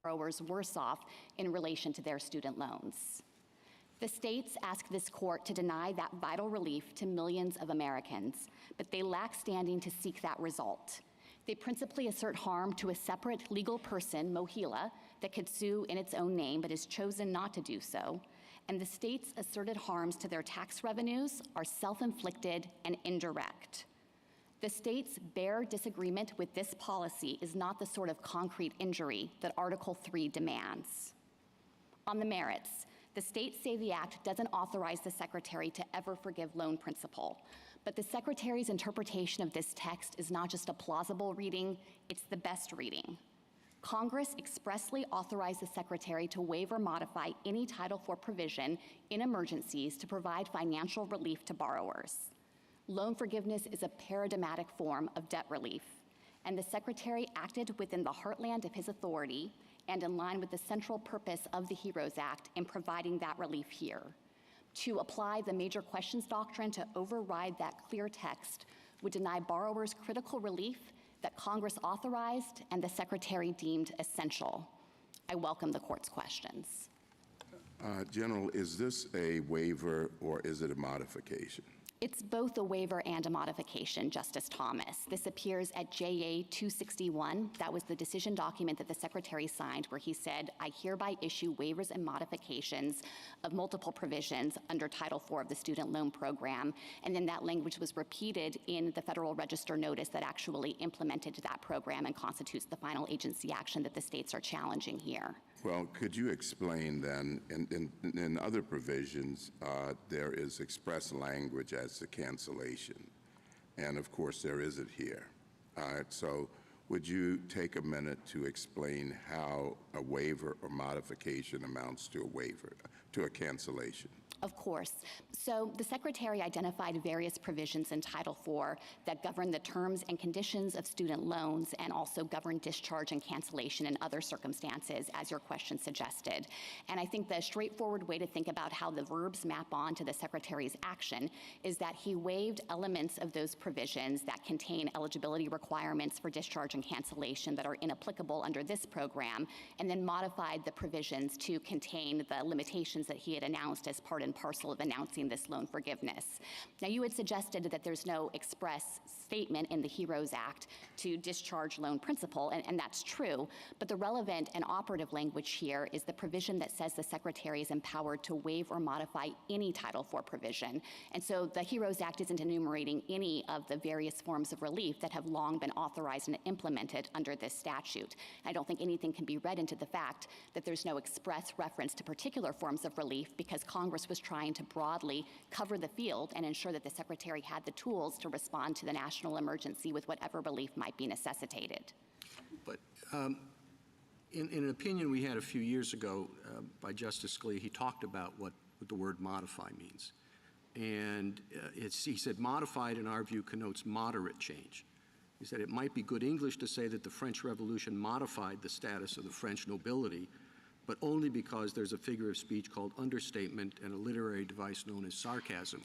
borrowers worse off in relation to their student loans. The states ask this court to deny that vital relief to millions of Americans, but they lack standing to seek that result. They principally assert harm to a separate legal person, Mohila, that could sue in its own name but has chosen not to do so. And the states' asserted harms to their tax revenues are self-inflicted and indirect. The state's bare disagreement with this policy is not the sort of concrete injury that Article 3 demands. On the merits, the states say the act doesn't authorize the Secretary to ever forgive loan principal, but the Secretary's interpretation of this text is not just a plausible reading, it's the best reading. Congress expressly authorized the Secretary to waive or modify any Title IV provision in emergencies to provide financial relief to borrowers. Loan forgiveness is a paradigmatic form of debt relief, and the Secretary acted within the heartland of his authority and in line with the central purpose of the HEROES Act in providing that relief here. To apply the major questions doctrine to override that clear text would deny borrowers critical relief that Congress authorized and the Secretary deemed essential. I welcome the court's questions. General, is this a waiver or is it a modification? It's both a waiver and a modification, Justice Thomas. This appears at JA 261. That was the decision document that the Secretary signed where he said, I hereby issue waivers and modifications of multiple provisions under Title IV of the Student Loan Program. And then that language was repeated in the Federal Register notice that actually implemented that program and constitutes the final agency action that the states are challenging here. Well, could you explain then, in other provisions, there is express language as to cancellation, and of course there isn't here. So would you take a minute to explain how a waiver or modification amounts to a waiver, to a cancellation? Of course. So the Secretary identified various provisions in Title IV that govern the terms and conditions of student loans and also govern discharge and cancellation in other circumstances, as your question suggested. And I think the straightforward way to think about how the verbs map on to the Secretary's action is that he waived elements of those provisions that contain eligibility requirements for discharge and cancellation that are inapplicable under this program, and then modified the provisions to contain the limitations that he had announced as part and parcel of announcing this loan forgiveness. Now, you had suggested that there's no express statement in the HEROES Act to discharge loan principal, and that's true, but the relevant and operative language here is the provision that says the Secretary is empowered to waive or modify any Title IV provision. And so the HEROES Act isn't enumerating any of the various forms of relief that have long been authorized and implemented under this statute. I don't think anything can be read into the fact that there's no express reference to particular forms of relief because Congress was trying to broadly cover the field and ensure that the Secretary had the tools to respond to the national emergency with whatever relief might be necessitated. But in an opinion we had a few years ago by Justice Scalia, he talked about what the word modify means. And he said modified, in our view, connotes moderate change. He said it might be good English to say that the French Revolution modified the status of the French nobility, but only because there's a figure of speech called understatement and a literary device known as sarcasm.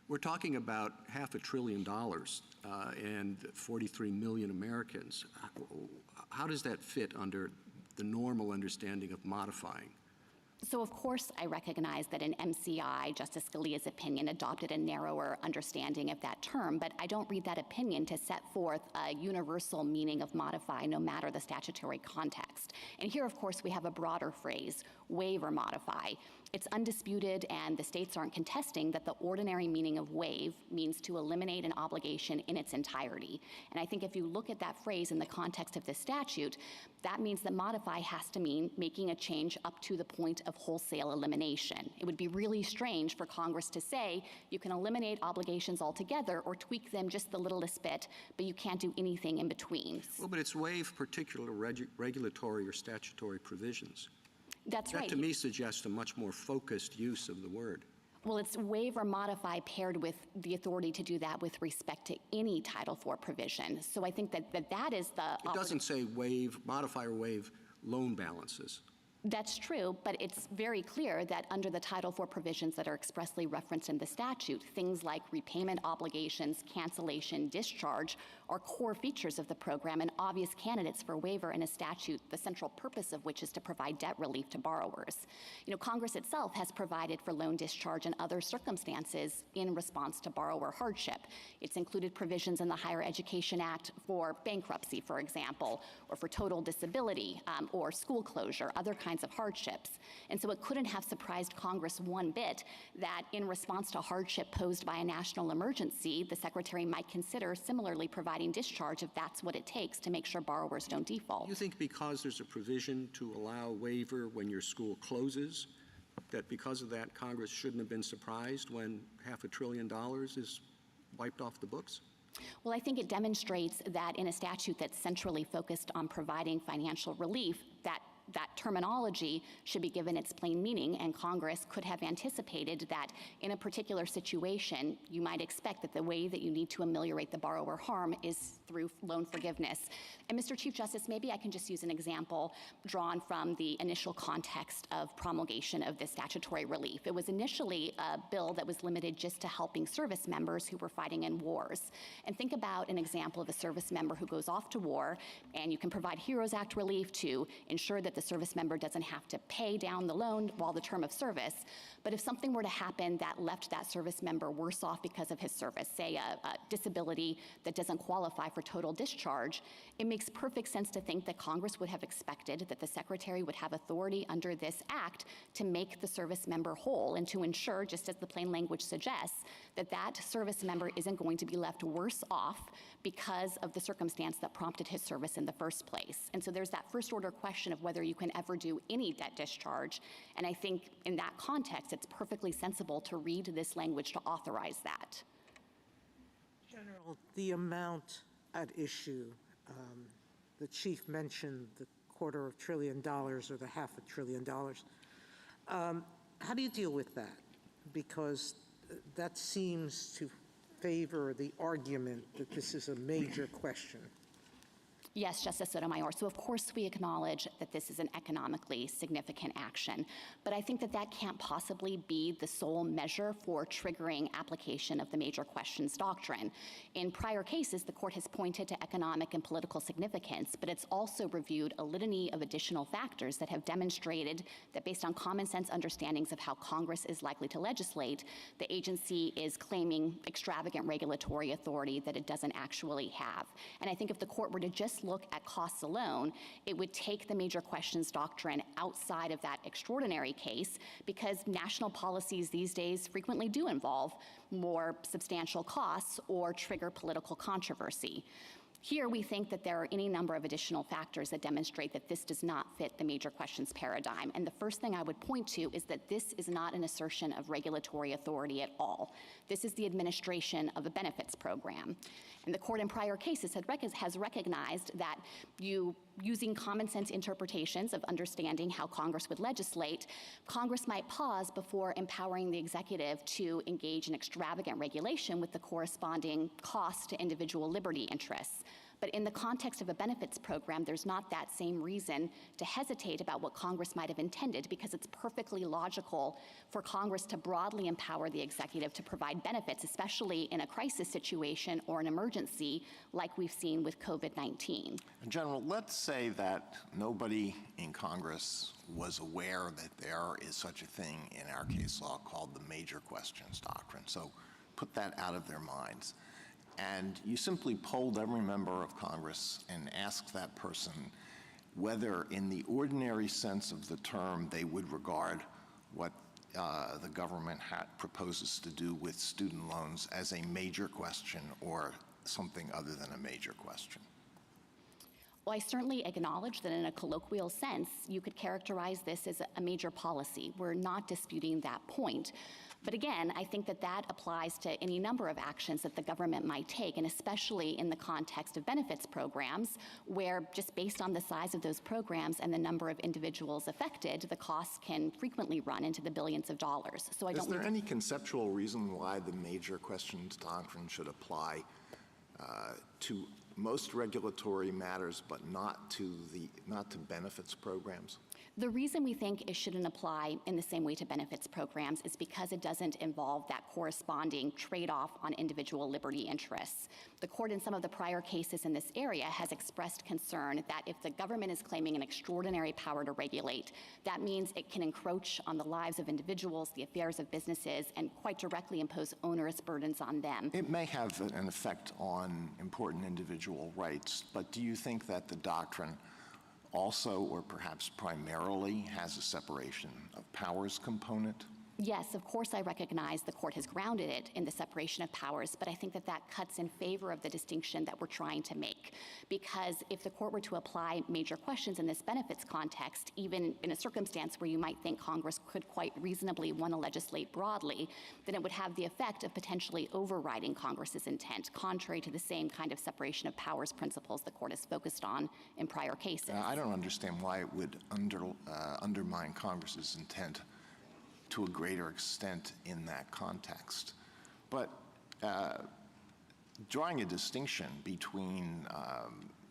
We're talking about $500 billion and 43 million Americans. How does that fit under the normal understanding of modifying? So of course I recognize that in MCI, Justice Scalia's opinion adopted a narrower understanding of that term, but I don't read that opinion to set forth a universal meaning of modify no matter the statutory context. And here of course we have a broader phrase, waive or modify. It's undisputed and the states aren't contesting that the ordinary meaning of waive means to eliminate an obligation in its entirety. And I think if you look at that phrase in the context of this statute, that means that modify has to mean making a change up to the point of wholesale elimination. It would be really strange for Congress to say you can eliminate obligations altogether or tweak them just the littlest bit, but you can't do anything in between. Well, but it's waive particular regulatory or statutory provisions. That's right. That to me suggests a much more focused use of the word. Well, it's waive or modify paired with the authority to do that with respect to any Title IV provision. So I think that is the— It doesn't say waive, modify or waive loan balances. That's true, but it's very clear that under the Title IV provisions that are expressly referenced in the statute, things like repayment obligations, cancellation, discharge are core features of the program and obvious candidates for waiver in a statute, the central purpose of which is to provide debt relief to borrowers. Congress itself has provided for loan discharge in other circumstances in response to borrower hardship. It's included provisions in the Higher Education Act for bankruptcy, for example, or for total disability or school closure, other kinds of hardships. And so it couldn't have surprised Congress one bit that in response to hardship posed by a national emergency, the Secretary might consider similarly providing discharge if that's what it takes to make sure borrowers don't default. You think because there's a provision to allow waiver when your school closes, that because of that, Congress shouldn't have been surprised when $500 billion is wiped off the books? Well, I think it demonstrates that in a statute that's centrally focused on providing financial relief, that terminology should be given its plain meaning, and Congress could have anticipated that in a particular situation, you might expect that the way that you need to ameliorate the borrower harm is through loan forgiveness. And Mr. Chief Justice, maybe I can just use an example drawn from the initial context of promulgation of this statutory relief. It was initially a bill that was limited just to helping service members who were fighting in wars. And think about an example of a service member who goes off to war, and you can provide HEROES Act relief to ensure that the service member doesn't have to pay down the loan while the term of service. But if something were to happen that left that service member worse off because of his service, say a disability that doesn't qualify for total discharge, it makes perfect sense to think that Congress would have expected that the Secretary would have authority under this act to make the service member whole and to ensure, just as the plain language suggests, that that service member isn't going to be left worse off because of the circumstance that prompted his service in the first place. And so there's that first order question of whether you can ever do any debt discharge. And I think in that context, it's perfectly sensible to read this language to authorize that. General, the amount at issue, the Chief mentioned the $250 billion or the $500 billion. How do you deal with that? Because that seems to favor the argument that this is a major question. Yes, Justice Sotomayor. So of course we acknowledge that this is an economically significant action, but I think that that can't possibly be the sole measure for triggering application of the major questions doctrine. In prior cases, the court has pointed to economic and political significance, but it's also reviewed a litany of additional factors that have demonstrated that based on common sense understandings of how Congress is likely to legislate, the agency is claiming extravagant regulatory authority that it doesn't actually have. And I think if the court were to just look at costs alone, it would take the major questions doctrine outside of that extraordinary case, because national policies these days frequently do involve more substantial costs or trigger political controversy. Here, we think that there are any number of additional factors that demonstrate that this does not fit the major questions paradigm. And the first thing I would point to is that this is not an assertion of regulatory authority at all. This is the administration of a benefits program. And the court in prior cases has recognized that using common sense interpretations of understanding how Congress would legislate, Congress might pause before empowering the executive to engage in extravagant regulation with the corresponding cost to individual liberty interests. But in the context of a benefits program, there's not that same reason to hesitate about what Congress might have intended, because it's perfectly logical for Congress to broadly empower the executive to provide benefits, especially in a crisis situation or an emergency like we've seen with COVID-19. General, let's say that nobody in Congress was aware that there is such a thing in our case law called the major questions doctrine. So put that out of their minds. And you simply polled every member of Congress and asked that person whether in the ordinary sense of the term they would regard what the government proposes to do with student loans as a major question or something other than a major question. Well, I certainly acknowledge that in a colloquial sense, you could characterize this as a major policy. We're not disputing that point. But again, I think that that applies to any number of actions that the government might take, and especially in the context of benefits programs, where just based on the size of those programs and the number of individuals affected, the costs can frequently run into the billions of dollars. So Is there any conceptual reason why the major questions doctrine should apply to most regulatory matters, but not to benefits programs? The reason we think it shouldn't apply in the same way to benefits programs is because it doesn't involve that corresponding trade-off on individual liberty interests. The court in some of the prior cases in this area has expressed concern that if the government is claiming an extraordinary power to regulate, that means it can encroach on the lives of individuals, the affairs of businesses, and quite directly impose onerous burdens on them. It may have an effect on important individual rights, but do you think that the doctrine also, or perhaps primarily, has a separation of powers component? Yes, of course I recognize the court has grounded it in the separation of powers, but I think that that cuts in favor of the distinction that we're trying to make. Because if the court were to apply major questions in this benefits context, even in a circumstance where you might think Congress could quite reasonably want to legislate broadly, then it would have the effect of potentially overriding Congress's intent, contrary to the same kind of separation of powers principles the court has focused on in prior cases. I don't understand why it would undermine Congress's intent to a greater extent in that context. But drawing a distinction between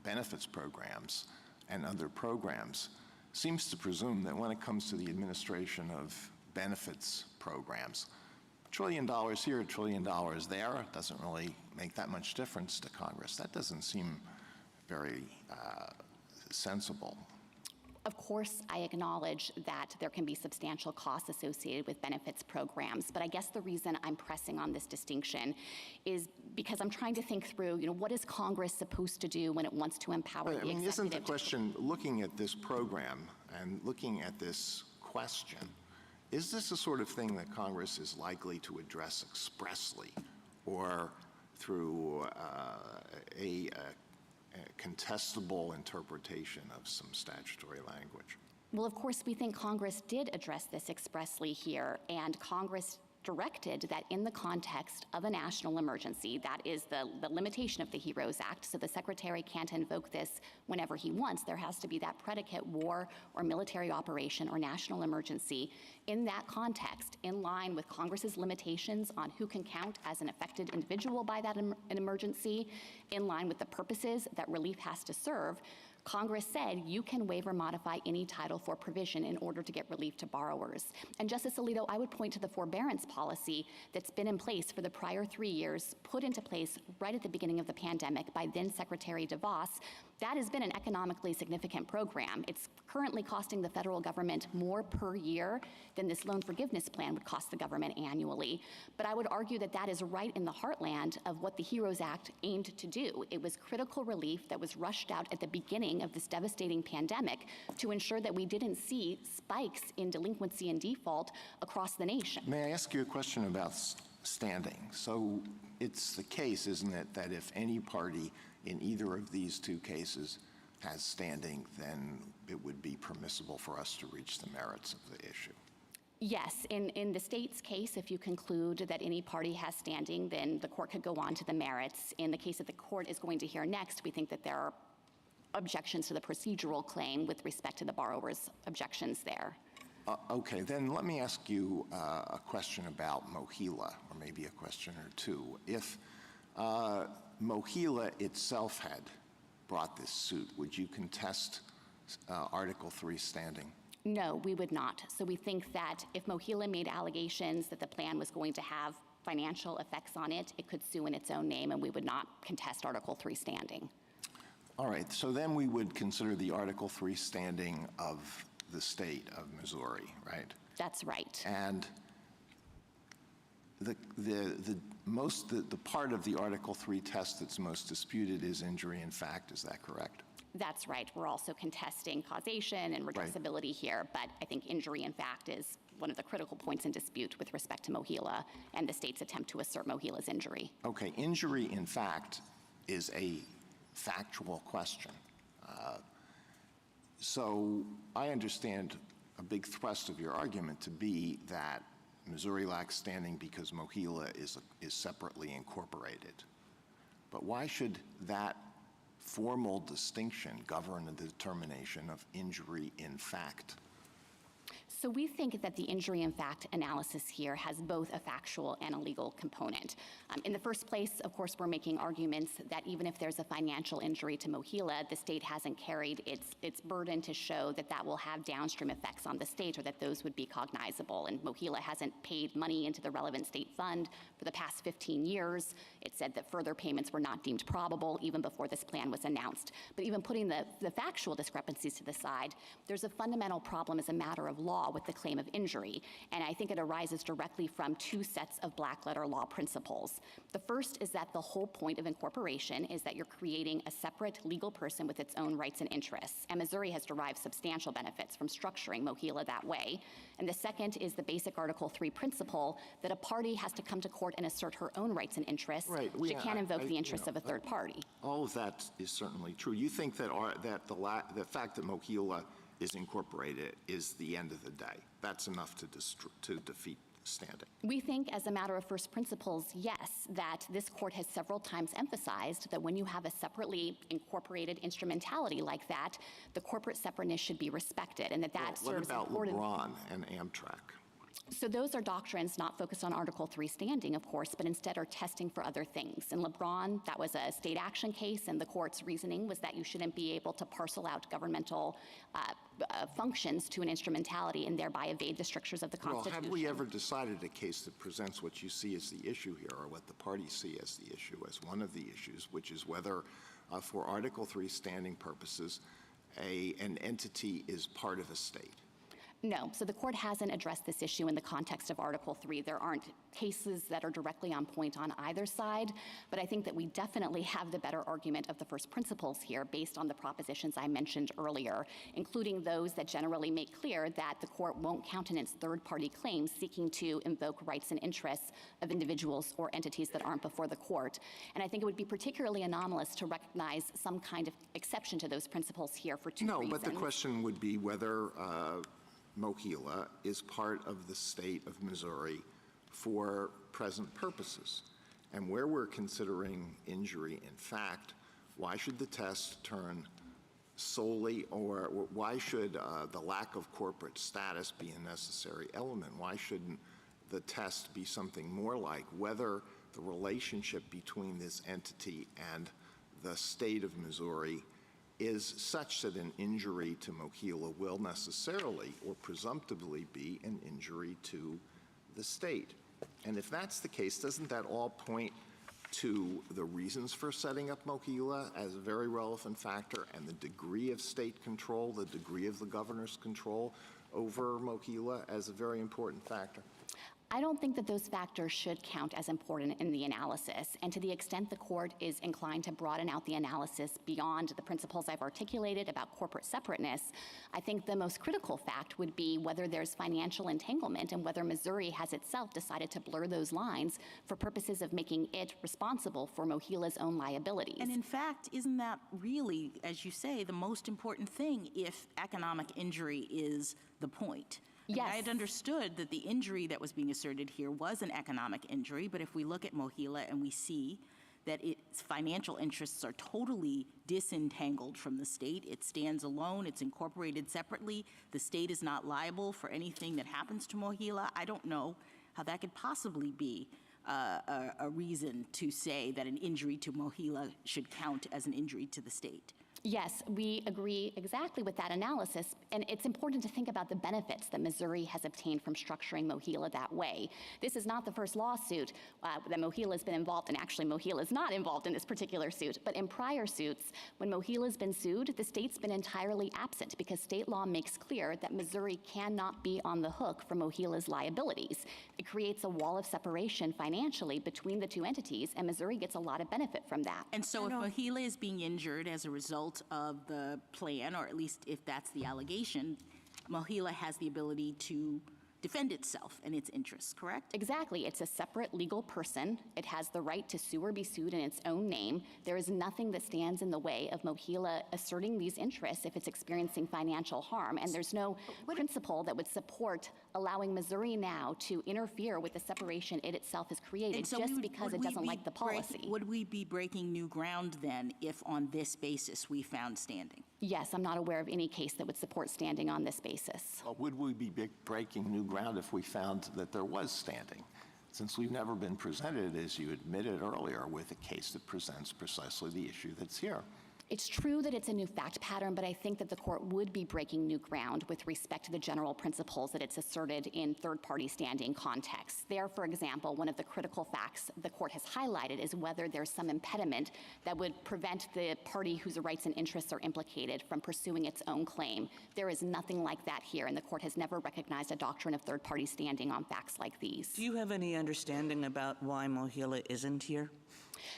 benefits programs and other programs seems to presume that when it comes to the administration of benefits programs, $1 trillion here, $1 trillion there doesn't really make that much difference to Congress. That doesn't seem very sensible. Of course, I acknowledge that there can be substantial costs associated with benefits programs, but I guess the reason I'm pressing on this distinction is because I'm trying to think through, what is Congress supposed to do when it wants to empower the executive? Isn't the question, looking at this program and looking at this question, is this the sort of thing that Congress is likely to address expressly or through a contestable interpretation of some statutory language? Well, of course, we think Congress did address this expressly here, and Congress directed that in the context of a national emergency, that is the limitation of the HEROES Act, so the Secretary can't invoke this whenever he wants. There has to be that predicate war or military operation or national emergency. In that context, in line with Congress's limitations on who can count as an affected individual by that an emergency, in line with the purposes that relief has to serve, Congress said you can waive or modify any Title IV provision in order to get relief to borrowers. And Justice Alito, I would point to the forbearance policy that's been in place for the prior 3 years, put into place right at the beginning of the pandemic by then Secretary DeVos. That has been an economically significant program. It's currently costing the federal government more per year than this loan forgiveness plan would cost the government annually. But I would argue that that is right in the heartland of what the HEROES Act aimed to do. It was critical relief that was rushed out at the beginning of this devastating pandemic to ensure that we didn't see spikes in delinquency and default across the nation. May I ask you a question about standing? So it's the case, isn't it, that if any party in either of these two cases has standing, then it would be permissible for us to reach the merits of the issue? Yes, in the state's case, if you conclude that any party has standing, then the court could go on to the merits. In the case that the court is going to hear next, we think that there are objections to the procedural claim with respect to the borrower's objections there. Okay, then let me ask you a question about MOHELA, or maybe a question or two. If MOHELA itself had brought this suit, would you contest Article 3 standing? No, we would not. So we think that if MOHELA made allegations that the plan was going to have financial effects on it, it could sue in its own name, and we would not contest Article 3 standing. All right, so then we would consider the Article 3 standing of the state of Missouri, right? That's right. And the part of the Article 3 test that's most disputed is injury in fact. Is that correct? That's right. We're also contesting causation and redressability here, but I think injury in fact is one of the critical points in dispute with respect to MOHELA and the state's attempt to assert MOHELA's injury. Okay, injury in fact is a factual question. So I understand a big thrust of your argument to be that Missouri lacks standing because MOHELA is separately incorporated. But why should that formal distinction govern the determination of injury in fact? So we think that the injury in fact analysis here has both a factual and a legal component. In the first place, of course, we're making arguments that even if there's a financial injury to MOHELA, the state hasn't carried its burden to show that that will have downstream effects on the state or that those would be cognizable. And MOHELA hasn't paid money into the relevant state fund for the past 15 years. It said that further payments were not deemed probable even before this plan was announced. But even putting the factual discrepancies to the side, there's a fundamental problem as a matter of law with the claim of injury, and I think it arises directly from two sets of black-letter law principles. The first is that the whole point of incorporation is that you're creating a separate legal person with its own rights and interests, and Missouri has derived substantial benefits from structuring MOHELA that way. And the second is the basic Article III principle that a party has to come to court and assert her own rights and interests. Right. She can't invoke the interests of a third party. All of that is certainly true. You think that the fact that MOHELA is incorporated is the end of the day. That's enough to defeat standing. We think, as a matter of first principles, yes, that this court has several times emphasized that when you have a separately incorporated instrumentality like that, the corporate separateness should be respected, and that serves What about important. LeBron and Amtrak? So those are doctrines not focused on Article III standing, of course, but instead are testing for other things. In LeBron, that was a state action case, and the court's reasoning was that you shouldn't be able to parcel out governmental functions to an instrumentality and thereby evade the strictures of the Constitution. Well, have we ever decided a case that presents what you see as the issue here, or what the parties see as the issue, as one of the issues, which is whether, for Article III standing purposes, an entity is part of a state? No, so the court hasn't addressed this issue in the context of Article III. There aren't cases that are directly on point on either side, but I think that we definitely have the better argument of the first principles here based on the propositions I mentioned earlier, including those that generally make clear that the court won't countenance third-party claims seeking to invoke rights and interests of individuals or entities that aren't before the court. And I think it would be particularly anomalous to recognize some kind of exception to those principles here for two reasons. No, but the question would be whether MOHELA is part of the state of Missouri for present purposes. And where we're considering injury in fact, why should the test turn solely, or why should the lack of corporate status be a necessary element? Why shouldn't the test be something more like whether the relationship between this entity and the state of Missouri is such that an injury to MOHELA will necessarily or presumptively be an injury to the state? And if that's the case, doesn't that all point to the reasons for setting up MOHELA as a very relevant factor, and the degree of state control, the degree of the governor's control over MOHELA as a very important factor? I don't think that those factors should count as important in the analysis. And to the extent the court is inclined to broaden out the analysis beyond the principles I've articulated about corporate separateness, I think the most critical fact would be whether there's financial entanglement and whether Missouri has itself decided to blur those lines for purposes of making it responsible for MOHELA's own liabilities. And in fact, isn't that really, as you say, the most important thing if economic injury is the point? Yes. I had understood that the injury that was being asserted here was an economic injury, but if we look at MOHELA and we see that its financial interests are totally disentangled from the state, it stands alone, it's incorporated separately, the state is not liable for anything that happens to MOHELA, I don't know how that could possibly be a reason to say that an injury to MOHELA should count as an injury to the state. Yes, we agree exactly with that analysis, and it's important to think about the benefits that Missouri has obtained from structuring MOHELA that way. This is not the first lawsuit that MOHELA has been involved in. Actually, MOHELA is not involved in this particular suit, but in prior suits, when MOHELA has been sued, the state's been entirely absent because state law makes clear that Missouri cannot be on the hook for MOHELA's liabilities. It creates a wall of separation financially between the two entities, and Missouri gets a lot of benefit from that. And so if MOHELA is being injured as a result of the plan, or at least if that's the allegation, MOHELA has the ability to defend itself and its interests, correct? Exactly. It's a separate legal person. It has the right to sue or be sued in its own name. There is nothing that stands in the way of MOHELA asserting these interests if it's experiencing financial harm, and there's no principle that would support allowing Missouri now to interfere with the separation it itself has created just because it doesn't like the policy. Would we be breaking new ground then if on this basis we found standing? Yes, I'm not aware of any case that would support standing on this basis. Well, would we be breaking new ground if we found that there was standing? Since we've never been presented, as you admitted earlier, with a case that presents precisely the issue that's here. It's true that it's a new fact pattern, but I think that the court would be breaking new ground with respect to the general principles that it's asserted in third-party standing contexts. There, for example, one of the critical facts the court has highlighted is whether there's some impediment that would prevent the party whose rights and interests are implicated from pursuing its own claim. There is nothing like that here, and the court has never recognized a doctrine of third-party standing on facts like these. Do you have any understanding about why Mohila isn't here?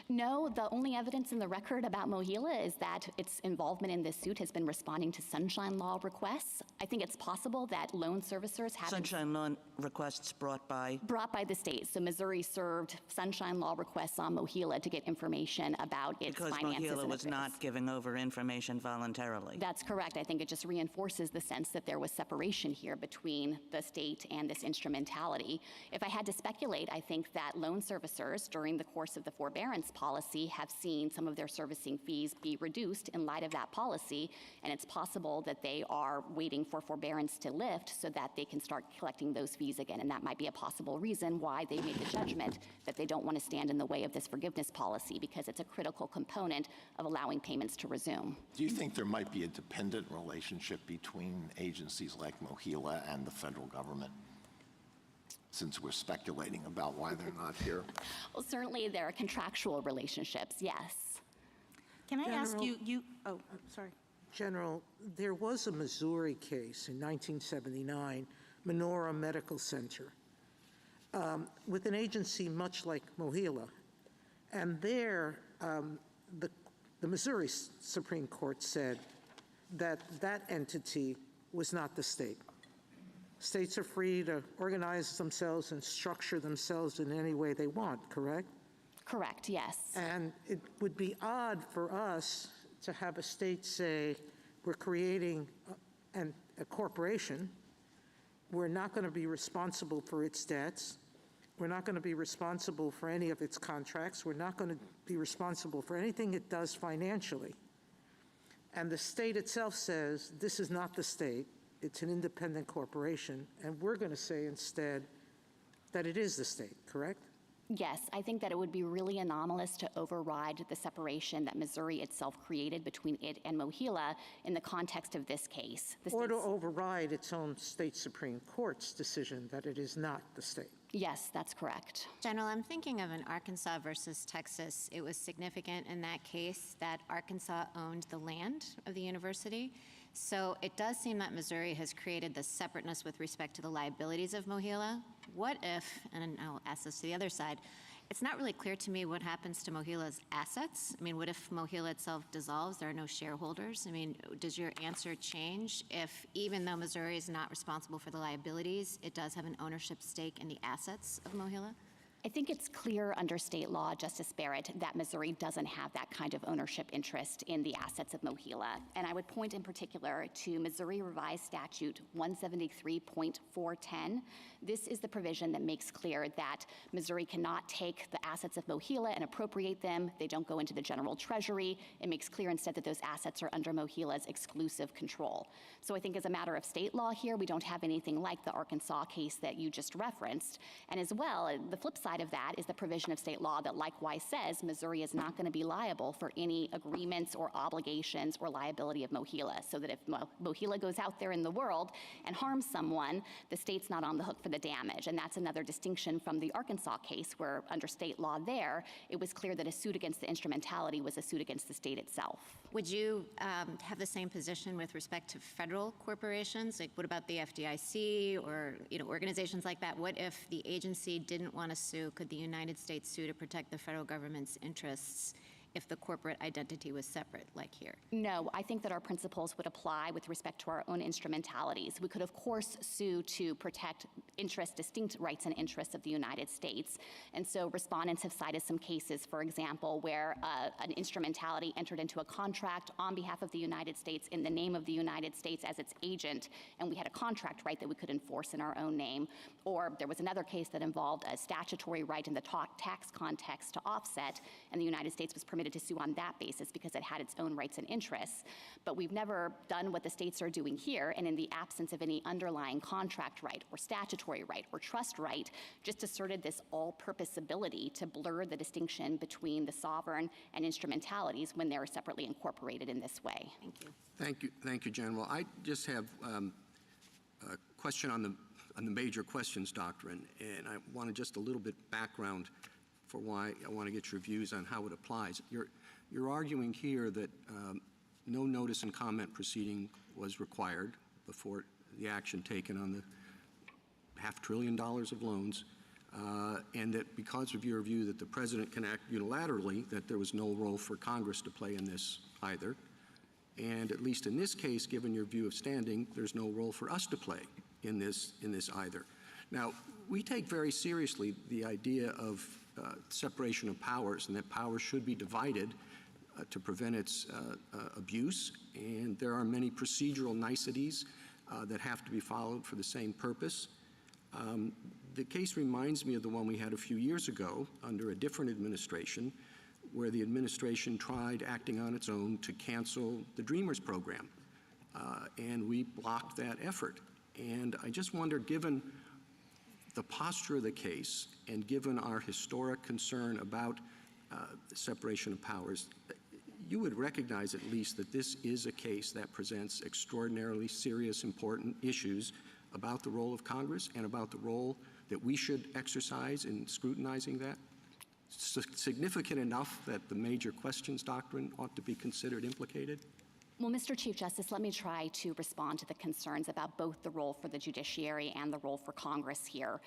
No, the only evidence in the record about Mohila is that its involvement in this suit has been responding to sunshine law requests. I think it's possible that loan servicers have Sunshine law requests brought by? brought by the state. So Missouri served sunshine law requests on Mohila to get information about its Because finances Mohila and was affairs. not giving over information voluntarily. That's correct. I think it just reinforces the sense that there was separation here between the state and this instrumentality. If I had to speculate, I think that loan servicers during the course of the forbearance policy have seen some of their servicing fees be reduced in light of that policy, and it's possible that they are waiting for forbearance to lift so that they can start collecting those fees again, and that might be a possible reason why they made the judgment that they don't want to stand in the way of this forgiveness policy, because it's a critical component of allowing payments to resume. Do you think there might be a dependent relationship between agencies like Mohila and the federal government? Since we're speculating about why they're not here. Well, certainly there are contractual relationships, yes. Can I ask General- you, I'm sorry. General, there was a Missouri case in 1979, Menorah Medical Center, with an agency much like Mohila. And there, the Missouri Supreme Court said that that entity was not the state. States are free to organize themselves and structure themselves in any way they want, correct? Correct, yes. And it would be odd for us to have a state say, we're creating a corporation, we're not going to be responsible for its debts, we're not going to be responsible for any of its contracts, we're not going to be responsible for anything it does financially. And the state itself says, this is not the state, it's an independent corporation, and we're going to say instead that it is the state, correct? Yes, I think that it would be really anomalous to override the separation that Missouri itself created between it and Mohila in the context of this case. The Or to state's- override its own state Supreme Court's decision that it is not the state. Yes, that's correct. General, I'm thinking of an Arkansas versus Texas. It was significant in that case that Arkansas owned the land of the university. So it does seem that Missouri has created this separateness with respect to the liabilities of Mohila. What if, and I'll ask this to the other side, it's not really clear to me what happens to Mohila's assets. I mean, what if Mohila itself dissolves, there are no shareholders? I mean, does your answer change if, even though Missouri is not responsible for the liabilities, it does have an ownership stake in the assets of Mohila? I think it's clear under state law, Justice Barrett, that Missouri doesn't have that kind of ownership interest in the assets of Mohila. And I would point in particular to Missouri Revised Statute 173.410. This is the provision that makes clear that Missouri cannot take the assets of Mohila and appropriate them. They don't go into the general treasury. It makes clear instead that those assets are under Mohila's exclusive control. So I think as a matter of state law here, we don't have anything like the Arkansas case that you just referenced. And as well, the flip side of that is the provision of state law that likewise says Missouri is not going to be liable for any agreements or obligations or liability of Mohila. So that if Mohila goes out there in the world and harms someone, the state's not on the hook for the damage. And that's another distinction from the Arkansas case where under state law there, it was clear that a suit against the instrumentality was a suit against the state itself. Would you have the same position with respect to federal corporations? Like, what about the FDIC or organizations like that? What if the agency didn't want to sue? Could the United States sue to protect the federal government's interests if the corporate identity was separate, like here? No, I think that our principles would apply with respect to our own instrumentalities. We could, of course, sue to protect distinct rights and interests of the United States. And so respondents have cited some cases, for example, where an instrumentality entered into a contract on behalf of the United States in the name of the United States as its agent, and we had a contract right that we could enforce in our own name. Or there was another case that involved a statutory right in the tax context to offset, and the United States was permitted to sue on that basis because it had its own rights and interests. But we've never done what the states are doing here, and in the absence of any underlying contract right or statutory right or trust right, just asserted this all-purpose ability to blur the distinction between the sovereign and instrumentalities when they're separately incorporated in this way. Thank you. Thank you, General. I just have a question on the major questions doctrine, and I wanted just a little bit background for why I want to get your views on how it applies. You're arguing here that no notice and comment proceeding was required before the action taken on the $500 billion of loans, and that because of your view that the president can act unilaterally, that there was no role for Congress to play in this either. And at least in this case, given your view of standing, there's no role for us to play in this either. Now, we take very seriously the idea of separation of powers, and that powers should be divided to prevent its abuse, and there are many procedural niceties that have to be followed for the same purpose. The case reminds me of the one we had a few years ago under a different administration, where the administration tried, acting on its own, to cancel the Dreamers program, and we blocked that effort. And I just wonder, given the posture of the case and given our historic concern about separation of powers, you would recognize at least that this is a case that presents extraordinarily serious, important issues about the role of Congress and about the role that we should exercise in scrutinizing that? Significant enough that the major questions doctrine ought to be considered implicated? Well, Mr. Chief Justice, let me try to respond to the concerns about both the role for the judiciary and the role for Congress here.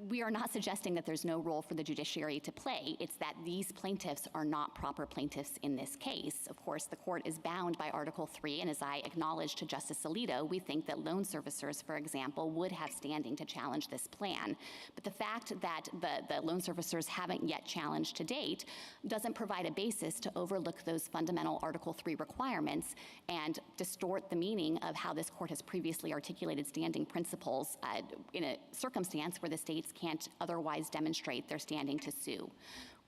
We are not suggesting that there's no role for the judiciary to play. It's that these plaintiffs are not proper plaintiffs in this case. Of course, the court is bound by Article 3, and as I acknowledged to Justice Alito, we think that loan servicers, for example, would have standing to challenge this plan. But the fact that the loan servicers haven't yet challenged to date doesn't provide a basis to overlook those fundamental Article 3 requirements and distort the meaning of how this court has previously articulated standing principles in a circumstance where the states can't otherwise demonstrate their standing to sue.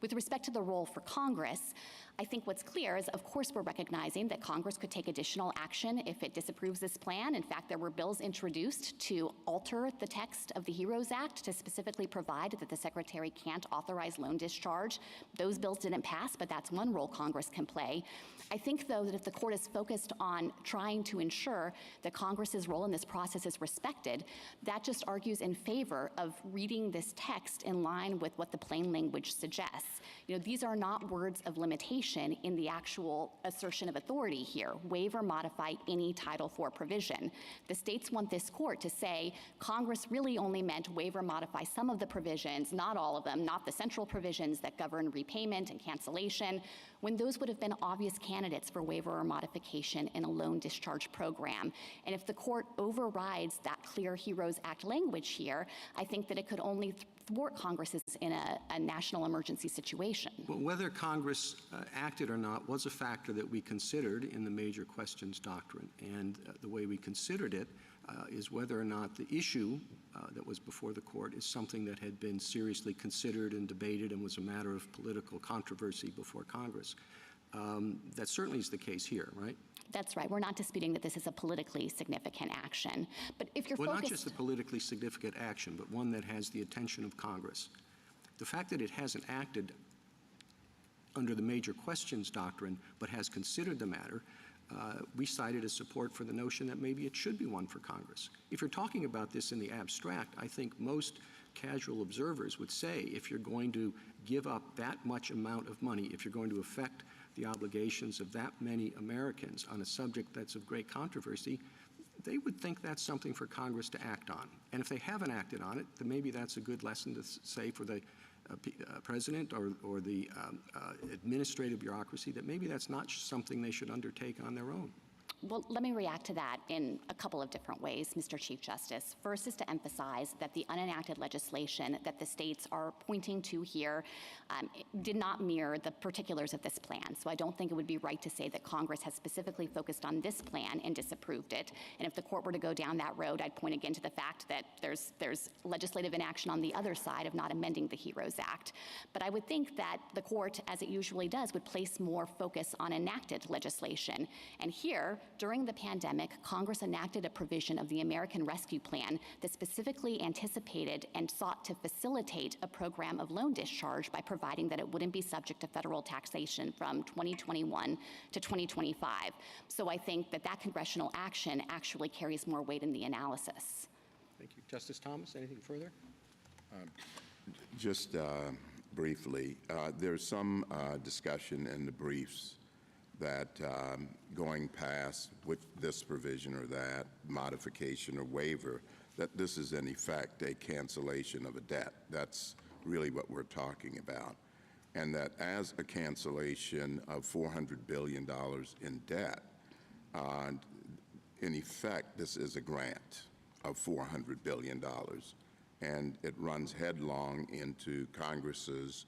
With respect to the role for Congress, I think what's clear is, of course, we're recognizing that Congress could take additional action if it disapproves this plan. In fact, there were bills introduced to alter the text of the HEROES Act to specifically provide that the Secretary can't authorize loan discharge. Those bills didn't pass, but that's one role Congress can play. I think, though, that if the court is focused on trying to ensure that Congress's role in this process is respected, that just argues in favor of reading this text in line with what the plain language suggests. You know, these are not words of limitation in the actual assertion of authority here. Waive or modify any Title IV provision. The states want this court to say Congress really only meant waive or modify some of the provisions, not all of them, not the central provisions that govern repayment and cancellation, when those would have been obvious candidates for waiver or modification in a loan discharge program. And if the court overrides that clear HEROES Act language here, I think that it could only thwart Congress's in a national emergency situation. Well, whether Congress acted or not was a factor that we considered in the major questions doctrine, and the way we considered it is whether or not the issue that was before the court is something that had been seriously considered and debated and was a matter of political controversy before Congress. That certainly is the case here, right? That's right. We're not disputing that this is a politically significant action. But if you're well, focused... not just a politically significant action, but one that has the attention of Congress. The fact that it hasn't acted under the major questions doctrine, but has considered the matter, we cited as support for the notion that maybe it should be one for Congress. If you're talking about this in the abstract, I think most casual observers would say if you're going to give up that much amount of money, if you're going to affect the obligations of that many Americans on a subject that's of great controversy, they would think that's something for Congress to act on. And if they haven't acted on it, then maybe that's a good lesson to say for the president or the administrative bureaucracy that maybe that's not something they should undertake on their own. Well, let me react to that in a couple of different ways, Mr. Chief Justice. First is to emphasize that the unenacted legislation that the states are pointing to here did not mirror the particulars of this plan. So I don't think it would be right to say that Congress has specifically focused on this plan and disapproved it. And if the court were to go down that road, I'd point again to the fact that there's legislative inaction on the other side of not amending the HEROES Act. But I would think that the court, as it usually does, would place more focus on enacted legislation. And here, during the pandemic, Congress enacted a provision of the American Rescue Plan that specifically anticipated and sought to facilitate a program of loan discharge by providing that it wouldn't be subject to federal taxation from 2021 to 2025. So I think that that congressional action actually carries more weight in the analysis. Thank you. Justice Thomas, anything further? Just briefly, there's some discussion in the briefs that going past with this provision or that modification or waiver, that this is in effect a cancellation of a debt. That's really what we're talking about. And that as a cancellation of $400 billion in debt, in effect, this is a grant of $400 billion. And it runs headlong into Congress's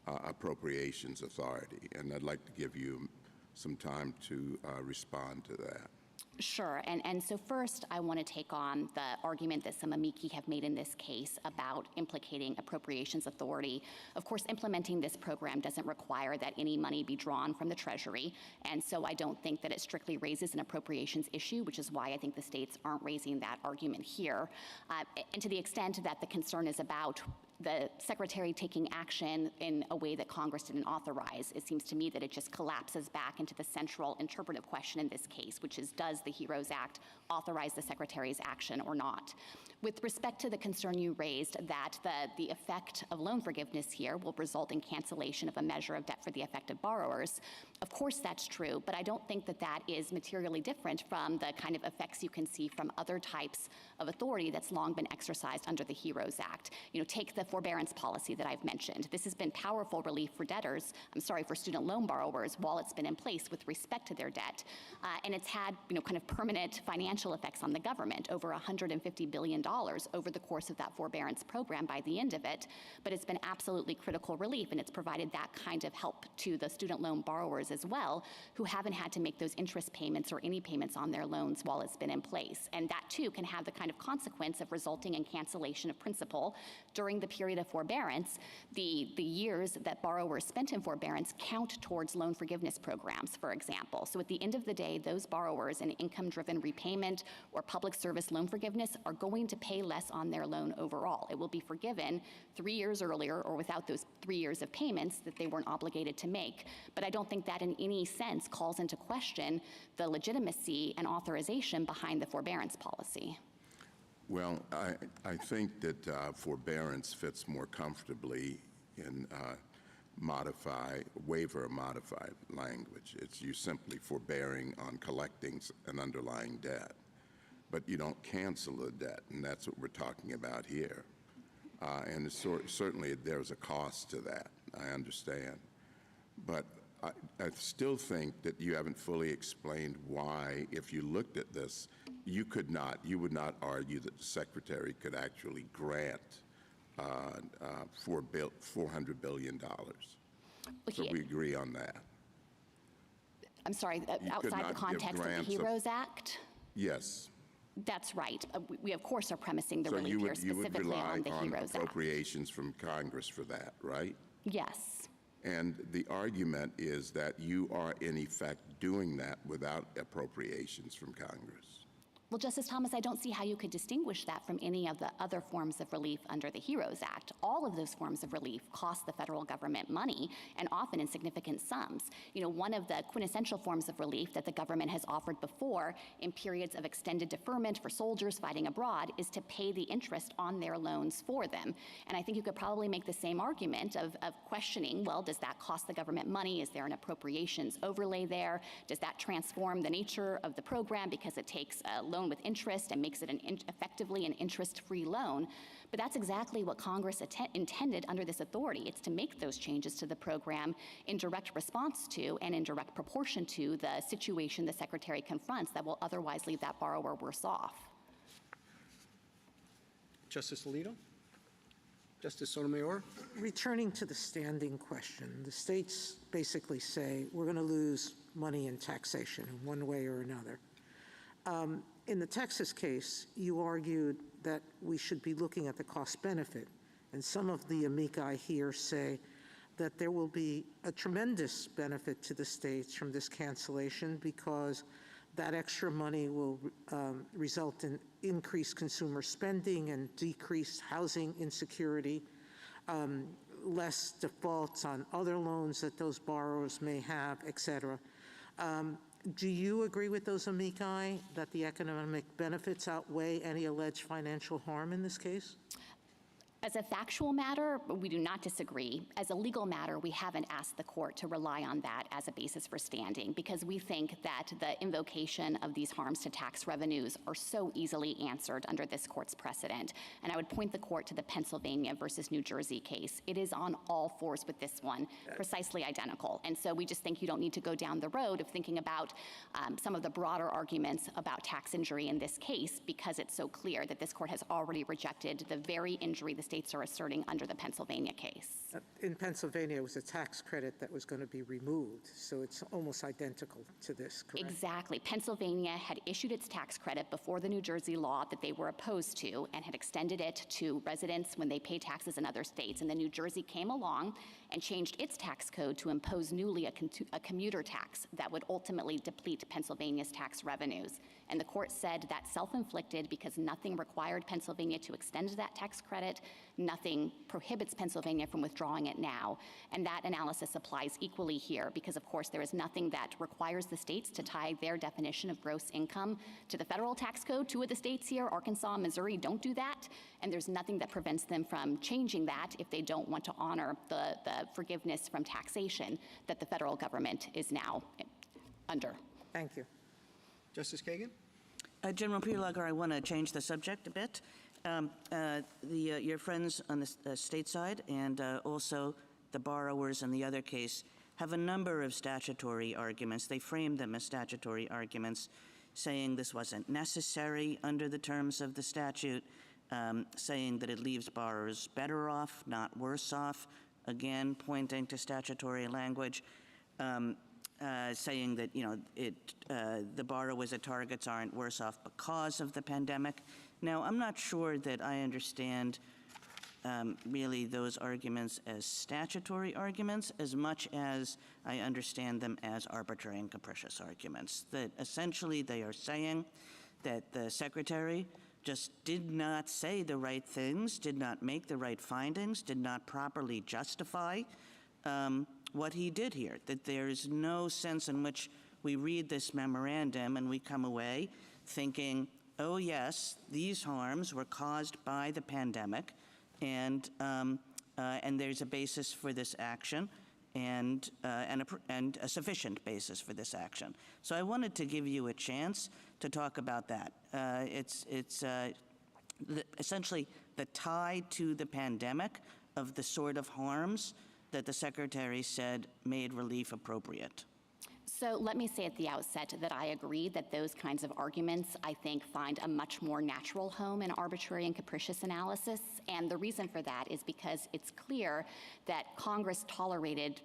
appropriations authority. And I'd like to give you some time to respond to that. Sure, and so first I want to take on the argument that some amici have made in this case about implicating appropriations authority. Of course, implementing this program doesn't require that any money be drawn from the Treasury, and so I don't think that it strictly raises an appropriations issue, which is why I think the states aren't raising that argument here. And to the extent that the concern is about the Secretary taking action in a way that Congress didn't authorize, it seems to me that it just collapses back into the central interpretive question in this case, which is, does the HEROES Act authorize the Secretary's action or not? With respect to the concern you raised that the effect of loan forgiveness here will result in cancellation of a measure of debt for the affected borrowers, of course that's true, but I don't think that that is materially different from the kind of effects you can see from other types of authority that's long been exercised under the HEROES Act. You know, take the forbearance policy that I've mentioned. This has been powerful relief for for student loan borrowers while it's been in place with respect to their debt. And it's had, kind of permanent financial effects on the government, over $150 billion over the course of that forbearance program by the end of it. But it's been absolutely critical relief, and it's provided that kind of help to the student loan borrowers as well, who haven't had to make those interest payments or any payments on their loans while it's been in place. And that too can have the kind of consequence of resulting in cancellation of principal during the period of forbearance. The years that borrowers spent in forbearance count towards loan forgiveness programs, for example. So at the end of the day, those borrowers in income-driven repayment or public service loan forgiveness are going to pay less on their loan overall. It will be forgiven 3 years earlier or without those 3 years of payments that they weren't obligated to make. But I don't think that in any sense calls into question the legitimacy and authorization behind the forbearance policy. Well, I think that forbearance fits more comfortably in waiver or modified language. It's you simply forbearing on collecting an underlying debt, but you don't cancel the debt, and that's what we're talking about here. And certainly there's a cost to that, I understand. But I still think that you haven't fully explained why, if you looked at this, you would not argue that the Secretary could actually grant $400 billion. So we agree on that. I'm sorry, outside the context of the HEROES Act? Yes. That's right. We of course are premising the So relief here specifically on the you would rely on HEROES Act. appropriations from Congress for that, right? Yes. And the argument is that you are in effect doing that without appropriations from Congress. Well, Justice Thomas, I don't see how you could distinguish that from any of the other forms of relief under the HEROES Act. All of those forms of relief cost the federal government money, and often in significant sums. One of the quintessential forms of relief that the government has offered before in periods of extended deferment for soldiers fighting abroad is to pay the interest on their loans for them. And I think you could probably make the same argument of questioning, well, does that cost the government money? Is there an appropriations overlay there? Does that transform the nature of the program because it takes a loan loan with interest and makes it effectively an interest-free loan. But that's exactly what Congress intended under this authority. It's to make those changes to the program in direct response to and in direct proportion to the situation the Secretary confronts that will otherwise leave that borrower worse off. Justice Alito? Justice Sotomayor? Returning to the standing question, the states basically say we're going to lose money in taxation in one way or another. In the Texas case, you argued that we should be looking at the cost benefit, and some of the amici here say that there will be a tremendous benefit to the states from this cancellation because that extra money will result in increased consumer spending and decreased housing insecurity, less defaults on other loans that those borrowers may have, et cetera. Do you agree with those amici that the economic benefits outweigh any alleged financial harm in this case? As a factual matter, we do not disagree. As a legal matter, we haven't asked the court to rely on that as a basis for standing because we think that the invocation of these harms to tax revenues are so easily answered under this court's precedent. And I would point the court to the Pennsylvania versus New Jersey case. It is on all fours with this one, precisely identical. And so we just think you don't need to go down the road of thinking about some of the broader arguments about tax injury in this case because it's so clear that this court has already rejected the very injury the states are asserting under the Pennsylvania case. In Pennsylvania, it was a tax credit that was going to be removed, so it's almost identical to this, correct? Exactly. Pennsylvania had issued its tax credit before the New Jersey law that they were opposed to and had extended it to residents when they pay taxes in other states. And then New Jersey came along and changed its tax code to impose newly a commuter tax that would ultimately deplete Pennsylvania's tax revenues. And the court said that's self-inflicted because nothing required Pennsylvania to extend that tax credit, nothing prohibits Pennsylvania from withdrawing it now. And that analysis applies equally here because, of course, there is nothing that requires the states to tie their definition of gross income to the federal tax code. Two of the states here, Arkansas and Missouri, don't do that. And there's nothing that prevents them from changing that if they don't want to honor the forgiveness from taxation that the federal government is now under. Thank you. Justice Kagan? General Prelogar, I want to change the subject a bit. Your friends on the state side and also the borrowers in the other case have a number of statutory arguments. They frame them as statutory arguments, saying this wasn't necessary under the terms of the statute, saying that it leaves borrowers better off, not worse off, again, pointing to statutory language, saying that, the borrowers at targets aren't worse off because of the pandemic. Now, I'm not sure that I understand really those arguments as statutory arguments as much as I understand them as arbitrary and capricious arguments, that essentially they are saying that the Secretary just did not say the right things, did not make the right findings, did not properly justify what he did here, that there's no sense in which we read this memorandum and we come away thinking, oh yes, these harms were caused by the pandemic and there's a basis for this action and a sufficient basis for this action. So I wanted to give you a chance to talk about that. It's essentially the tie to the pandemic of the sort of harms that the Secretary said made relief appropriate. So let me say at the outset that I agree that those kinds of arguments, I think, find a much more natural home in arbitrary and capricious analysis. And the reason for that is because it's clear that Congress tolerated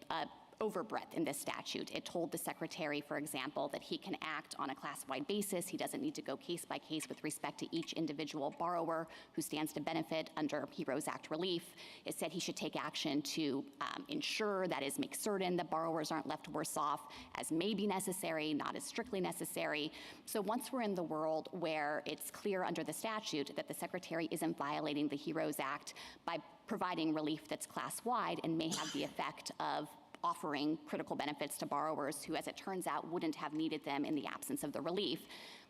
overbreadth in this statute. It told the Secretary, for example, that he can act on a class-wide basis. He doesn't need to go case by case with respect to each individual borrower who stands to benefit under HEROES Act relief. It said he should take action to ensure, that is, make certain that borrowers aren't left worse off as may be necessary, not as strictly necessary. So once we're in the world where it's clear under the statute that the Secretary isn't violating the HEROES Act by providing relief that's class-wide and may have the effect of offering critical benefits to borrowers who, as it turns out, wouldn't have needed them in the absence of the relief,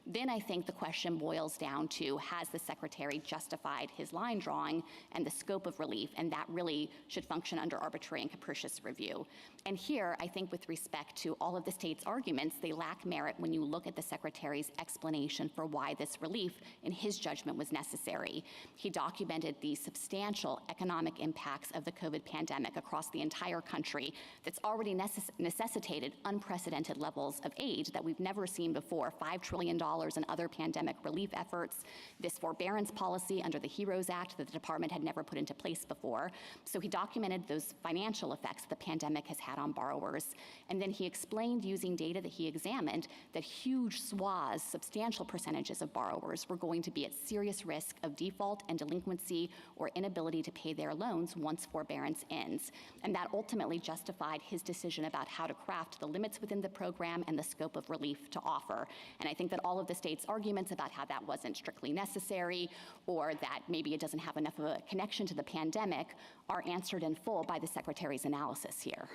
then I think the question boils down to, has the Secretary justified his line drawing and the scope of relief, and that really should function under arbitrary and capricious review. And here, I think with respect to all of the state's arguments, they lack merit when you look at the Secretary's explanation for why this relief, in his judgment, was necessary. He documented the substantial economic impacts of the COVID pandemic across the entire country that's already necessitated unprecedented levels of aid that we've never seen before, $5 trillion in other pandemic relief efforts, this forbearance policy under the HEROES Act that the department had never put into place before. So he documented those financial effects the pandemic has had on borrowers. And then he explained, using data that he examined, that huge swaths, substantial percentages of borrowers were going to be at serious risk of default and delinquency or inability to pay their loans once forbearance ends. And that ultimately justified his decision about how to craft the limits within the program and the scope of relief to offer. And I think that all of the state's arguments about how that wasn't strictly necessary or that maybe it doesn't have enough of a connection to the pandemic are answered in full by the Secretary's analysis here.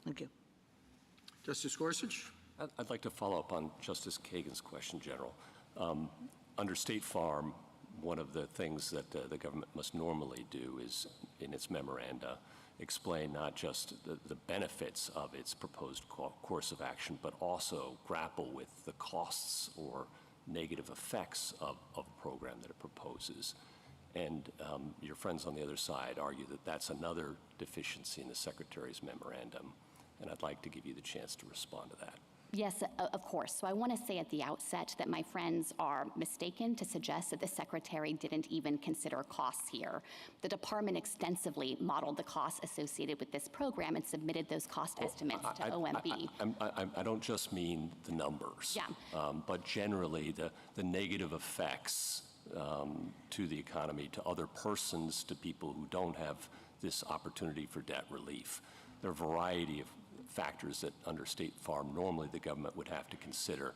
Thank you. Justice Gorsuch? I'd like to follow up on Justice Kagan's question, General. Under State Farm, one of the things that the government must normally do is, in its memoranda, explain not just the benefits of its proposed course of action, but also grapple with the costs or negative effects of a program that it proposes. And your friends on the other side argue that that's another deficiency in the Secretary's memorandum. And I'd like to give you the chance to respond to that. Yes, of course. So I want to say at the outset that my friends are mistaken to suggest that the Secretary didn't even consider costs here. The department extensively modeled the costs associated with this program and submitted those cost estimates to OMB. I don't just mean the numbers, but generally the negative effects to the economy, to other persons, to people who don't have this opportunity for debt relief. There are a variety of factors that under State Farm normally the government would have to consider,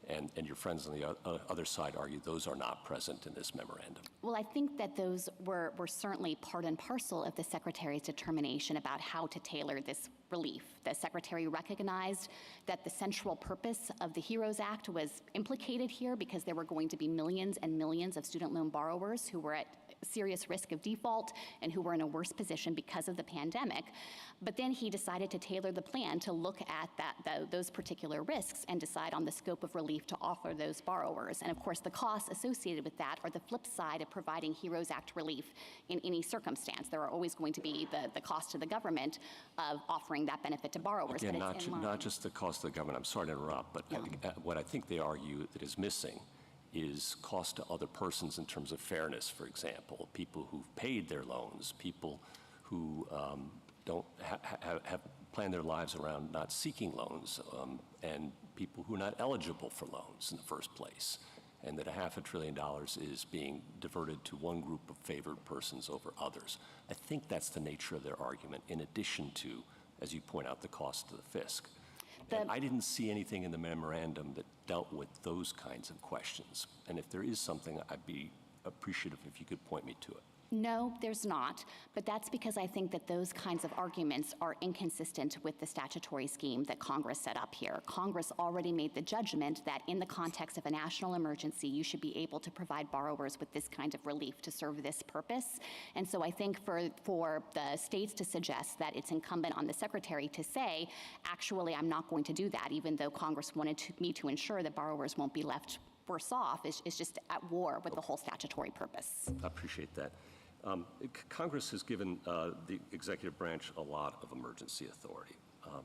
and your friends on the other side argue those are not present in this memorandum. Well, I think that those were certainly part and parcel of the Secretary's determination about how to tailor this relief. The Secretary recognized that the central purpose of the HEROES Act was implicated here because there were going to be millions and millions of student loan borrowers who were at serious risk of default and who were in a worse position because of the pandemic. But then he decided to tailor the plan to look at those particular risks and decide on the scope of relief to offer those borrowers. And of course, the costs associated with that are the flip side of providing HEROES Act relief in any circumstance. There are always going to be the cost to the government of offering that benefit to borrowers. Again, but it's not just the cost to the government. I'm sorry to interrupt, but what I think they argue that is missing is cost to other persons in terms of fairness, for example, people who've paid their loans, people who don't have planned their lives around not seeking loans, and people who are not eligible for loans in the first place, and that $500 billion is being diverted to one group of favored persons over others. I think that's the nature of their argument, in addition to, as you point out, the cost to the fisc. And I didn't see anything in the memorandum that dealt with those kinds of questions. And if there is something, I'd be appreciative if you could point me to it. No, there's not, but that's because I think that those kinds of arguments are inconsistent with the statutory scheme that Congress set up here. Congress already made the judgment that in the context of a national emergency, you should be able to provide borrowers with this kind of relief to serve this purpose. And so I think for the states to suggest that it's incumbent on the Secretary to say, actually, I'm not going to do that, even though Congress wanted me to ensure that borrowers won't be left worse off, is just at war with the whole statutory purpose. I appreciate that. Congress has given the executive branch a lot of emergency authority,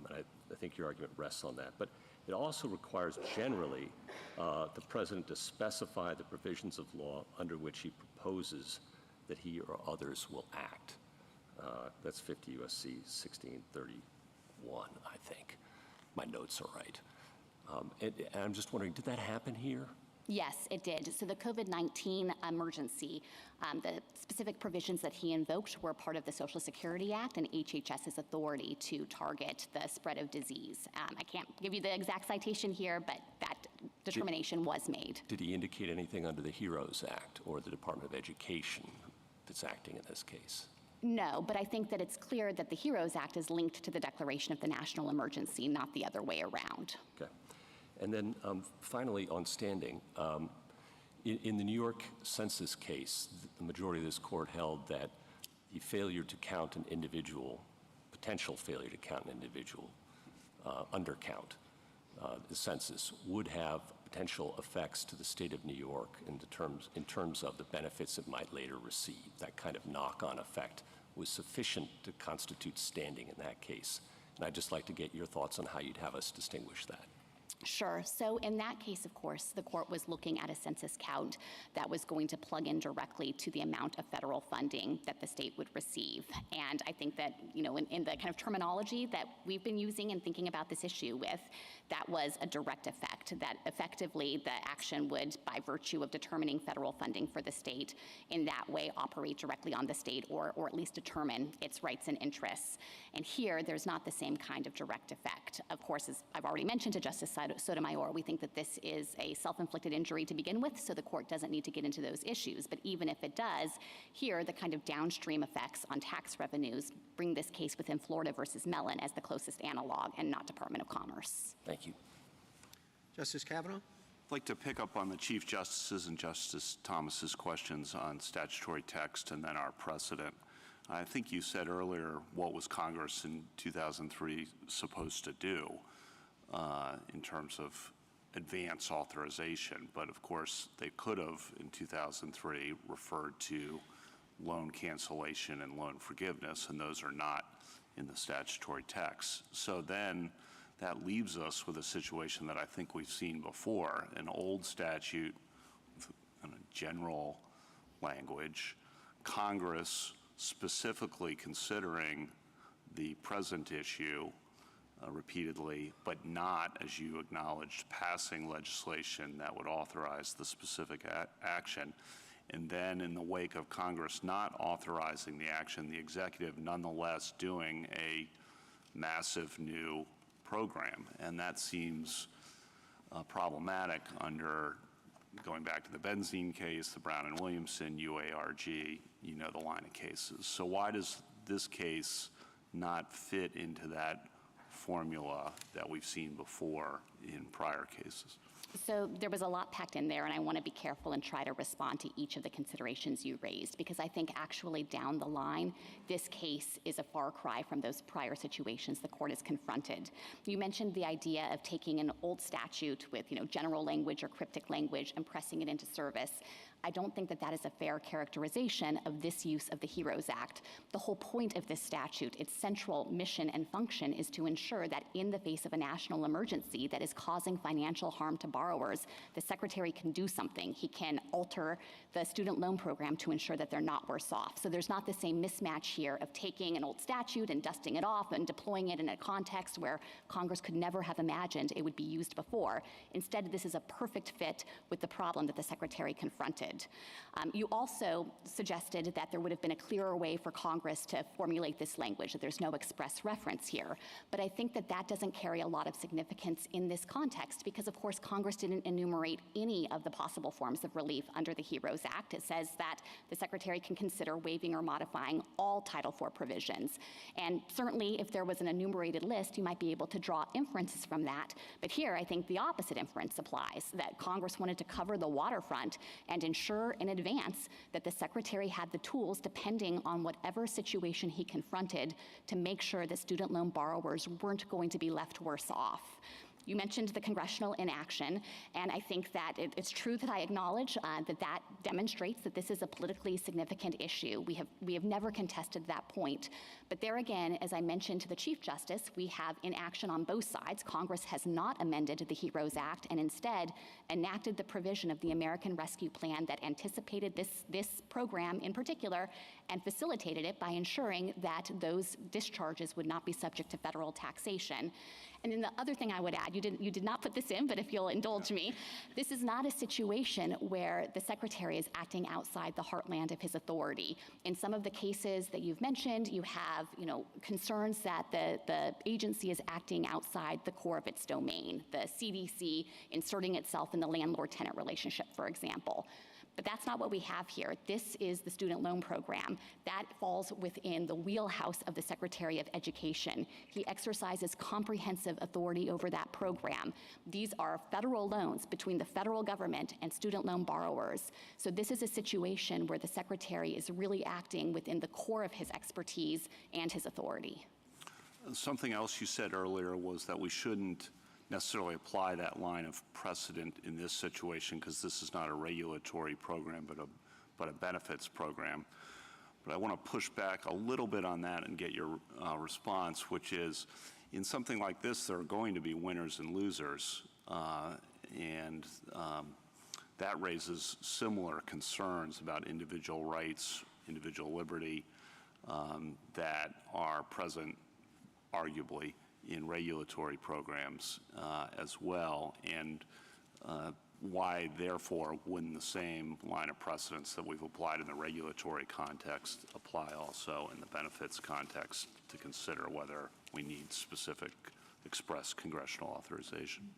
and I think your argument rests on that. But it also requires generally the president to specify the provisions of law under which he proposes that he or others will act. That's 50 U.S.C. 1631, I think. My notes are right. And I'm just wondering, did that happen here? Yes, it did. So the COVID-19 emergency, the specific provisions that he invoked were part of the Social Security Act and HHS's authority to target the spread of disease. I can't give you the exact citation here, but that determination was made. Did he indicate anything under the HEROES Act or the Department of Education that's acting in this case? No, but I think that it's clear that the HEROES Act is linked to the declaration of the national emergency, not the other way around. Okay. And then finally, on standing, in the New York census case, the majority of this court held that the failure to count an individual, potential failure to count an individual, undercount the census, would have potential effects to the state of New York in terms of the benefits it might later receive. That kind of knock-on effect was sufficient to constitute standing in that case. And I'd just like to get your thoughts on how you'd have us distinguish that. Sure. So in that case, of course, the court was looking at a census count that was going to plug in directly to the amount of federal funding that the state would receive. And I think that, in the kind of terminology that we've been using and thinking about this issue with, that was a direct effect, that effectively the action would, by virtue of determining federal funding for the state, in that way operate directly on the state or at least determine its rights and interests. And here, there's not the same kind of direct effect. Of course, as I've already mentioned to Justice Sotomayor, we think that this is a self-inflicted injury to begin with, so the court doesn't need to get into those issues. But even if it does, here, the kind of downstream effects on tax revenues bring this case within Florida versus Mellon as the closest analog and not Department of Commerce. Thank you. Justice Kavanaugh? I'd like to pick up on the Chief Justice's and Justice Thomas's questions on statutory text and then our precedent. I think you said earlier what was Congress in 2003 supposed to do in terms of advance authorization, but of course they could have in 2003 referred to loan cancellation and loan forgiveness, and those are not in the statutory text. So then that leaves us with a situation that I think we've seen before, an old statute with general language, Congress specifically considering the present issue repeatedly, but not, as you acknowledged, passing legislation that would authorize the specific action. And then in the wake of Congress not authorizing the action, the executive nonetheless doing a massive new program. And that seems problematic under, going back to the benzene case, the Brown and Williamson, UARG, the line of cases. So why does this case not fit into that formula that we've seen before in prior cases? So there was a lot packed in there, and I want to be careful and try to respond to each of the considerations you raised, because I think actually down the line, this case is a far cry from those prior situations the court has confronted. You mentioned the idea of taking an old statute with, general language or cryptic language and pressing it into service. I don't think that that is a fair characterization of this use of the HEROES Act. The whole point of this statute, its central mission and function, is to ensure that in the face of a national emergency that is causing financial harm to borrowers, the Secretary can do something. He can alter the student loan program to ensure that they're not worse off. So there's not the same mismatch here of taking an old statute and dusting it off and deploying it in a context where Congress could never have imagined it would be used before. Instead, this is a perfect fit with the problem that the Secretary confronted. You also suggested that there would have been a clearer way for Congress to formulate this language, that there's no express reference here. But I think that that doesn't carry a lot of significance in this context because, of course, Congress didn't enumerate any of the possible forms of relief under the HEROES Act. It says that the Secretary can consider waiving or modifying all Title IV provisions. And certainly, if there was an enumerated list, you might be able to draw inferences from that. But here, I think the opposite inference applies, that Congress wanted to cover the waterfront and ensure in advance that the Secretary had the tools, depending on whatever situation he confronted, to make sure that student loan borrowers weren't going to be left worse off. You mentioned the congressional inaction, and I think that it's true that I acknowledge that demonstrates that this is a politically significant issue. We have never contested that point. But there again, as I mentioned to the Chief Justice, we have inaction on both sides. Congress has not amended the HEROES Act and instead enacted the provision of the American Rescue Plan that anticipated this program in particular and facilitated it by ensuring that those discharges would not be subject to federal taxation. And then the other thing I would add, you did not put this in, but if you'll indulge me, this is not a situation where the Secretary is acting outside the heartland of his authority. In some of the cases that you've mentioned, you have concerns that the agency is acting outside the core of its domain, the CDC inserting itself in the landlord-tenant relationship, for example. But that's not what we have here. This is the student loan program. That falls within the wheelhouse of the Secretary of Education. He exercises comprehensive authority over that program. These are federal loans between the federal government and student loan borrowers. So this is a situation where the Secretary is really acting within the core of his expertise and his authority. Something else you said earlier was that we shouldn't necessarily apply that line of precedent in this situation because this is not a regulatory program but a benefits program. But I want to push back a little bit on that and get your response, which is in something like this there are going to be winners and losers, and that raises similar concerns about individual rights, individual liberty that are present arguably in regulatory programs as well, and why, therefore, wouldn't the same line of precedents that we've applied in the regulatory context apply also in the benefits context to consider whether we need specific express congressional authorization?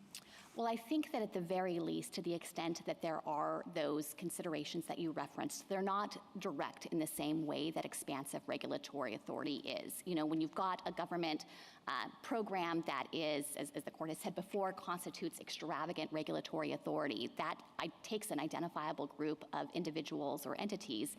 Well, I think that at the very least, to the extent that there are those considerations that you referenced, they're not direct in the same way that expansive regulatory authority is. You know, when you've got a government program that is, as the court has said before, constitutes extravagant regulatory authority, that takes an identifiable group of individuals or entities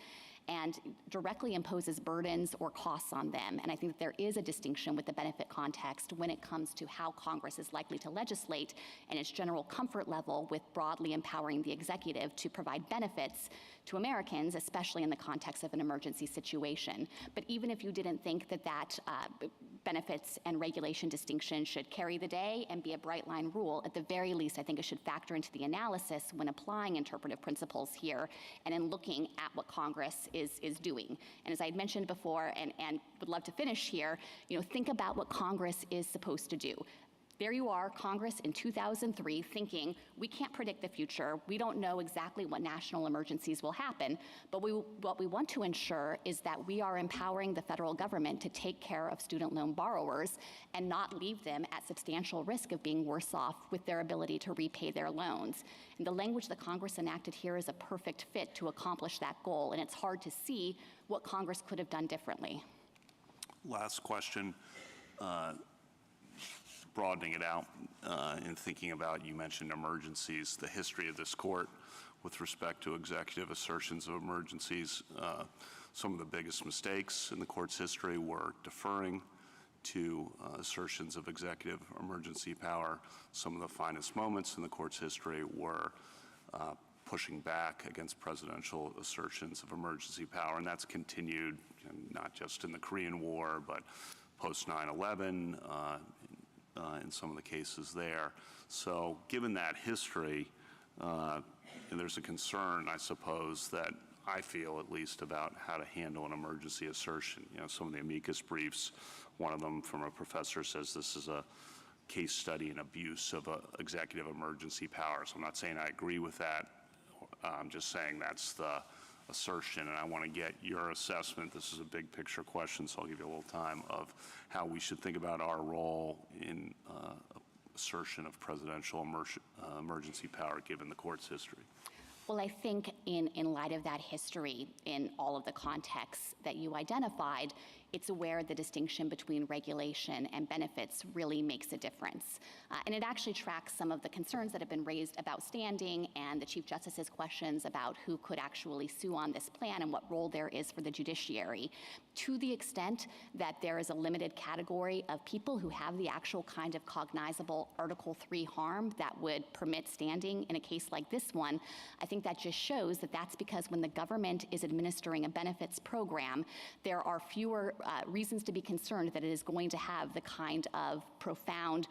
and directly imposes burdens or costs on them. And I think that there is a distinction with the benefit context when it comes to how Congress is likely to legislate and its general comfort level with broadly empowering the executive to provide benefits to Americans, especially in the context of an emergency situation. But even if you didn't think that that benefits and regulation distinction should carry the day and be a bright line rule, at the very least, I think it should factor into the analysis when applying interpretive principles here and in looking at what Congress is doing. And as I had mentioned before, and would love to finish here, you know, think about what Congress is supposed to do. There you are, Congress in 2003, thinking, we can't predict the future. We don't know exactly what national emergencies will happen, but what we want to ensure is that we are empowering the federal government to take care of student loan borrowers and not leave them at substantial risk of being worse off with their ability to repay their loans. And the language that Congress enacted here is a perfect fit to accomplish that goal, and it's hard to see what Congress could have done differently. Last question. Broadening it out and thinking about, you mentioned emergencies, the history of this court with respect to executive assertions of emergencies. Some of the biggest mistakes in the court's history were deferring to assertions of executive emergency power. Some of the finest moments in the court's history were pushing back against presidential assertions of emergency power, and that's continued not just in the Korean War, but post 9/11, in some of the cases there. So given that history, there's a concern, I suppose, that I feel at least about how to handle an emergency assertion. You know, some of the amicus briefs, one of them from a professor says this is a case study in abuse of executive emergency power. So I'm not saying I agree with that. I'm just saying that's the assertion, and I want to get your assessment. This is a big picture question, so I'll give you a little time, of how we should think about our role in assertion of presidential emergency power given the court's history. Well, I think in light of that history, in all of the contexts that you identified, it's where the distinction between regulation and benefits really makes a difference. And it actually tracks some of the concerns that have been raised about standing and the Chief Justice's questions about who could actually sue on this plan and what role there is for the judiciary. To the extent that there is a limited category of people who have the actual kind of cognizable Article III harm that would permit standing in a case like this one, I think that just shows that that's because when the government is administering a benefits program, there are fewer reasons to be concerned that it is going to have the kind of profound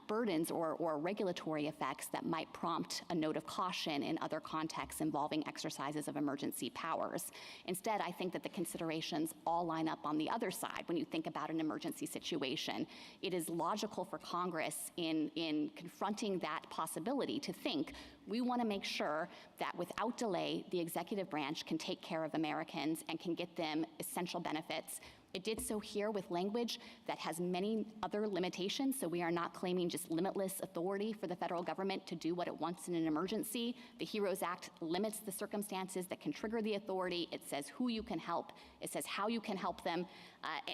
burdens or regulatory effects that might prompt a note of caution in other contexts involving exercises of emergency powers. Instead, I think that the considerations all line up on the other side when you think about an emergency situation. It is logical for Congress in confronting that possibility to think, We want to make sure that without delay, the executive branch can take care of Americans and can get them essential benefits. It did so here with language that has many other limitations, so we are not claiming just limitless authority for the federal government to do what it wants in an emergency. The HEROES Act limits the circumstances that can trigger the authority. It says who you can help. It says how you can help them,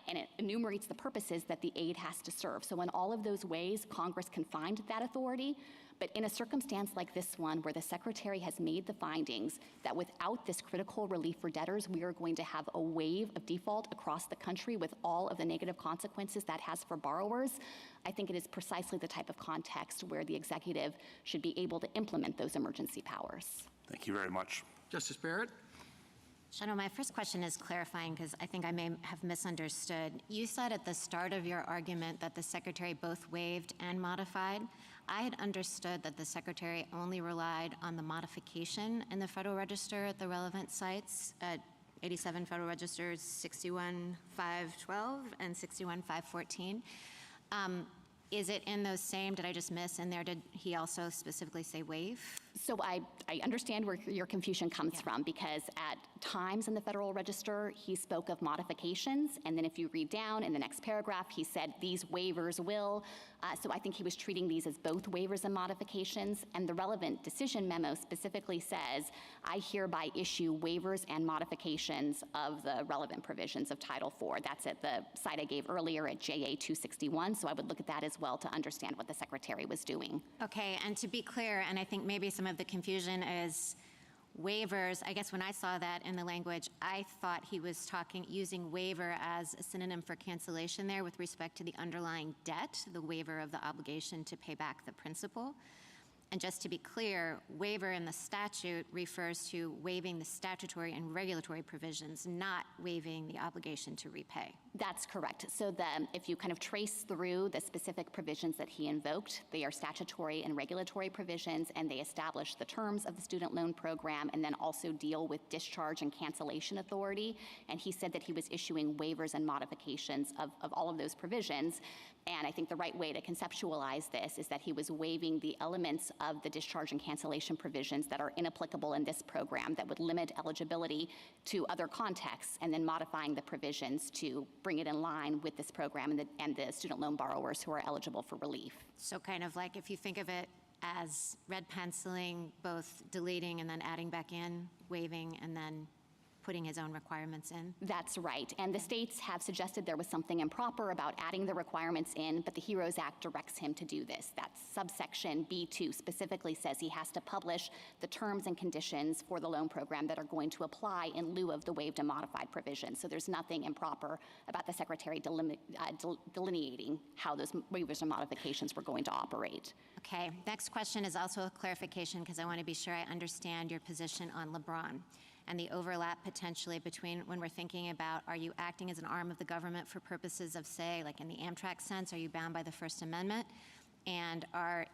and it enumerates the purposes that the aid has to serve. So in all of those ways, Congress can find that authority. But in a circumstance like this one, where the Secretary has made the findings that without this critical relief for debtors, we are going to have a wave of default across the country with all of the negative consequences that has for borrowers, I think it is precisely the type of context where the executive should be able to implement those emergency powers. Thank you very much. Justice Barrett? Shadow, my first question is clarifying because I think I may have misunderstood. You said at the start of your argument that the Secretary both waived and modified. I had understood that the Secretary only relied on the modification in the Federal Register at the relevant sites at 87 Federal Registers 61512 and 61514. Is it in those same, did I just miss in there, did he also specifically say waive? So I understand where your confusion comes from, because at times in the Federal Register, he spoke of modifications, and then if you read down in the next paragraph, he said these waivers will. So I think he was treating these as both waivers and modifications, and the relevant decision memo specifically says, I hereby issue waivers and modifications of the relevant provisions of Title IV. That's at the site I gave earlier at JA 261, so I would look at that as well to understand what the Secretary was doing. Okay, and to be clear, and I think maybe some of the confusion is waivers. I guess when I saw that in the language, I thought he was using waiver as a synonym for cancellation there with respect to the underlying debt, the waiver of the obligation to pay back the principal. And just to be clear, waiver in the statute refers to waiving the statutory and regulatory provisions, not waiving the obligation to repay. That's correct. So if you kind of trace through the specific provisions that he invoked, they are statutory and regulatory provisions, and they establish the terms of the student loan program and then also deal with discharge and cancellation authority. And he said that he was issuing waivers and modifications of all of those provisions. And I think the right way to conceptualize this is that he was waiving the elements of the discharge and cancellation provisions that are inapplicable in this program that would limit eligibility to other contexts, and then modifying the provisions to bring it in line with this program and the student loan borrowers who are eligible for relief. So kind of like if you think of it as red penciling, both deleting and then adding back in, waiving, and then putting his own requirements in? That's right. And the states have suggested there was something improper about adding the requirements in, but the HEROES Act directs him to do this. That subsection B2 specifically says he has to publish the terms and conditions for the loan program that are going to apply in lieu of the waived and modified provisions. So there's nothing improper about the Secretary delineating how those waivers and modifications were going to operate. Okay, next question is also a clarification because I want to be sure I understand your position on LeBron and the overlap potentially between when we're thinking about, are you acting as an arm of the government for purposes of, say, like in the Amtrak sense, are you bound by the First Amendment? And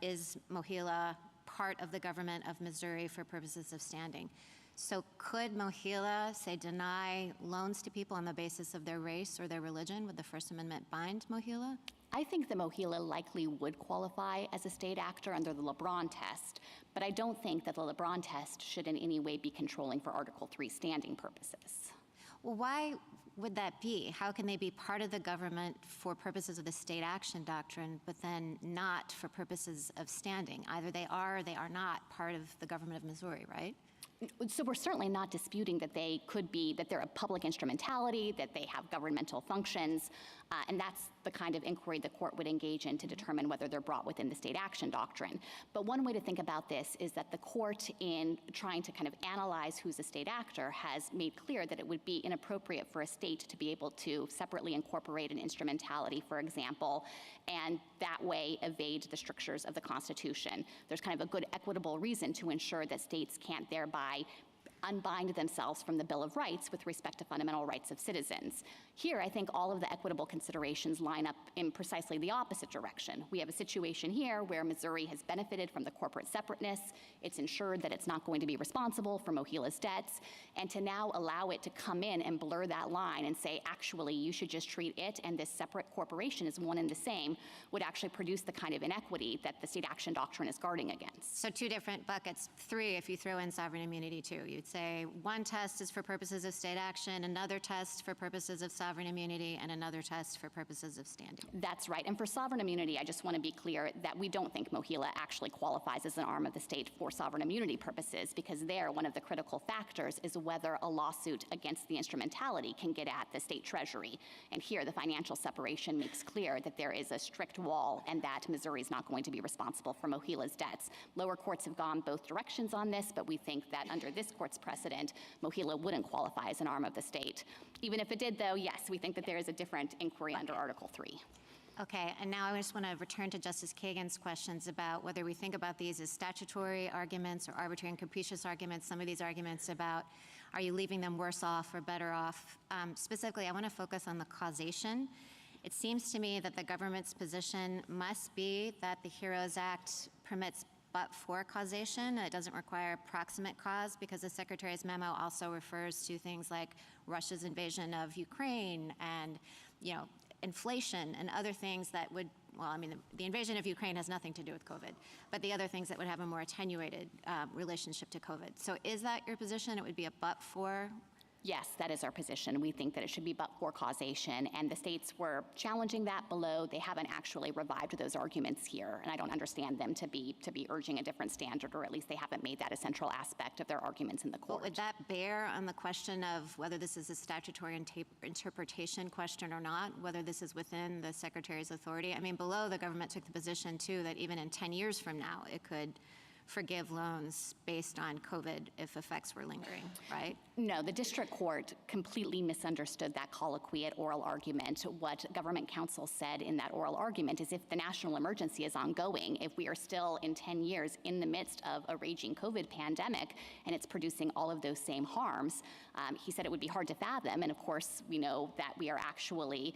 is MOHELA part of the government of Missouri for purposes of standing? So could MOHELA, say, deny loans to people on the basis of their race or their religion? Would the First Amendment bind MOHELA? I think the MOHELA likely would qualify as a state actor under the LeBron test, but I don't think that the LeBron test should in any way be controlling for Article III standing purposes. Well, why would that be? How can they be part of the government for purposes of the state action doctrine, but then not for purposes of standing? Either they are or they are not part of the government of Missouri, right? So we're certainly not disputing that they could be, that they're a public instrumentality, that they have governmental functions, and that's the kind of inquiry the court would engage in to determine whether they're brought within the state action doctrine. But one way to think about this is that the court, in trying to kind of analyze who's a state actor, has made clear that it would be inappropriate for a state to be able to separately incorporate an instrumentality, for example, and that way evade the strictures of the Constitution. There's kind of a good equitable reason to ensure that states can't thereby unbind themselves from the Bill of Rights with respect to fundamental rights of citizens. Here, I think all of the equitable considerations line up in precisely the opposite direction. We have a situation here where Missouri has benefited from the corporate separateness. It's ensured that it's not going to be responsible for Mohila's debts, and to now allow it to come in and blur that line and say, actually, you should just treat it and this separate corporation as one and the same would actually produce the kind of inequity that the state action doctrine is guarding against. So two different buckets, three if you throw in sovereign immunity too. You'd say one test is for purposes of state action, another test for purposes of sovereign immunity, and another test for purposes of standing. That's right. And for sovereign immunity, I just want to be clear that we don't think Mohila actually qualifies as an arm of the state for sovereign immunity purposes, because there, one of the critical factors is whether a lawsuit against the instrumentality can get at the state treasury. And here, the financial separation makes clear that there is a strict wall and that Missouri is not going to be responsible for Mohila's debts. Lower courts have gone both directions on this, but we think that under this court's precedent, Mohila wouldn't qualify as an arm of the state. Even if it did, though, yes, we think that there is a different inquiry under Article 3. Okay, and now I just want to return to Justice Kagan's questions about whether we think about these as statutory arguments or arbitrary and capricious arguments, some of these arguments about are you leaving them worse off or better off. Specifically, I want to focus on the causation. It seems to me that the government's position must be that the HEROES Act permits but-for causation. It doesn't require proximate cause, because the Secretary's memo also refers to things like Russia's invasion of Ukraine and, inflation and other things that would, well, I mean, the invasion of Ukraine has nothing to do with COVID, but the other things that would have a more attenuated relationship to COVID. So is that your position? It would be a but-for? Yes, that is our position. We think that it should be but-for causation, and the states were challenging that below. They haven't actually revived those arguments here, and I don't understand them to be urging a different standard, or at least they haven't made that a central aspect of their arguments in the court. But would that bear on the question of whether this is a statutory interpretation question or not, whether this is within the Secretary's authority? I mean, below, the government took the position, too, that even in 10 years from now, it could forgive loans based on COVID if effects were lingering, right? No, the district court completely misunderstood that colloquy at oral argument. What government counsel said in that oral argument is if the national emergency is ongoing, if we are still in 10 years in the midst of a raging COVID pandemic and it's producing all of those same harms, he said it would be hard to fathom. And of course, we know that we are actually,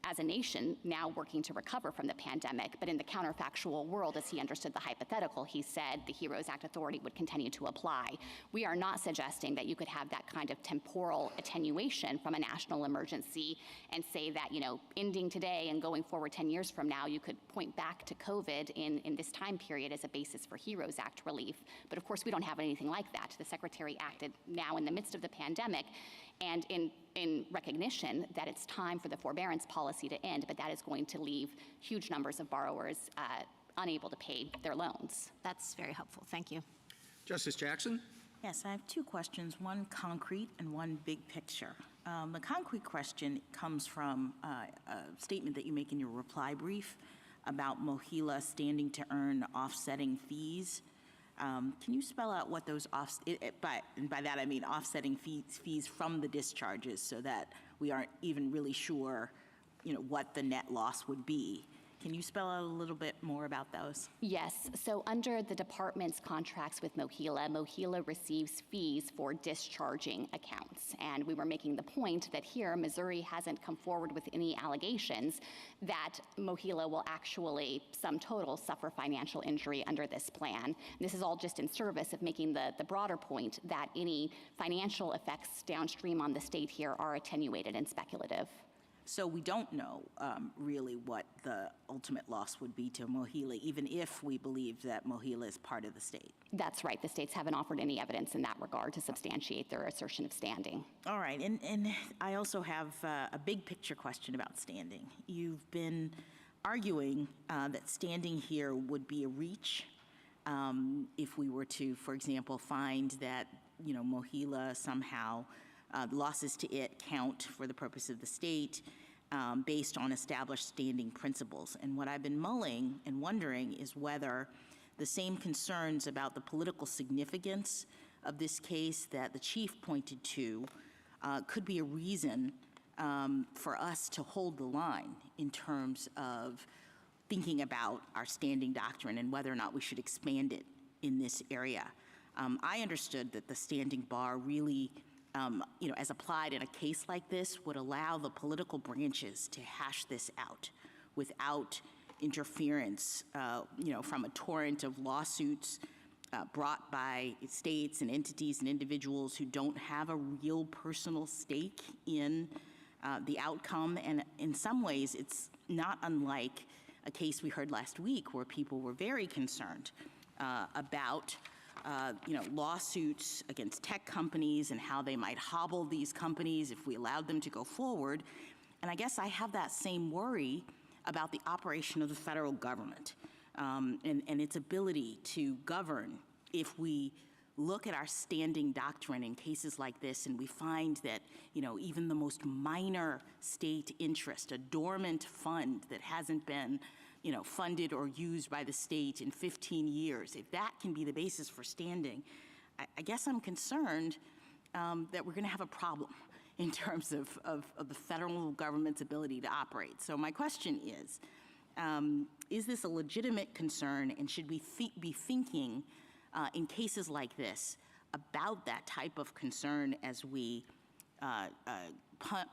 as a nation, now working to recover from the pandemic. But in the counterfactual world, as he understood the hypothetical, he said the HEROES Act authority would continue to apply. We are not suggesting that you could have that kind of temporal attenuation from a national emergency and say that, ending today and going forward 10 years from now, you could point back to COVID in this time period as a basis for HEROES Act relief. But of course, we don't have anything like that. The Secretary acted now in the midst of the pandemic and in recognition that it's time for the forbearance policy to end, but that is going to leave huge numbers of borrowers unable to pay their loans. That's very helpful. Thank you. Justice Jackson? Yes, I have two questions, one concrete and one big picture. The concrete question comes from a statement that you make in your reply brief about Mohila standing to earn offsetting fees. Can you spell out what those and by that I mean offsetting fees from the discharges, so that we aren't even really sure, what the net loss would be? Can you spell out a little bit more about those? Yes. So under the department's contracts with Mohila, Mohila receives fees for discharging accounts. And we were making the point that here, Missouri hasn't come forward with any allegations that Mohila will actually, sum total, suffer financial injury under this plan. This is all just in service of making the broader point that any financial effects downstream on the state here are attenuated and speculative. So we don't know really what the ultimate loss would be to Mohila, even if we believe that Mohila is part of the state. That's right. The states haven't offered any evidence in that regard to substantiate their assertion of standing. All right. And I also have a big picture question about standing. You've been arguing that standing here would be a reach if we were to, for example, find that, Mohila somehow losses to it count for the purpose of the state based on established standing principles. And what I've been mulling and wondering is whether the same concerns about the political significance of this case that the chief pointed to could be a reason for us to hold the line in terms of thinking about our standing doctrine and whether or not we should expand it in this area. I understood that the standing bar really, as applied in a case like this, would allow the political branches to hash this out without interference, from a torrent of lawsuits brought by states and entities and individuals who don't have a real personal stake in the outcome. And in some ways, it's not unlike a case we heard last week where people were very concerned about lawsuits against tech companies and how they might hobble these companies if we allowed them to go forward. And I guess I have that same worry about the operation of the federal government and its ability to govern if we look at our standing doctrine in cases like this and we find that, even the most minor state interest, a dormant fund that hasn't been, funded or used by the state in 15 years, if that can be the basis for standing, I guess I'm concerned that we're going to have a problem in terms of the federal government's ability to operate. So my question is this a legitimate concern, and should we be thinking in cases like this about that type of concern as we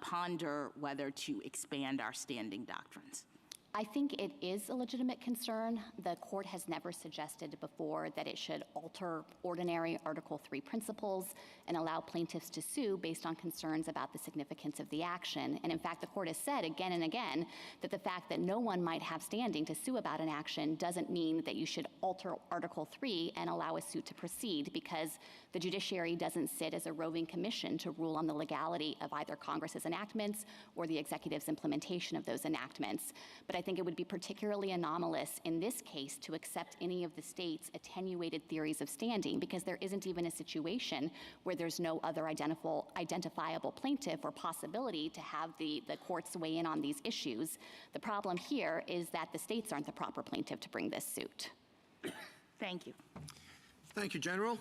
ponder whether to expand our standing doctrines? I think it is a legitimate concern. The court has never suggested before that it should alter ordinary Article III principles and allow plaintiffs to sue based on concerns about the significance of the action. And in fact, the court has said again and again that the fact that no one might have standing to sue about an action doesn't mean that you should alter Article III and allow a suit to proceed, because the judiciary doesn't sit as a roving commission to rule on the legality of either Congress's enactments or the executive's implementation of those enactments. But I think it would be particularly anomalous in this case to accept any of the state's attenuated theories of standing, because there isn't even a situation where there's no other identifiable plaintiff or possibility to have the courts weigh in on these issues. The problem here is that the states aren't the proper plaintiff to bring this suit. Thank you. Thank you, General.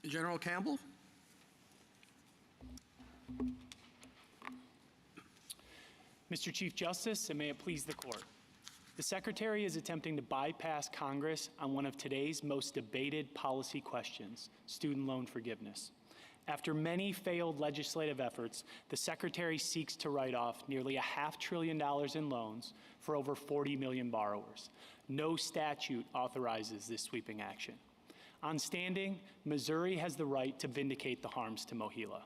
General Campbell? Mr. Chief Justice, and may it please the court. The Secretary is attempting to bypass Congress on one of today's most debated policy questions, student loan forgiveness. After many failed legislative efforts, the Secretary seeks to write off nearly $500 billion in loans for over 40 million borrowers. No statute authorizes this sweeping action. On standing, Missouri has the right to vindicate the harms to MOHELA.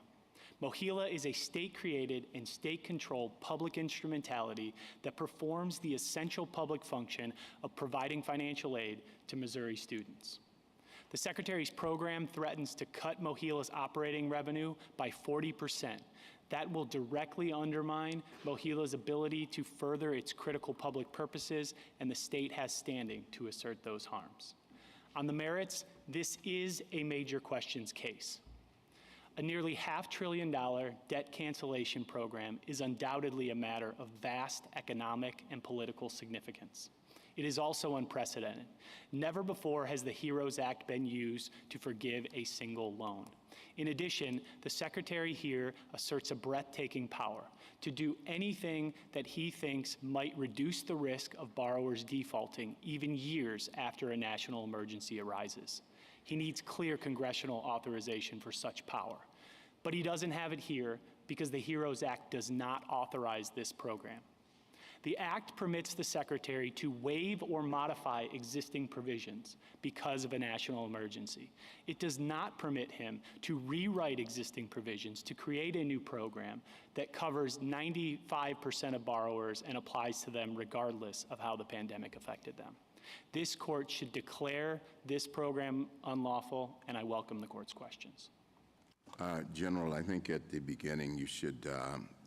MOHELA is a state-created and state-controlled public instrumentality that performs the essential public function of providing financial aid to Missouri students. The Secretary's program threatens to cut MOHELA's operating revenue by 40%. That will directly undermine MOHELA's ability to further its critical public purposes, and the state has standing to assert those harms. On the merits, this is a major questions case. A nearly $500 billion debt cancellation program is undoubtedly a matter of vast economic and political significance. It is also unprecedented. Never before has the HEROES Act been used to forgive a single loan. In addition, the Secretary here asserts a breathtaking power to do anything that he thinks might reduce the risk of borrowers defaulting even years after a national emergency arises. He needs clear congressional authorization for such power. But he doesn't have it here because the HEROES Act does not authorize this program. The Act permits the Secretary to waive or modify existing provisions because of a national emergency. It does not permit him to rewrite existing provisions to create a new program that covers 95% of borrowers and applies to them regardless of how the pandemic affected them. This court should declare this program unlawful, and I welcome the court's questions. General, I think at the beginning you should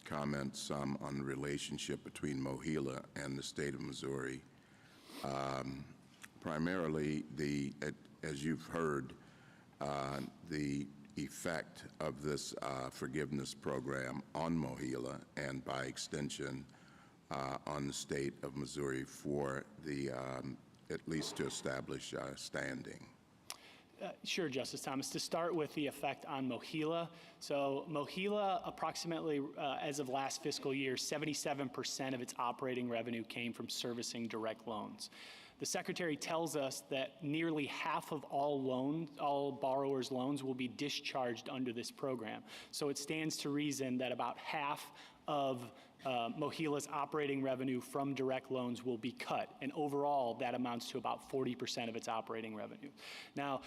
comment some on the relationship between MOHELA and the state of Missouri. Primarily, as you've heard, the effect of this forgiveness program on MOHELA and by extension on the state of Missouri for the, at least to establish standing. Sure, Justice Thomas. To start with the effect on MOHELA. So MOHELA, approximately as of last fiscal year, 77% of its operating revenue came from servicing direct loans. The Secretary tells us that nearly half of all borrowers' loans will be discharged under this program. So it stands to reason that about half of Mohila's operating revenue from direct loans will be cut, and overall that amounts to about 40% of its operating revenue. Now,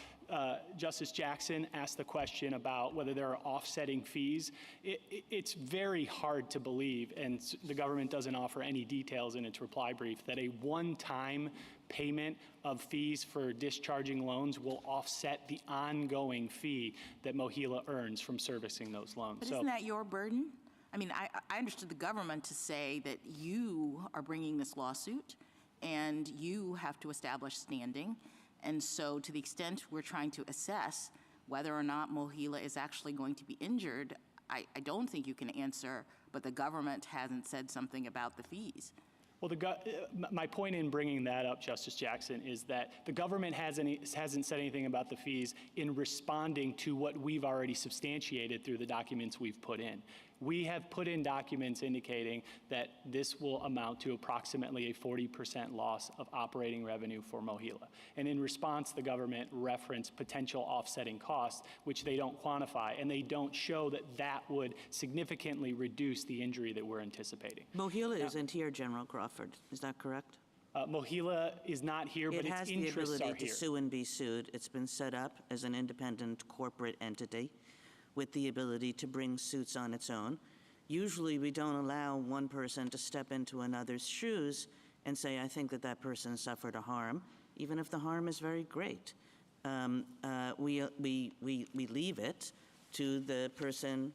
Justice Jackson asked the question about whether there are offsetting fees. It's very hard to believe, and the government doesn't offer any details in its reply brief, that a one-time payment of fees for discharging loans will offset the ongoing fee that Mohila earns from servicing those loans. But isn't that your burden? I mean, I understood the government to say that you are bringing this lawsuit and you have to establish standing. And so to the extent we're trying to assess whether or not Mohila is actually going to be injured, I don't think you can answer, but the government hasn't said something about the fees. Well, my point in bringing that up, Justice Jackson, is that the government hasn't said anything about the fees in responding to what we've already substantiated through the documents we've put in. We have put in documents indicating that this will amount to approximately a 40% loss of operating revenue for Mohila. And in response, the government referenced potential offsetting costs, which they don't quantify, and they don't show that that would significantly reduce the injury that we're anticipating. Mohila isn't here, General Crawford. Is that correct? Mohila is not here, but its interests are here. It has the ability to sue and be sued. It's been set up as an independent corporate entity with the ability to bring suits on its own. Usually we don't allow one person to step into another's shoes and say, I think that that person suffered a harm, even if the harm is very great. We leave it to the person,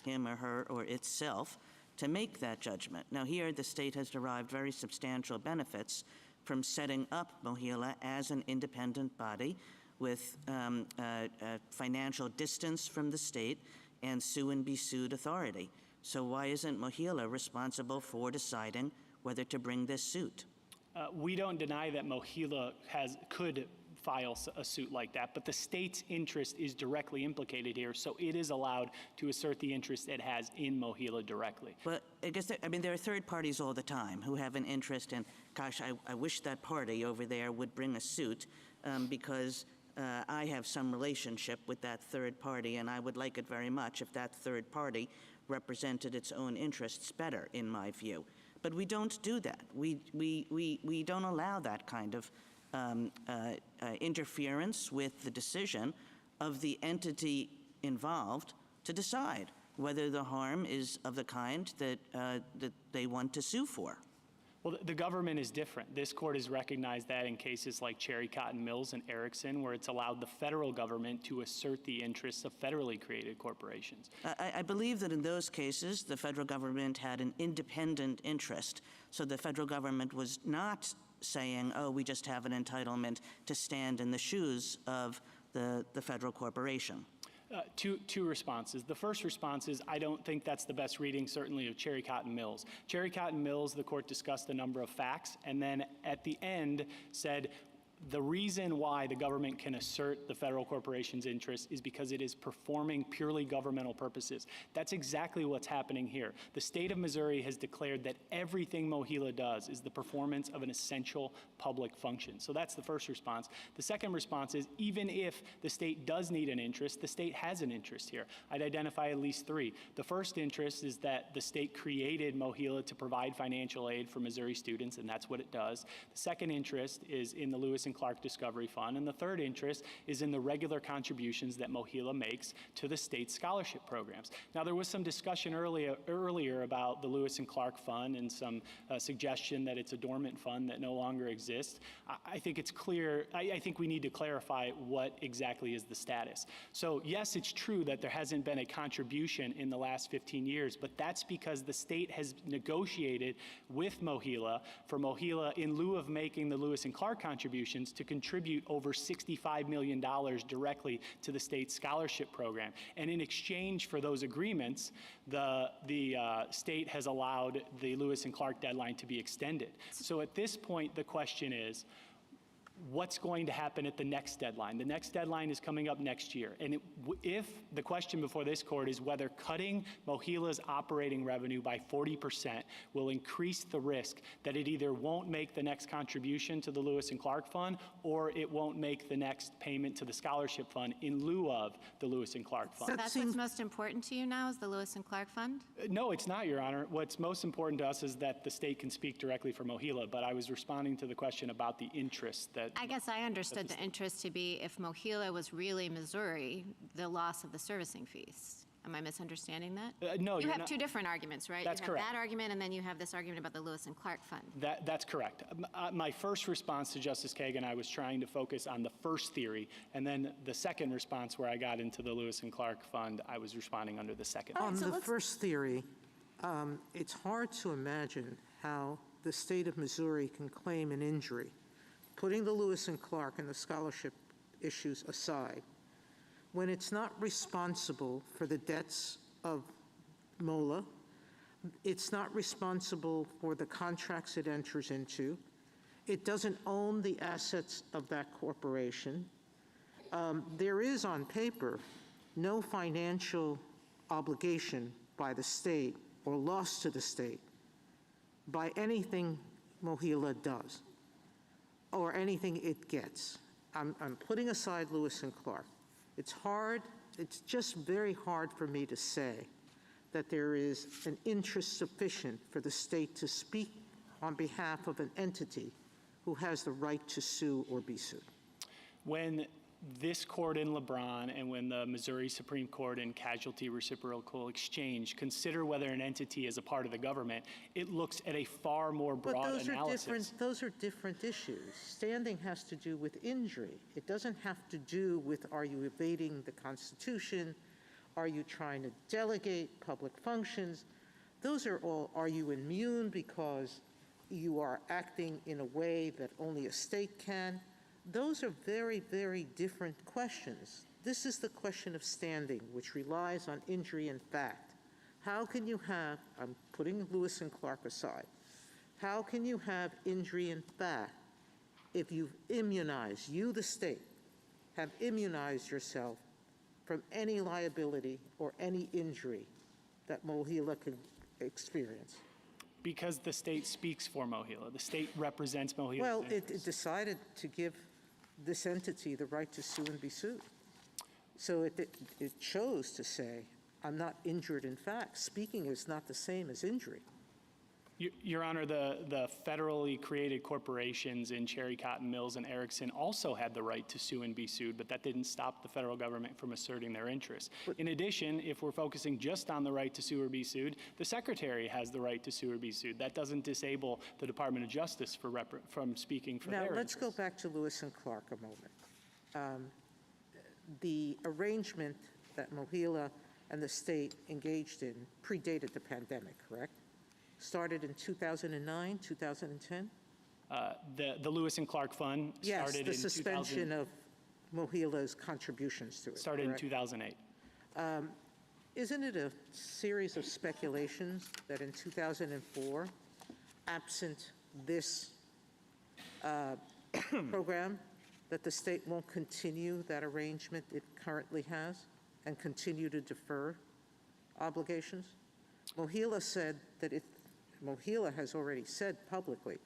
him or her or itself, to make that judgment. Now here the state has derived very substantial benefits from setting up Mohila as an independent body with financial distance from the state and sue and be sued authority. So why isn't Mohila responsible for deciding whether to bring this suit? We don't deny that Mohila could file a suit like that, but the state's interest is directly implicated here, so it is allowed to assert the interest it has in Mohila directly. But I guess, there are third parties all the time who have an interest in, gosh, I wish that party over there would bring a suit because I have some relationship with that third party, and I would like it very much if that third party represented its own interests better, in my view. But we don't do that. We don't allow that kind of interference with the decision of the entity involved to decide whether the harm is of the kind that they want to sue for. Well, the government is different. This court has recognized that in cases like Cherry Cotton Mills and Erickson, where it's allowed the federal government to assert the interests of federally created corporations. I believe that in those cases, the federal government had an independent interest. So the federal government was not saying, oh, we just have an entitlement to stand in the shoes of the federal corporation. Two responses. The first response is I don't think that's the best reading, certainly, of Cherry Cotton Mills. Cherry Cotton Mills, the court discussed a number of facts, and then at the end said, the reason why the government can assert the federal corporation's interest is because it is performing purely governmental purposes. That's exactly what's happening here. The state of Missouri has declared that everything Mohila does is the performance of an essential public function. So that's the first response. The second response is even if the state does need an interest, the state has an interest here. I'd identify at least three. The first interest is that the state created Mohila to provide financial aid for Missouri students, and that's what it does. The second interest is in the Lewis and Clark Discovery Fund, and the third interest is in the regular contributions that Mohila makes to the state scholarship programs. Now, there was some discussion earlier about the Lewis and Clark Fund and some suggestion that it's a dormant fund that no longer exists. I think it's clear, I think we need to clarify what exactly is the status. So yes, it's true that there hasn't been a contribution in the last 15 years, but that's because the state has negotiated with Mohila for Mohila, in lieu of making the Lewis and Clark contributions, to contribute over $65 million directly to the state scholarship program. And in exchange for those agreements, the state has allowed the Lewis and Clark deadline to be extended. So at this point, the question is, what's going to happen at the next deadline. The next deadline is coming up next year. And if the question before this court is whether cutting Mohila's operating revenue by 40% will increase the risk that it either won't make the next contribution to the Lewis and Clark Fund or it won't make the next payment to the scholarship fund in lieu of the Lewis and Clark Fund. So that's what's most important to you now is the Lewis and Clark Fund? No, it's not, Your Honor. What's most important to us is that the state can speak directly for Mohila, but I was responding to the question about the interest that I guess I understood the interest to be if Mohila was really Missouri, the loss of the servicing fees. Am I misunderstanding that? No, You you're have not. two different arguments, right? That's You have correct. that argument, and then you have this argument about the Lewis and Clark Fund. That's correct. My first response to Justice Kagan, I was trying to focus on the first theory, and then the second response where I got into the Lewis and Clark Fund, I was responding under the second. On the first theory, it's hard to imagine how the state of Missouri can claim an injury, putting the Lewis and Clark and the scholarship issues aside, when it's not responsible for the debts of MOLA, it's not responsible for the contracts it enters into, it doesn't own the assets of that corporation. There is on paper no financial obligation by the state or loss to the state by anything Mohila does or anything it gets. I'm putting aside Lewis and Clark. It's just very hard for me to say that there is an interest sufficient for the state to speak on behalf of an entity who has the right to sue or be sued. When this court in LeBron and when the Missouri Supreme Court in Casualty Reciprocal Exchange consider whether an entity is a part of the government, it looks at a far more broad analysis. Those are different issues. Standing has to do with injury. It doesn't have to do with are you evading the Constitution, are you trying to delegate public functions. Those are all, are you immune because you are acting in a way that only a state can? Those are very, very different questions. This is the question of standing, which relies on injury in fact. How can you have, I'm putting Lewis and Clark aside, how can you have injury in fact if you've immunized, you the state, have immunized yourself from any liability or any injury that Mohila could experience? Because the state speaks for Mohila. The state represents Mohila. Well, it decided to give this entity the right to sue and be sued. So it chose to say, I'm not injured in fact. Speaking is not the same as injury. Your Honor, the federally created corporations in Cherry Cotton Mills and Erickson also had the right to sue and be sued, but that didn't stop the federal government from asserting their interests. In addition, if we're focusing just on the right to sue or be sued, the Secretary has the right to sue or be sued. That doesn't disable the Department of Justice from speaking for Now, their let's interests. go back to Lewis and Clark a moment. The arrangement that Mohila and the state engaged in predated the pandemic, correct? Started in 2009, 2010? The Lewis and Clark Fund Yes, started the in suspension of Mohila's contributions to it. started in correct? 2008. Isn't it a series of speculations that in 2004, absent this program, that the state won't continue that arrangement it currently has and continue to defer obligations? Mohila said that Mohila has already said publicly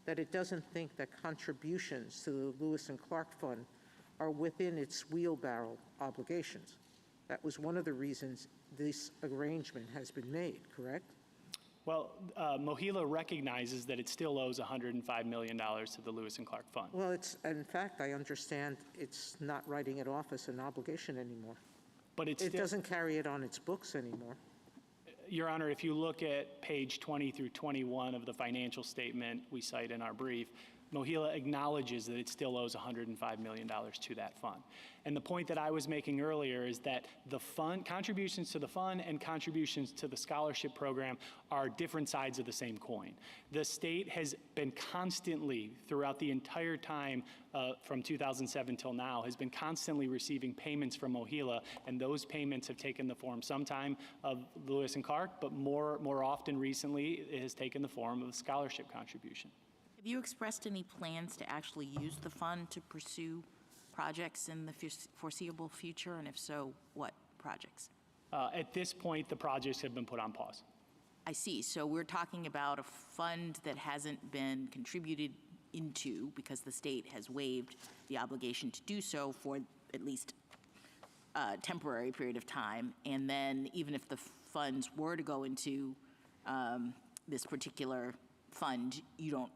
that it doesn't think that contributions to the Lewis and Clark Fund are within its wheelbarrow obligations. That was one of the reasons this arrangement has been made, correct? Well, Mohila recognizes that it still owes $105 million to the Lewis and Clark Fund. Well, in fact, I understand it's not writing it off as an obligation anymore. But it's It still, doesn't carry it on its books anymore. Your Honor, if you look at page 20 through 21 of the financial statement we cite in our brief, Mohila acknowledges that it still owes $105 million to that fund. And the point that I was making earlier is that the fund, contributions to the fund and contributions to the scholarship program are different sides of the same coin. The state has been constantly, throughout the entire time from 2007 till now, has been constantly receiving payments from Mohila, and those payments have taken the form sometime of Lewis and Clark, but more often recently, it has taken the form of a scholarship contribution. Have you expressed any plans to actually use the fund to pursue projects in the foreseeable future? And if so, what projects? At this point, the projects have been put on pause. I see. So we're talking about a fund that hasn't been contributed into because the state has waived the obligation to do so for at least a temporary period of time. And then even if the funds were to go into this particular fund, you don't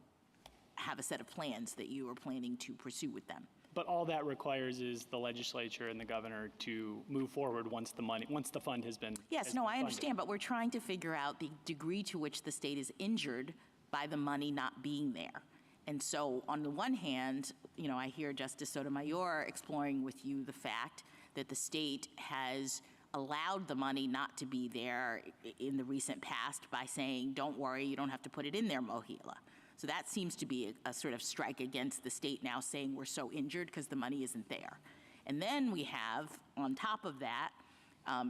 have a set of plans that you are planning to pursue with them. But all that requires is the legislature and the governor to move forward once the fund has been Yes, no, I understand, but we're trying to figure out the degree to which the state is injured by the money not being there. And so on the one hand, I hear Justice Sotomayor exploring with you the fact that the state has allowed the money not to be there in the recent past by saying, don't worry, you don't have to put it in there, Mohila. So that seems to be a sort of strike against the state now saying we're so injured because the money isn't there. And then we have, on top of that,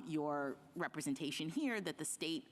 your representation here that the state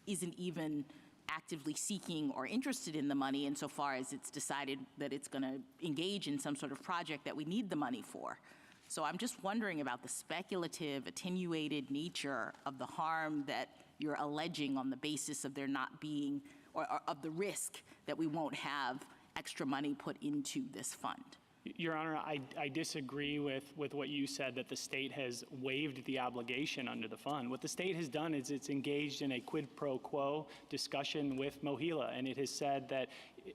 isn't even actively seeking or interested in the money insofar as it's decided that it's going to engage in some sort of project that we need the money for. So I'm just wondering about the speculative, attenuated nature of the harm that you're alleging on the basis of there not being, or of the risk that we won't have extra money put into this fund. Your Honor, I disagree with what you said, that the state has waived the obligation under the fund. What the state has done is it's engaged in a quid pro quo discussion with Mohila, and it has said that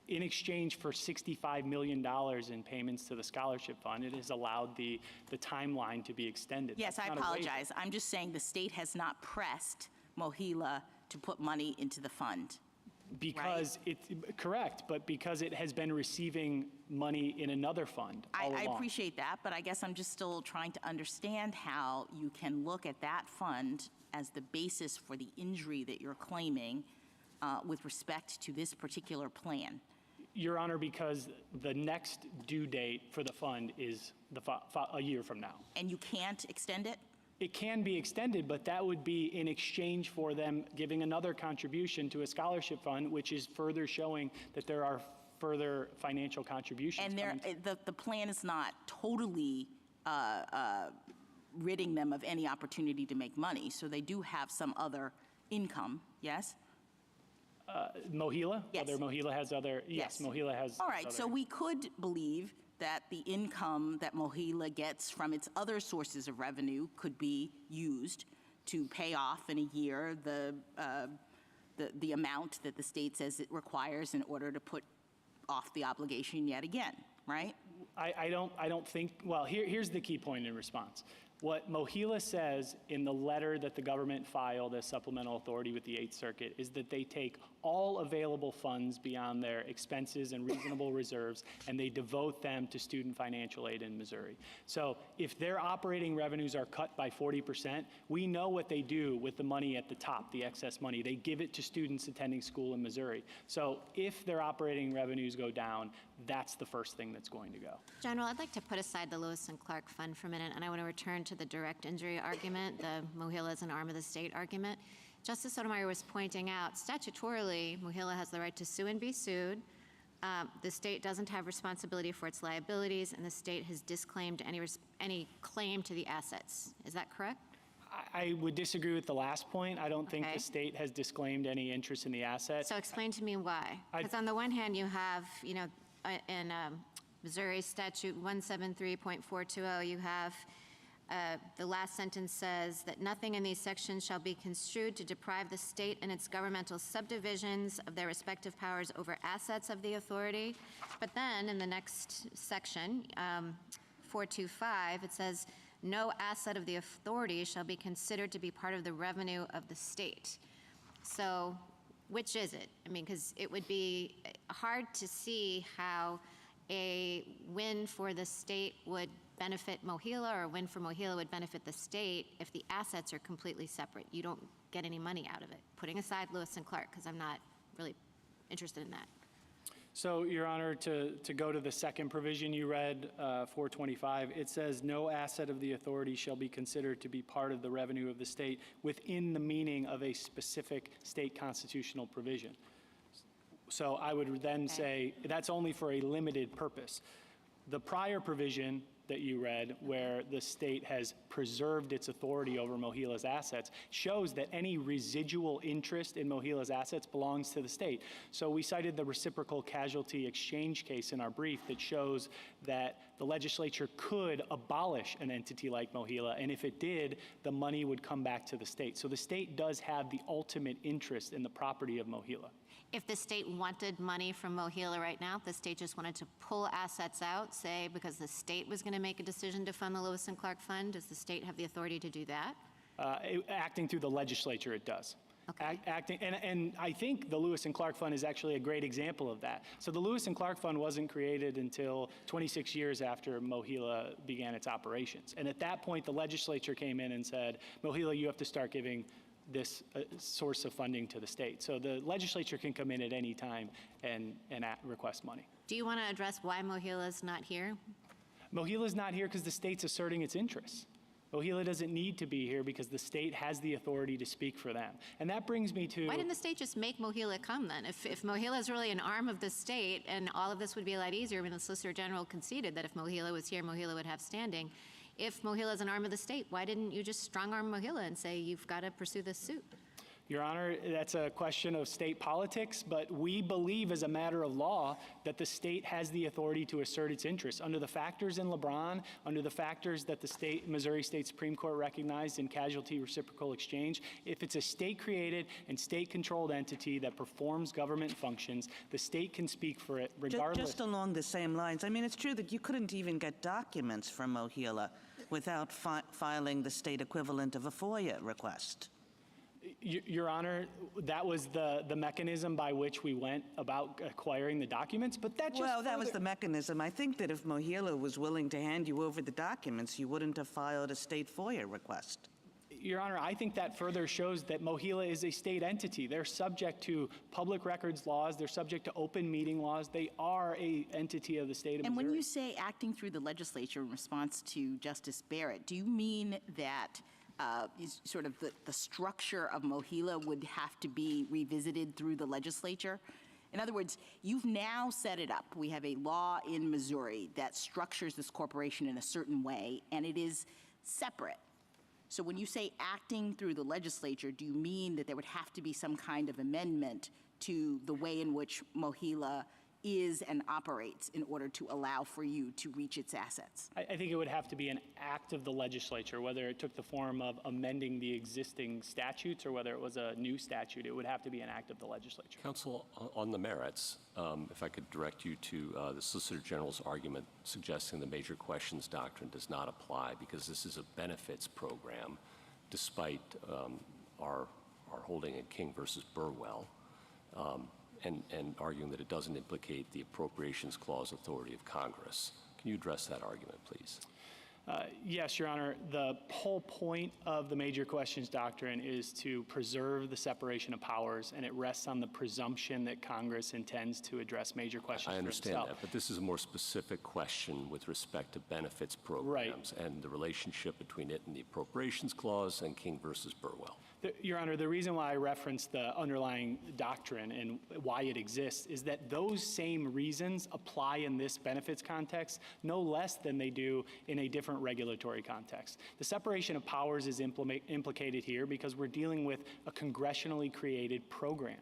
in exchange for $65 million in payments to the scholarship fund, it has allowed the timeline to be extended. Yes, That's I not a waiver. apologize. I'm just saying the state has not pressed Mohila to put money into the fund. Because correct, but because it has been receiving money in another fund all I along. appreciate that, but I guess I'm just still trying to understand how you can look at that fund as the basis for the injury that you're claiming with respect to this particular plan. Your Honor, because the next due date for the fund is a year from now. And you can't extend it? It can be extended, but that would be in exchange for them giving another contribution to a scholarship fund, which is further showing that there are further financial contributions. And coming the plan is not totally ridding them of any opportunity to make money, so they do have some other income, yes? Mohila? Yes. Whether Mohila has other, yes, Mohila has. All right, other. so we could believe that the income that Mohila gets from its other sources of revenue could be used to pay off in a year the amount that the state says it requires in order to put off the obligation yet again, right? I don't think, well, here's the key point in response. What Mohila says in the letter that the government filed as supplemental authority with the Eighth Circuit is that they take all available funds beyond their expenses and reasonable reserves, and they devote them to student financial aid in Missouri. So if their operating revenues are cut by 40%, we know what they do with the money at the top, the excess money. They give it to students attending school in Missouri. So if their operating revenues go down, that's the first thing that's going to go. General, I'd like to put aside the Lewis and Clark Fund for a minute, and I want to return to the direct injury argument, the Mohila is an arm of the state argument. Justice Sotomayor was pointing out, statutorily, Mohila has the right to sue and be sued. The state doesn't have responsibility for its liabilities, and the state has disclaimed any claim to the assets. Is that correct? I would disagree with the last point. I don't think Okay. the state has disclaimed any interest in the assets. So explain to me why. Because on the one hand, you have, in Missouri statute 173.420, you have the last sentence says that nothing in these sections shall be construed to deprive the state and its governmental subdivisions of their respective powers over assets of the authority. But then in the next section, 425, it says, no asset of the authority shall be considered to be part of the revenue of the state. So which is it? I mean, because it would be hard to see how a win for the state would benefit Mohila or a win for Mohila would benefit the state if the assets are completely separate. You don't get any money out of it. Putting aside Lewis and Clark, because I'm not really interested in that. So, Your Honor, to go to the second provision you read, 425, it says no asset of the authority shall be considered to be part of the revenue of the state within the meaning of a specific state constitutional provision. So I would then say that's only for a limited purpose. The prior provision that you read, where the state has preserved its authority over Mohila's assets, shows that any residual interest in Mohila's assets belongs to the state. So we cited the reciprocal casualty exchange case in our brief that shows that the legislature could abolish an entity like Mohila, and if it did, the money would come back to the state. So the state does have the ultimate interest in the property of Mohila. If the state wanted money from Mohila right now, if the state just wanted to pull assets out, say because the state was going to make a decision to fund the Lewis and Clark Fund, does the state have the authority to do that? Acting through the legislature, it does. Okay. Acting, and I think the Lewis and Clark Fund is actually a great example of that. So the Lewis and Clark Fund wasn't created until 26 years after Mohila began its operations. And at that point, the legislature came in and said, Mohila, you have to start giving this source of funding to the state. So the legislature can come in at any time and request money. Do you want to address why Mohila is not here? Mohila is not here because the state's asserting its interests. Mohila doesn't need to be here because the state has the authority to speak for them. And that brings me to... Why didn't the state just make Mohila come then? If Mohila is really an arm of the state and all of this would be a lot easier, I mean, the Solicitor General conceded that if Mohila was here, Mohila would have standing. If Mohila is an arm of the state, why didn't you just strong-arm Mohila and say you've got to pursue this suit? Your Honor, that's a question of state politics, but we believe as a matter of law that the state has the authority to assert its interests. Under the factors in LeBron, under the factors that the Missouri State Supreme Court recognized in casualty reciprocal exchange, if it's a state-created and state-controlled entity that performs government functions, the state can speak for it regardless. Just along the same lines, I mean, it's true that you couldn't even get documents from Mohila without filing the state equivalent of a FOIA request. Your Honor, that was the mechanism by which we went about acquiring the documents, but that just Well, that was the mechanism. I think that if Mohila was willing to hand you over the documents, you wouldn't have filed a state FOIA request. Your Honor, I think that further shows that Mohila is a state entity. They're subject to public records laws. They're subject to open meeting laws. They are a entity of the state of And Missouri. when you say acting through the legislature in response to Justice Barrett, do you mean that sort of the structure of Mohila would have to be revisited through the legislature? In other words, you've now set it up. We have a law in Missouri that structures this corporation in a certain way, and it is separate. So when you say acting through the legislature, do you mean that there would have to be some kind of amendment to the way in which Mohila is and operates in order to allow for you to reach its assets? I think it would have to be an act of the legislature, whether it took the form of amending the existing statutes or whether it was a new statute. It would have to be an act of the legislature. Counsel, on the merits, if I could direct you to the Solicitor General's argument suggesting the major questions doctrine does not apply because this is a benefits program, despite our holding in King versus Burwell, and arguing that it doesn't implicate the Appropriations Clause authority of Congress. Can you address that argument, please? Yes, Your Honor. The whole point of the major questions doctrine is to preserve the separation of powers, and it rests on the presumption that Congress intends to address major questions I understand for itself. that, but this is a more specific question with respect to benefits programs and the relationship between it and the Appropriations Clause and King versus Burwell. Your Honor, the reason why I referenced the underlying doctrine and why it exists is that those same reasons apply in this benefits context no less than they do in a different regulatory context. The separation of powers is implicated here because we're dealing with a congressionally created program.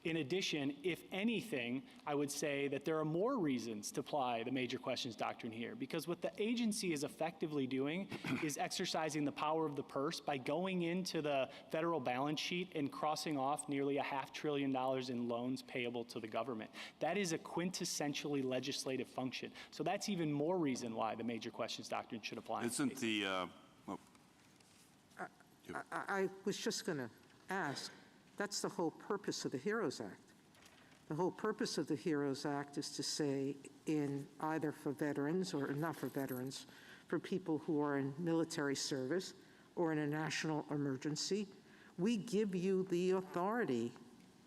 In addition, if anything, I would say that there are more reasons to apply the major questions doctrine here, because what the agency is effectively doing is exercising the power of the purse by going into the federal balance sheet and crossing off nearly $500 billion in loans payable to the government. That is a quintessentially legislative function. So that's even more reason why the major questions doctrine should apply. Isn't the, I was just going to ask, that's the whole purpose of the HEROES Act. The whole purpose of the HEROES Act is to say in either for veterans or not for veterans, for people who are in military service or in a national emergency, we give you the authority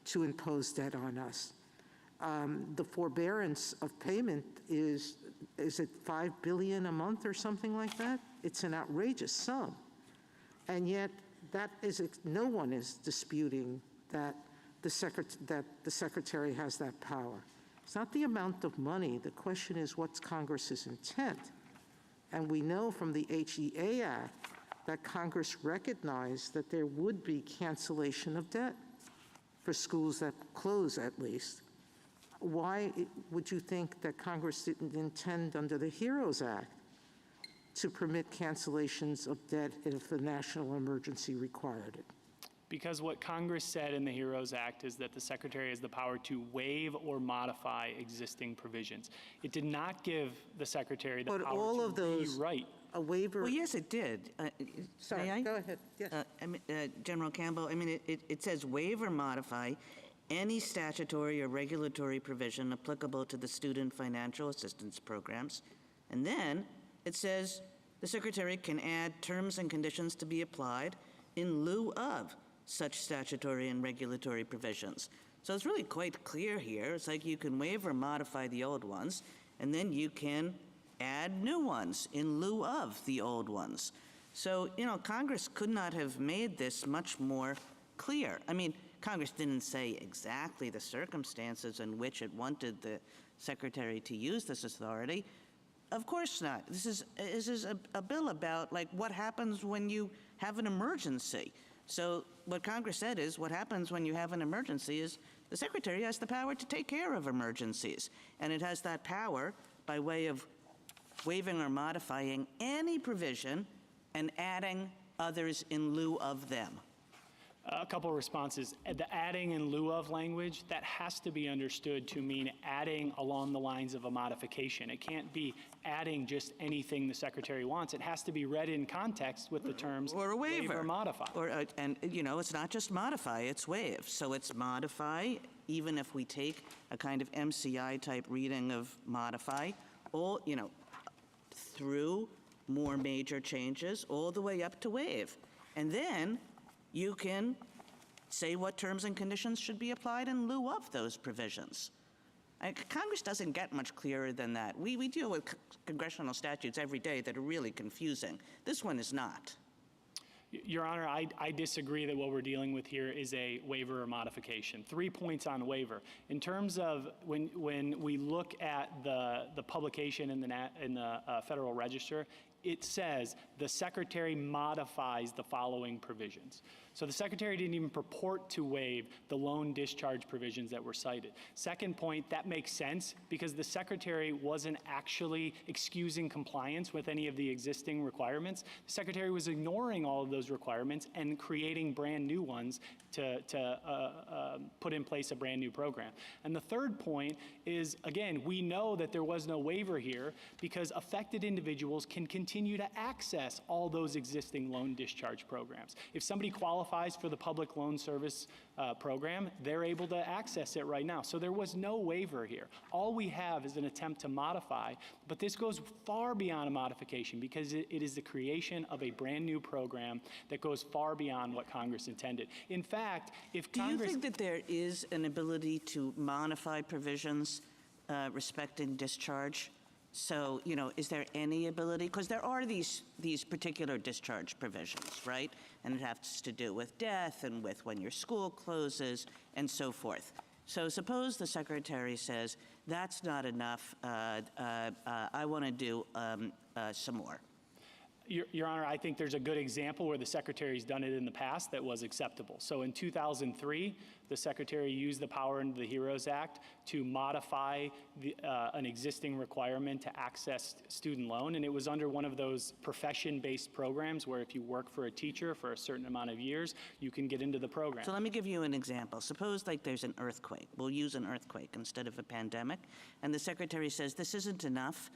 to impose debt on us. The forbearance of payment is it $5 billion a month or something like that? It's an outrageous sum. And yet, that is, no one is disputing that that the secretary has that power. It's not the amount of money. The question is, what's Congress's intent? And we know from the HEA Act that Congress recognized that there would be cancellation of debt for schools that close, at least. Why would you think that Congress didn't intend under the HEROES Act to permit cancellations of debt if the national emergency required it? Because what Congress said in the HEROES Act is that the Secretary has the power to waive or modify existing provisions. It did not give the Secretary the But power all to of those, rewrite. a waiver. Well, yes, it did. Sorry, may I? go ahead. Yes. General Campbell, I mean, it says waive or modify any statutory or regulatory provision applicable to the student financial assistance programs. And then it says the Secretary can add terms and conditions to be applied in lieu of such statutory and regulatory provisions. So it's really quite clear here. It's like you can waive or modify the old ones, and then you can add new ones in lieu of the old ones. So, Congress could not have made this much more clear. I mean, Congress didn't say exactly the circumstances in which it wanted the Secretary to use this authority. Of course not. This is a bill about, like, what happens when you have an emergency. So what Congress said is what happens when you have an emergency is the Secretary has the power to take care of emergencies. And it has that power by way of waiving or modifying any provision and adding others in lieu of them. A couple responses. The adding in lieu of language, that has to be understood to mean adding along the lines of a modification. It can't be adding just anything the Secretary wants. It has to be read in context with the terms Or a waiver. waive or modify. And it's not just modify, it's waive. So it's modify, even if we take a kind of MCI type reading of modify, all, through more major changes, all the way up to waive. And then you can say what terms and conditions should be applied in lieu of those provisions. Congress doesn't get much clearer than that. We deal with congressional statutes every day that are really confusing. This one is not. Your Honor, I disagree that what we're dealing with here is a waiver or modification. 3 points on waiver. In terms of when we look at the publication in the Federal Register, it says the Secretary modifies the following provisions. So the Secretary didn't even purport to waive the loan discharge provisions that were cited. Second point, that makes sense because the Secretary wasn't actually excusing compliance with any of the existing requirements. The Secretary was ignoring all of those requirements and creating brand new ones to put in place a brand new program. And the third point is, again, we know that there was no waiver here because affected individuals can continue to access all those existing loan discharge programs. If somebody qualifies for the public loan service program, they're able to access it right now. So there was no waiver here. All we have is an attempt to modify, but this goes far beyond a modification because it is the creation of a brand new program that goes far beyond what Congress intended. In fact, if Congress— Do you think that there is an ability to modify provisions respecting discharge? So, is there any ability? Because there are these particular discharge provisions, right? And it has to do with death and with when your school closes and so forth. So suppose the Secretary says, that's not enough, I want to do some more. Your Honor, I think there's a good example where the Secretary's done it in the past that was acceptable. So in 2003, the Secretary used the power under the HEROES Act to modify an existing requirement to access student loan, and it was under one of those profession-based programs where if you work for a teacher for a certain amount of years, you can get into the program. So let me give you an example. Suppose like there's an earthquake. We'll use an earthquake instead of a pandemic, and the Secretary says this isn't enough.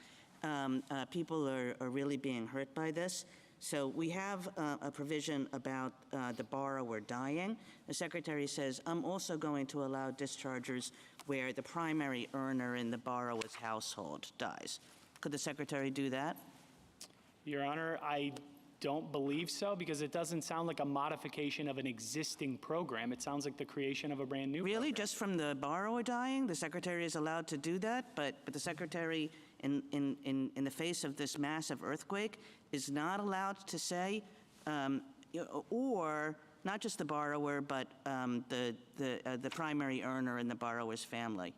People are really being hurt by this. So we have a provision about the borrower dying. The Secretary says, I'm also going to allow dischargers where the primary earner in the borrower's household dies. Could the Secretary do that? Your Honor, I don't believe so because it doesn't sound like a modification of an existing program. It sounds like the creation of a brand new Really? program. Just from the borrower dying, the Secretary is allowed to do that, but the Secretary in the face of this massive earthquake is not allowed to say, or not just the borrower, but the primary earner in the borrower's family?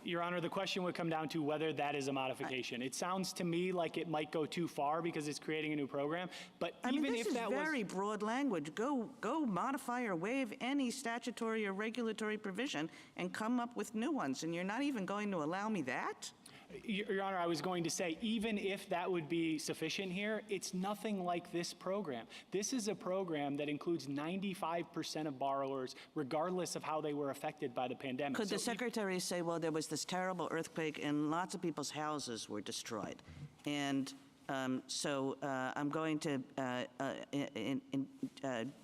Your Honor, the question would come down to whether that is a modification. It sounds to me like it might go too far because it's creating a new program, but I mean, even this if is that was... very broad language. Go modify or waive any statutory or regulatory provision and come up with new ones, and you're not even going to allow me that? Your Honor, I was going to say, even if that would be sufficient here, it's nothing like this program. This is a program that includes 95% of borrowers, regardless of how they were affected by the pandemic. Could the Secretary say, well, there was this terrible earthquake and lots of people's houses were destroyed, and so I'm going to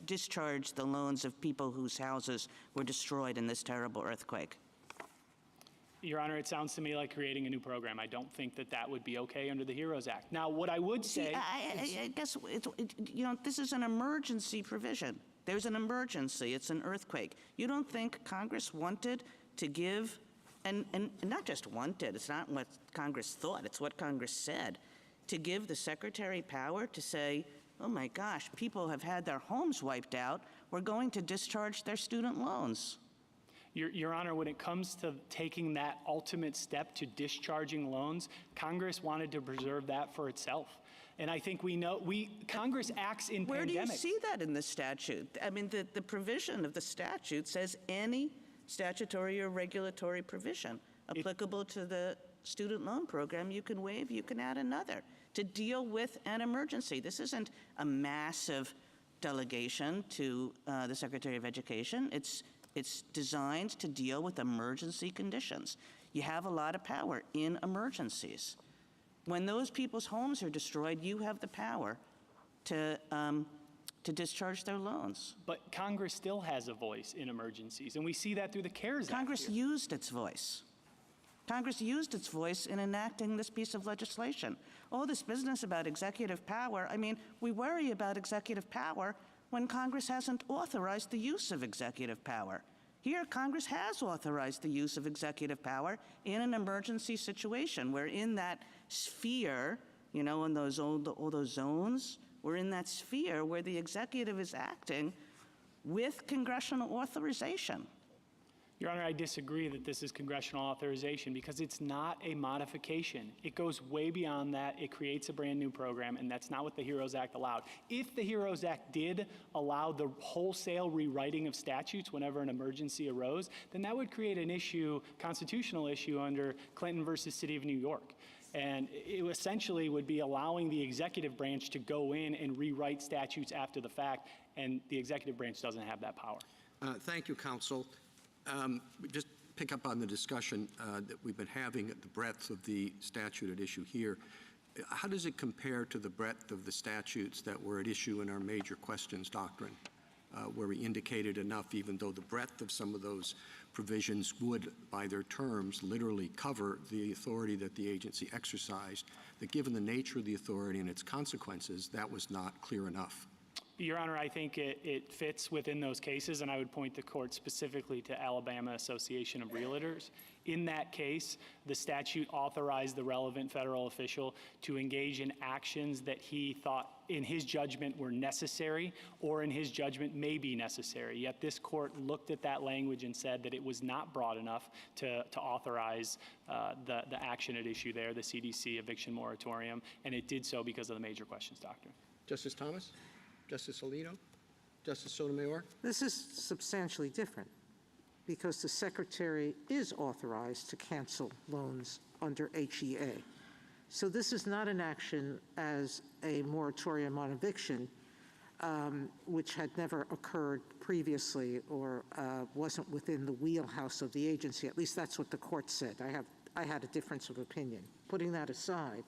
discharge the loans of people whose houses were destroyed in this terrible earthquake? Your Honor, it sounds to me like creating a new program. I don't think that that would be okay under the HEROES Act. Now, what I would say... I guess, this is an emergency provision. There's an emergency. It's an earthquake. You don't think Congress wanted to give, and not just wanted, it's not what Congress thought, it's what Congress said, to give the Secretary power to say, oh my gosh, people have had their homes wiped out, we're going to discharge their student loans. Your Honor, when it comes to taking that ultimate step to discharging loans, Congress wanted to preserve that for itself. And I think Congress acts in pandemics. Where do you see that in the statute? I mean, the provision of the statute says any statutory or regulatory provision applicable to the student loan program, you can waive, you can add another to deal with an emergency. This isn't a massive delegation to the Secretary of Education. It's designed to deal with emergency conditions. You have a lot of power in emergencies. When those people's homes are destroyed, you have the power to discharge their loans. But Congress still has a voice in emergencies, and we see that through the CARES Act. Congress used its voice. Congress used its voice in enacting this piece of legislation. All this business about executive power, I mean, we worry about executive power when Congress hasn't authorized the use of executive power. Here, Congress has authorized the use of executive power in an emergency situation. We're in that sphere, in all those zones, we're in that sphere where the executive is acting with congressional authorization. Your Honor, I disagree that this is congressional authorization because it's not a modification. It goes way beyond that. It creates a brand new program, and that's not what the HEROES Act allowed. If the HEROES Act did allow the wholesale rewriting of statutes whenever an emergency arose, then that would create an issue, constitutional issue under Clinton versus City of New York. And it essentially would be allowing the executive branch to go in and rewrite statutes after the fact, and the executive branch doesn't have that power. Thank you, counsel. Just pick up on the discussion that we've been having at the breadth of the statute at issue here. How does it compare to the breadth of the statutes that were at issue in our major questions doctrine, where we indicated enough, even though the breadth of some of those provisions would, by their terms, literally cover the authority that the agency exercised, that given the nature of the authority and its consequences, that was not clear enough? Your Honor, I think it fits within those cases, and I would point the court specifically to Alabama Association of Realtors. In that case, the statute authorized the relevant federal official to engage in actions that he thought, in his judgment, were necessary or in his judgment may be necessary. Yet this court looked at that language and said that it was not broad enough to authorize the action at issue there, the CDC eviction moratorium, and it did so because of the major questions doctrine. Justice Thomas? Justice Alito? Justice Sotomayor? This is substantially different because the Secretary is authorized to cancel loans under HEA. So this is not an action as a moratorium on eviction, which had never occurred previously or wasn't within the wheelhouse of the agency. At least that's what the court said. I had a difference of opinion. Putting that aside,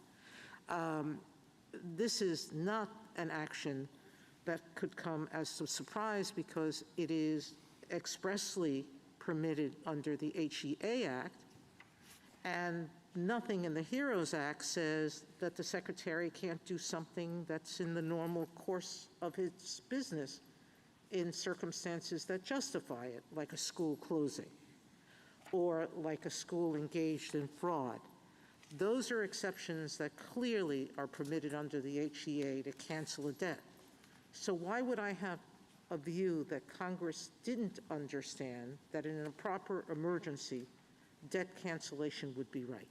this is not an action that could come as a surprise because it is expressly permitted under the HEA Act, and nothing in the HEROES Act says that the Secretary can't do something that's in the normal course of his business in circumstances that justify it, like a school closing or like a school engaged in fraud. Those are exceptions that clearly are permitted under the HEA to cancel a debt. So why would I have a view that Congress didn't understand that in a proper emergency, debt cancellation would be right?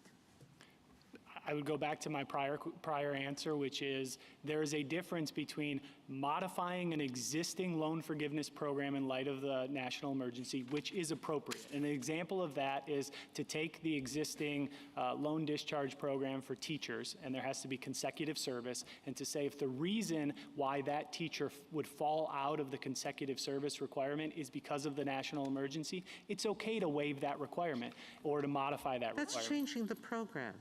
I would go back to my prior answer, which is there is a difference between modifying an existing loan forgiveness program in light of the national emergency, which is appropriate. An example of that is to take the existing loan discharge program for teachers, and there has to be consecutive service, and to say if the reason why that teacher would fall out of the consecutive service requirement is because of the national emergency, it's okay to waive that requirement or to modify that requirement. That's changing the program.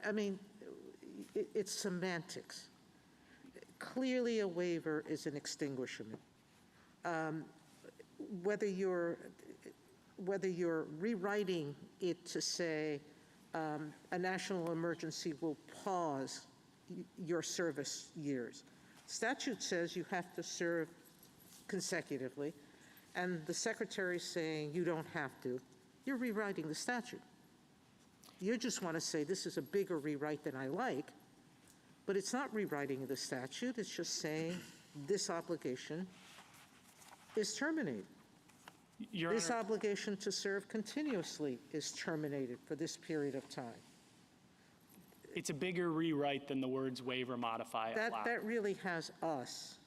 I mean, it's semantics. Clearly, a waiver is an extinguishment. Whether you're rewriting it to say a national emergency will pause your service years. Statute says you have to serve consecutively, and the secretary's saying you don't have to. You're rewriting the statute. You just want to say this is a bigger rewrite than I like, but it's not rewriting the statute. It's just saying this obligation is terminated. Your This Honor, obligation to serve continuously is terminated for this period of time. it's a bigger rewrite than the words waive or modify allow. That really has us,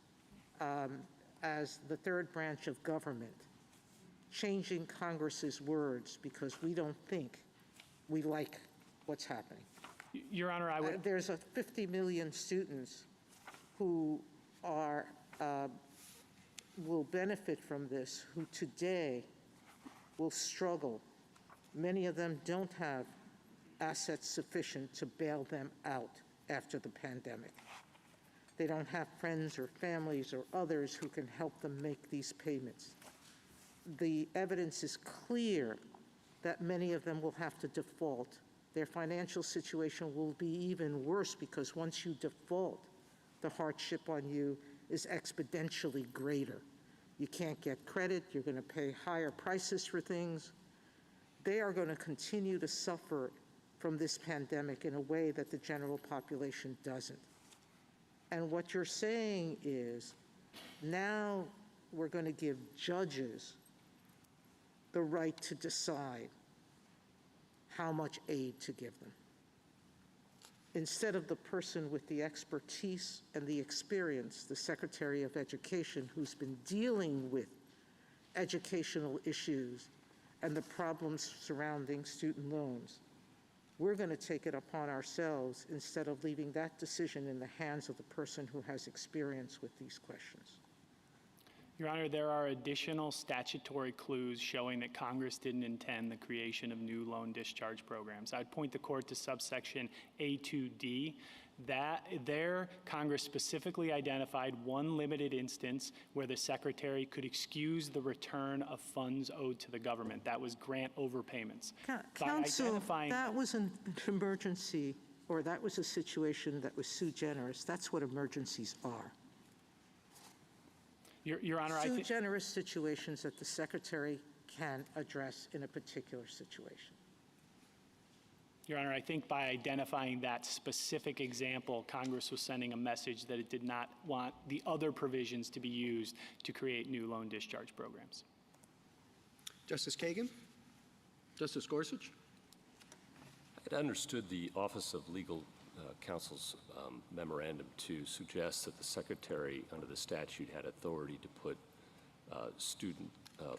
as the third branch of government, changing Congress's words because we don't think we like what's happening. Your Honor, I would. There's 50 million students who are will benefit from this, who today will struggle. Many of them don't have assets sufficient to bail them out after the pandemic. They don't have friends or families or others who can help them make these payments. The evidence is clear that many of them will have to default. Their financial situation will be even worse because once you default, the hardship on you is exponentially greater. You can't get credit, you're going to pay higher prices for things. They are going to continue to suffer from this pandemic in a way that the general population doesn't. And what you're saying is, now we're going to give judges the right to decide how much aid to give them, instead of the person with the expertise and the experience, the Secretary of Education, who's been dealing with educational issues and the problems surrounding student loans. We're going to take it upon ourselves instead of leaving that decision in the hands of the person who has experience with these questions. Your Honor, there are additional statutory clues showing that Congress didn't intend the creation of new loan discharge programs. I'd point the court to subsection A2D. That there, Congress specifically identified one limited instance where the Secretary could excuse the return of funds owed to the government. That was grant overpayments. Counsel, that was an emergency, or that was a situation that was sui generis. That's what emergencies are. Your Honor, I Sui think generis situations that the Secretary can address in a particular situation. Your Honor, I think by identifying that specific example, Congress was sending a message that it did not want the other provisions to be used to create new loan discharge programs. Justice Kagan? Justice Gorsuch? I understood the Office of Legal Counsel's memorandum to suggest that the Secretary, under the statute, had authority to put student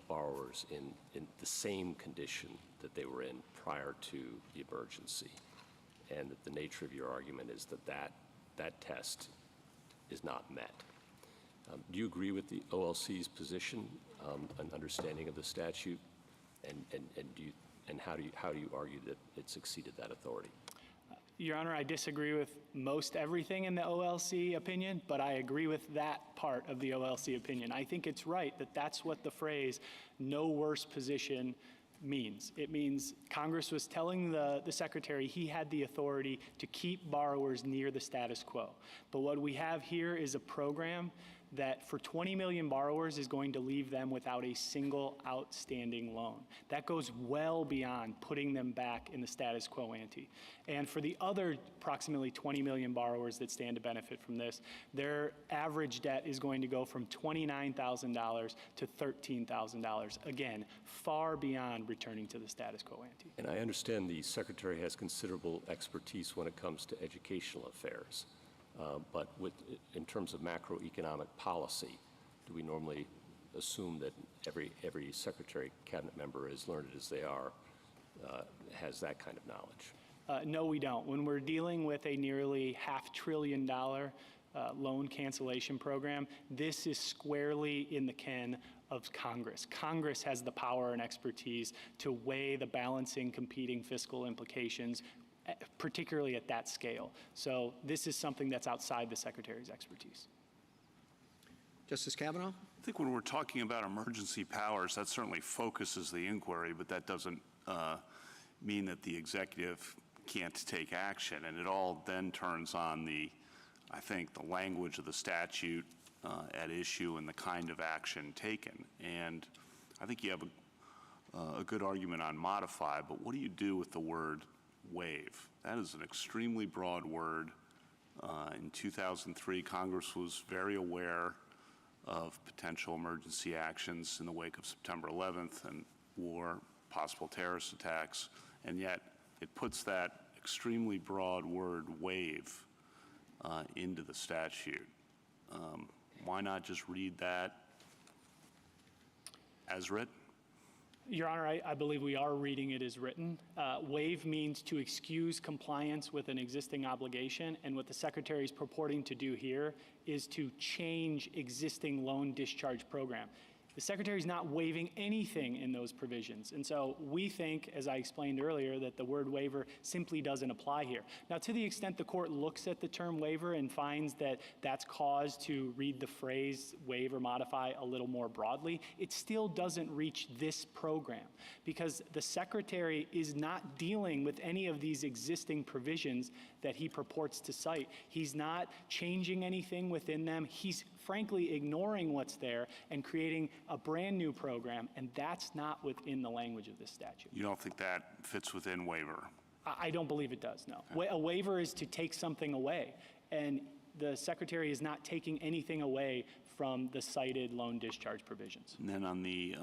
borrowers in the same condition that they were in prior to the emergency, and that the nature of your argument is that test is not met. Do you agree with the OLC's position and understanding of the statute, and how do you argue that it's exceeded that authority? Your Honor, I disagree with most everything in the OLC opinion, but I agree with that part of the OLC opinion. I think it's right that that's what the phrase "no worse position" means. It means Congress was telling the Secretary he had the authority to keep borrowers near the status quo. But what we have here is a program that for 20 million borrowers is going to leave them without a single outstanding loan. That goes well beyond putting them back in the status quo ante. And for the other approximately 20 million borrowers that stand to benefit from this, their average debt is going to go from $29,000 to $13,000. Again, far beyond returning to the status quo ante. And I understand the Secretary has considerable expertise when it comes to educational affairs. But in terms of macroeconomic policy, do we normally assume that every Secretary, cabinet member, as learned as they are, has that kind of knowledge? No, we don't. When we're dealing with a nearly $500 billion loan cancellation program, this is squarely in the ken of Congress. Congress has the power and expertise to weigh the balancing competing fiscal implications, particularly at that scale. So this is something that's outside the Secretary's expertise. Justice Kavanaugh? I think when we're talking about emergency powers, that certainly focuses the inquiry, but that doesn't mean that the executive can't take action. And it all then turns on I think, the language of the statute at issue and the kind of action taken. And I think you have a good argument on modify, but what do you do with the word waive? That is an extremely broad word. In 2003, Congress was very aware of potential emergency actions in the wake of September 11th and war, possible terrorist attacks, and yet it puts that extremely broad word waive into the statute. Why not just read that as written? Your Honor, I believe we are reading it as written. Waive means to excuse compliance with an existing obligation, and what the Secretary is purporting to do here is to change existing loan discharge program. The Secretary is not waiving anything in those provisions. And so we think, as I explained earlier, that the word waiver simply doesn't apply here. Now, to the extent the court looks at the term waiver and finds that that's cause to read the phrase waive or modify a little more broadly, it still doesn't reach this program because the Secretary is not dealing with any of these existing provisions that he purports to cite. He's not changing anything within them. He's frankly ignoring what's there and creating a brand new program, and that's not within the language of this statute. You don't think that fits within waiver? I don't believe it does, no. A waiver is to take something away, and the Secretary is not taking anything away from the cited loan discharge provisions. And then on the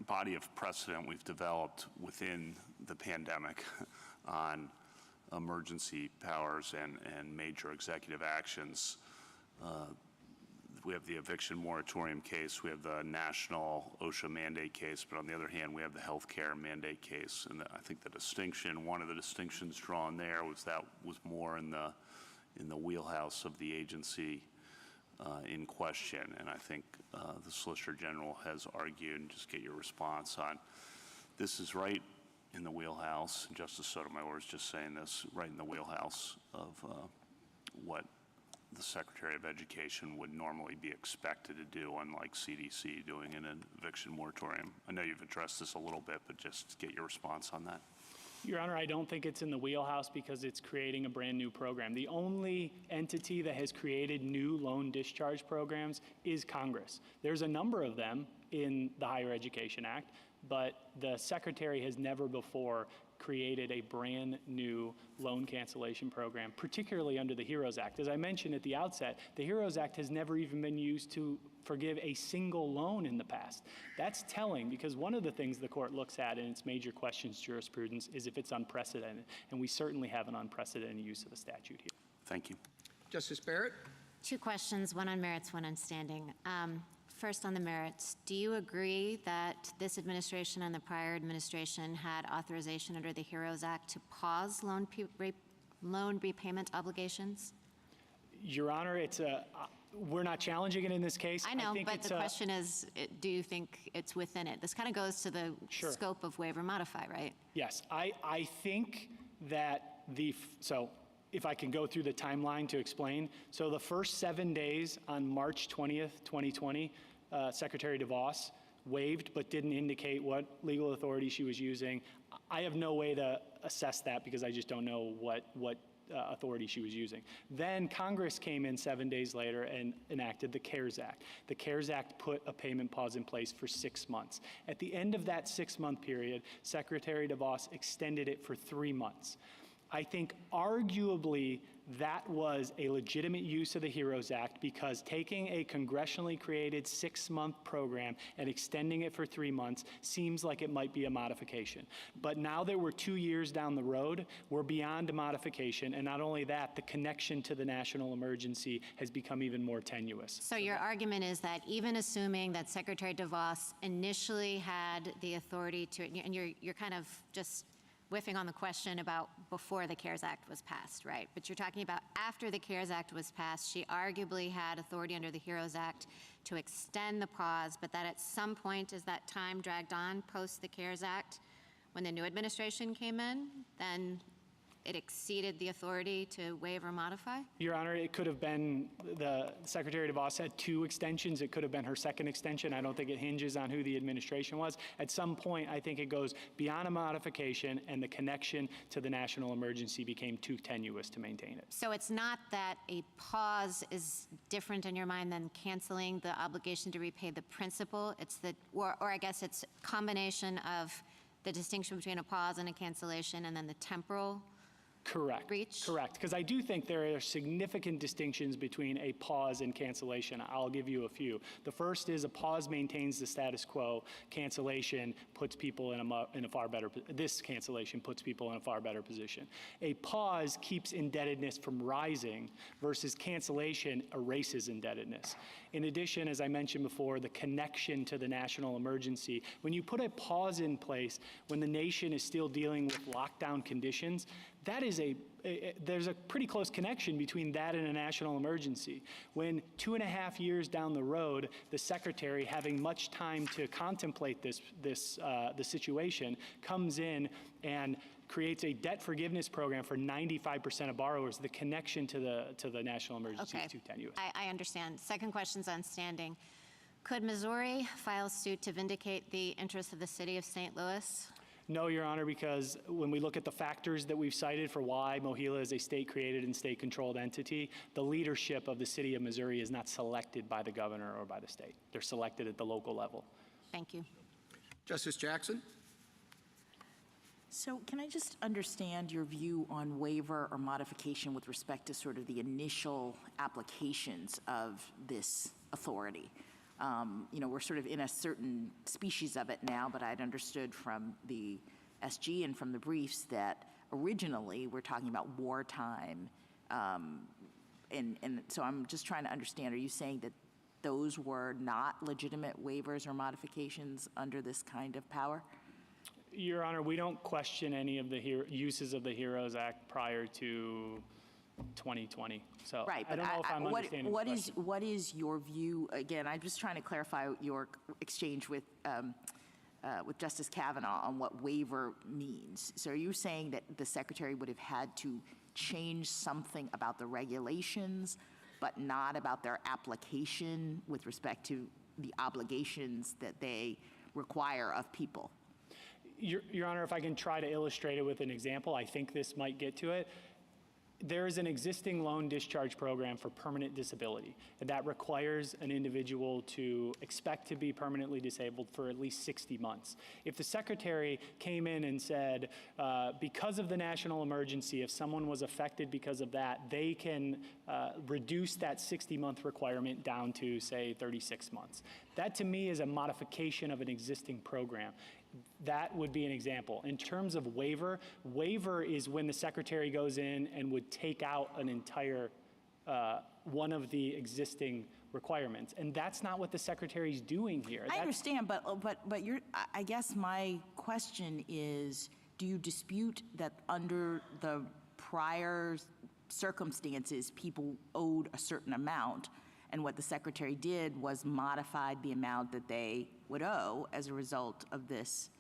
body of precedent we've developed within the pandemic on emergency powers and major executive actions, we have the eviction moratorium case, we have the national OSHA mandate case, but on the other hand, we have the healthcare mandate case. And I think one of the distinctions drawn there was that was more in the wheelhouse of the agency in question. And I think the Solicitor General has argued, and just get your response on, this is right in the wheelhouse, Justice Sotomayor was just saying this, right in the wheelhouse of what the Secretary of Education would normally be expected to do, unlike CDC doing an eviction moratorium. I know you've addressed this a little bit, but just get your response on that. Your Honor, I don't think it's in the wheelhouse because it's creating a brand new program. The only entity that has created new loan discharge programs is Congress. There's a number of them in the Higher Education Act, but the Secretary has never before created a brand new loan cancellation program, particularly under the HEROES Act. As I mentioned at the outset, the HEROES Act has never even been used to forgive a single loan in the past. That's telling because one of the things the court looks at in its major questions jurisprudence is if it's unprecedented, and we certainly have an unprecedented use of the statute here. Thank you. Justice Barrett? Two questions, one on merits, one on standing. First on the merits, do you agree that this administration and the prior administration had authorization under the HEROES Act to pause loan repayment obligations? Your Honor, we're not challenging it in this case. I know, but the question is, do you think it's within it? This kind of goes to the scope of waiver modify, right? Yes, I think that so if I can go through the timeline to explain. So the first 7 days on March 20th, 2020, Secretary DeVos waived but didn't indicate what legal authority she was using. I have no way to assess that because I just don't know what authority she was using. Then Congress came in 7 days later and enacted the CARES Act. The CARES Act put a payment pause in place for 6 months. At the end of that 6-month period, Secretary DeVos extended it for 3 months. I think arguably that was a legitimate use of the HEROES Act, because taking a congressionally created 6-month program and extending it for 3 months seems like it might be a modification. But now that we're 2 years down the road, we're beyond a modification. And not only that, the connection to the national emergency has become even more tenuous. So your argument is that even assuming that Secretary DeVos initially had the authority to, and you're kind of just whiffing on the question about before the CARES Act was passed, right? But you're talking about after the CARES Act was passed, she arguably had authority under the HEROES Act to extend the pause, but that at some point, as that time dragged on post the CARES Act, when the new administration came in, then it exceeded the authority to waive or modify? Your Honor, it could have been, the Secretary DeVos had 2 extensions. It could have been her second extension. I don't think it hinges on who the administration was. At some point, I think it goes beyond a modification, and the connection to the national emergency became too tenuous to maintain it. So it's not that a pause is different in your mind than canceling the obligation to repay the principal. It's the, or I guess it's a combination of the distinction between a pause and a cancellation, and then the temporal Correct. reach? Correct. Because I do think there are significant distinctions between a pause and cancellation. I'll give you a few. The first is a pause maintains the status quo. Cancellation puts people in a far better, this cancellation puts people in a far better position. A pause keeps indebtedness from rising versus cancellation erases indebtedness. In addition, as I mentioned before, the connection to the national emergency. When you put a pause in place, when the nation is still dealing with lockdown conditions, that is there's a pretty close connection between that and a national emergency. When 2.5 years down the road, the Secretary, having much time to contemplate the situation, comes in and creates a debt forgiveness program for 95% of borrowers, the connection to the national emergency is too tenuous. I understand. Second question's on standing. Could Missouri file suit to vindicate the interests of the city of St. Louis? No, Your Honor, because when we look at the factors that we've cited for why MOHELA is a state-created and state-controlled entity, the leadership of the city of Missouri is not selected by the governor or by the state. They're selected at the local level. Thank you. Justice Jackson? So can I just understand your view on waiver or modification with respect to sort of the initial applications of this authority? We're sort of in a certain species of it now, but I'd understood from the SG and from the briefs that originally we're talking about wartime. And so I'm just trying to understand, are you saying that those were not legitimate waivers or modifications under this kind of power? Your Honor, we don't question any of the uses of the HEROES Act prior to 2020. So right, I don't know if I'm understanding the question. What is your view? Again, I'm just trying to clarify your exchange with Justice Kavanaugh on what waiver means. So are you saying that the Secretary would have had to change something about the regulations, but not about their application with respect to the obligations that they require of people? Your Honor, if I can try to illustrate it with an example, I think this might get to it. There is an existing loan discharge program for permanent disability, and that requires an individual to expect to be permanently disabled for at least 60 months. If the Secretary came in and said, because of the national emergency, if someone was affected because of that, they can reduce that 60-month requirement down to, say, 36 months. That, to me, is a modification of an existing program. That would be an example. In terms of waiver, waiver is when the Secretary goes in and would take out an entire one of the existing requirements. And that's not what the Secretary's doing here. I understand, but I guess my question is, do you dispute that under the prior circumstances, people owed a certain amount, and what the Secretary did was modified the amount that they would owe as a result of this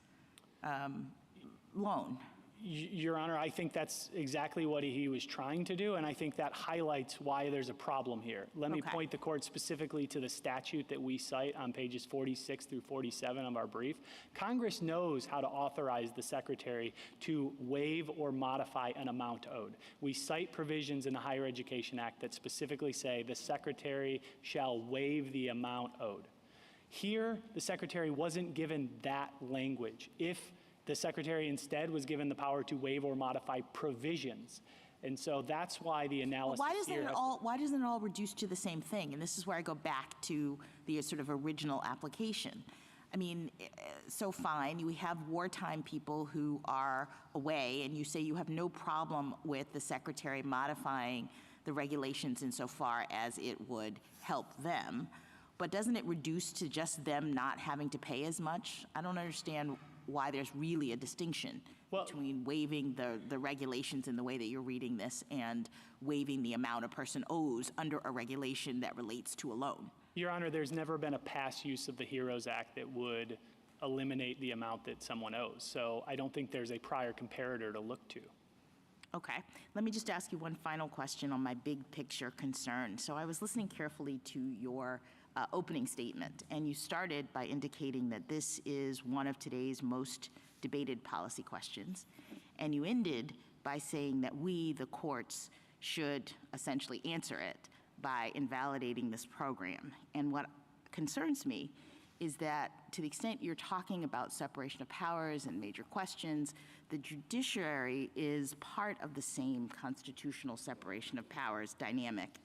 loan? Your Honor, I think that's exactly what he was trying to do, and I think that highlights why there's a problem here. Let me Okay. point the court specifically to the statute that we cite on pages 46 through 47 of our brief. Congress knows how to authorize the Secretary to waive or modify an amount owed. We cite provisions in the Higher Education Act that specifically say the Secretary shall waive the amount owed. Here, the Secretary wasn't given that language. If the Secretary instead was given the power to waive or modify provisions. And so that's why the analysis Why doesn't here it has all, why doesn't it all reduce to the same thing? And this is where I go back to the sort of original application. I mean, so fine, we have wartime people who are away, and you say you have no problem with the Secretary modifying the regulations insofar as it would help them, but doesn't it reduce to just them not having to pay as much? I don't understand why there's really a distinction between waiving the regulations in the way that you're reading this and waiving the amount a person owes under a regulation that relates to a loan. Your Honor, there's never been a past use of the HEROES Act that would eliminate the amount that someone owes. So I don't think there's a prior comparator to look to. Okay. Let me just ask you one final question on my big picture concern. So I was listening carefully to your opening statement, and you started by indicating that this is one of today's most debated policy questions, and you ended by saying that we, the courts, should essentially answer it by invalidating this program. And what concerns me is that to the extent you're talking about separation of powers and major questions, the judiciary is part of the same constitutional separation of powers dynamic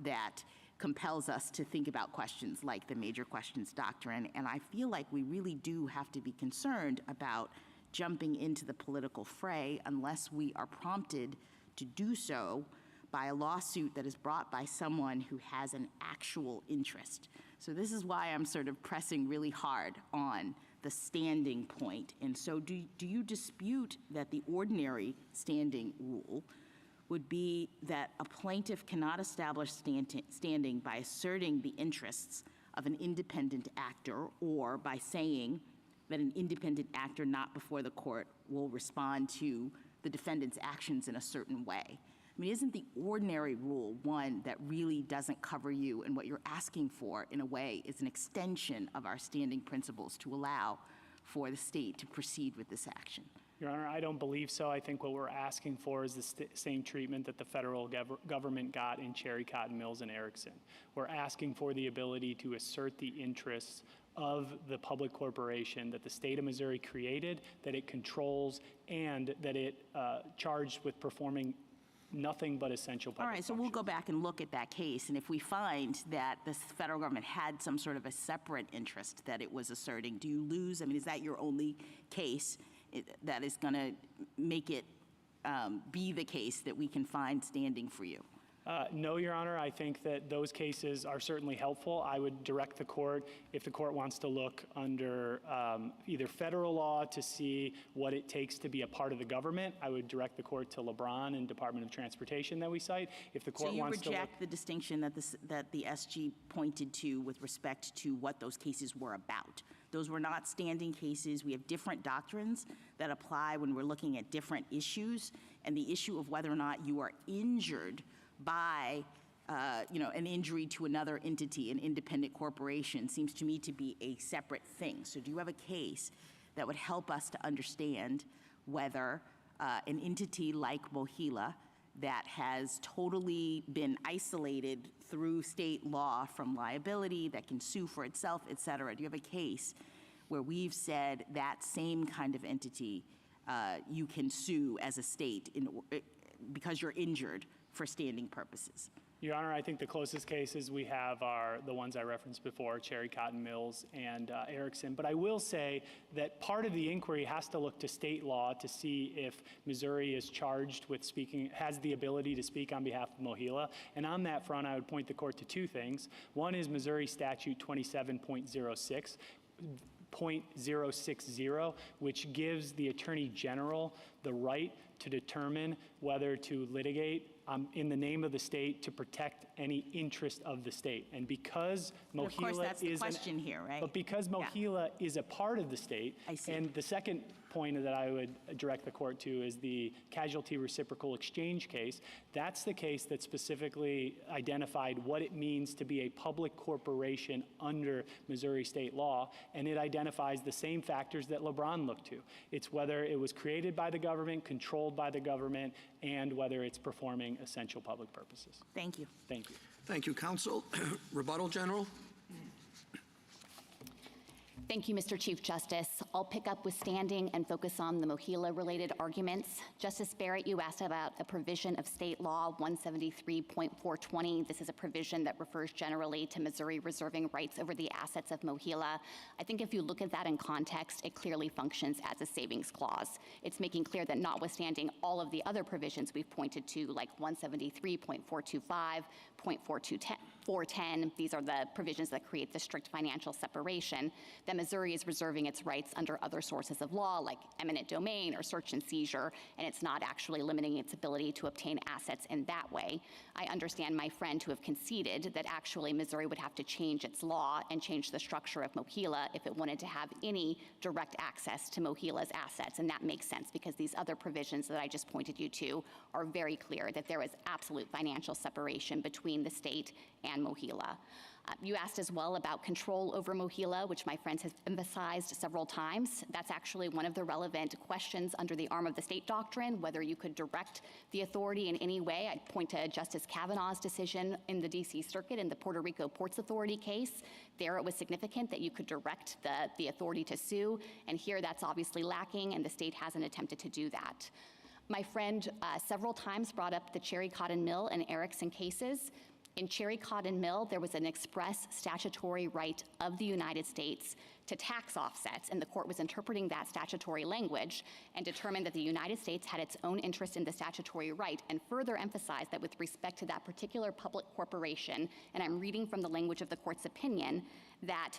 that compels us to think about questions like the major questions doctrine. And I feel like we really do have to be concerned about jumping into the political fray unless we are prompted to do so by a lawsuit that is brought by someone who has an actual interest. So this is why I'm sort of pressing really hard on the standing point. And so do you dispute that the ordinary standing rule would be that a plaintiff cannot establish standing by asserting the interests of an independent actor or by saying that an independent actor not before the court will respond to the defendant's actions in a certain way? I mean, isn't the ordinary rule one that really doesn't cover you, and what you're asking for, in a way, is an extension of our standing principles to allow for the state to proceed with this action? Your Honor, I don't believe so. I think what we're asking for is the same treatment that the federal government got in Cherry Cotton Mills and Erickson. We're asking for the ability to assert the interests of the public corporation that the state of Missouri created, that it controls, and that it charged with performing nothing but essential public All right, so we'll go back and look at that case, and if we find that the federal government had some sort of a separate interest that it was asserting, do you lose? I mean, is that your only case that is going to make it be the case that we can find standing for you? No, Your Honor. I think that those cases are certainly helpful. I would direct the court, if the court wants to look under either federal law to see what it takes to be a part of the government, I would direct the court to LeBron and Department of Transportation that we cite. If the court So you wants to look, reject the distinction that the SG pointed to with respect to what those cases were about? Those were not standing cases. We have different doctrines that apply when we're looking at different issues, and the issue of whether or not you are injured by an injury to another entity, an independent corporation, seems to me to be a separate thing. So do you have a case that would help us to understand whether an entity like Mohila that has totally been isolated through state law from liability, that can sue for itself, et cetera, do you have a case where we've said that same kind of entity you can sue as a state because you're injured for standing purposes? Your Honor, I think the closest cases we have are the ones I referenced before, Cherry Cotton Mills and Erickson. But I will say that part of the inquiry has to look to state law to see if Missouri is charged with speaking, has the ability to speak on behalf of Mohila. And on that front, I would point the court to two things. One is Missouri Statute 27.060, which gives the Attorney General the right to determine whether to litigate in the name of the state to protect any interest of the state. And because Mohila of course, that's the question here, right? But because Mohila is a part of the state, I see. and the second point that I would direct the court to is the casualty reciprocal exchange case. That's the case that specifically identified what it means to be a public corporation under Missouri state law, and it identifies the same factors that LeBron looked to. It's whether it was created by the government, controlled by the government, and whether it's performing essential public purposes. Thank you. Thank you. Thank you, counsel. Rebuttal, General? Thank you, Mr. Chief Justice. I'll pick up with standing and focus on the Mohila-related arguments. Justice Barrett, you asked about a provision of state law 173.420. This is a provision that refers generally to Missouri reserving rights over the assets of Mohila. I think if you look at that in context, it clearly functions as a savings clause. It's making clear that notwithstanding all of the other provisions we've pointed to, like 173.425, 410, these are the provisions that create the strict financial separation, that Missouri is reserving its rights under other sources of law like eminent domain or search and seizure, and it's not actually limiting its ability to obtain assets in that way. I understand my friend to have conceded that actually Missouri would have to change its law and change the structure of Mohila if it wanted to have any direct access to Mohila's assets, and that makes sense because these other provisions that I just pointed you to are very clear that there is absolute financial separation between the state and Mohila. You asked as well about control over Mohila, which my friends have emphasized several times. That's actually one of the relevant questions under the arm of the state doctrine, whether you could direct the authority in any way. I'd point to Justice Kavanaugh's decision in the D.C. Circuit in the Puerto Rico Ports Authority case. There it was significant that you could direct the authority to sue, and here that's obviously lacking, and the state hasn't attempted to do that. My friend several times brought up the Cherry Cotton Mill and Erickson cases. In Cherry Cotton Mill, there was an express statutory right of the United States to tax offsets, and the court was interpreting that statutory language and determined that the United States had its own interest in the statutory right, and further emphasized that with respect to that particular public corporation, and I'm reading from the language of the court's opinion, that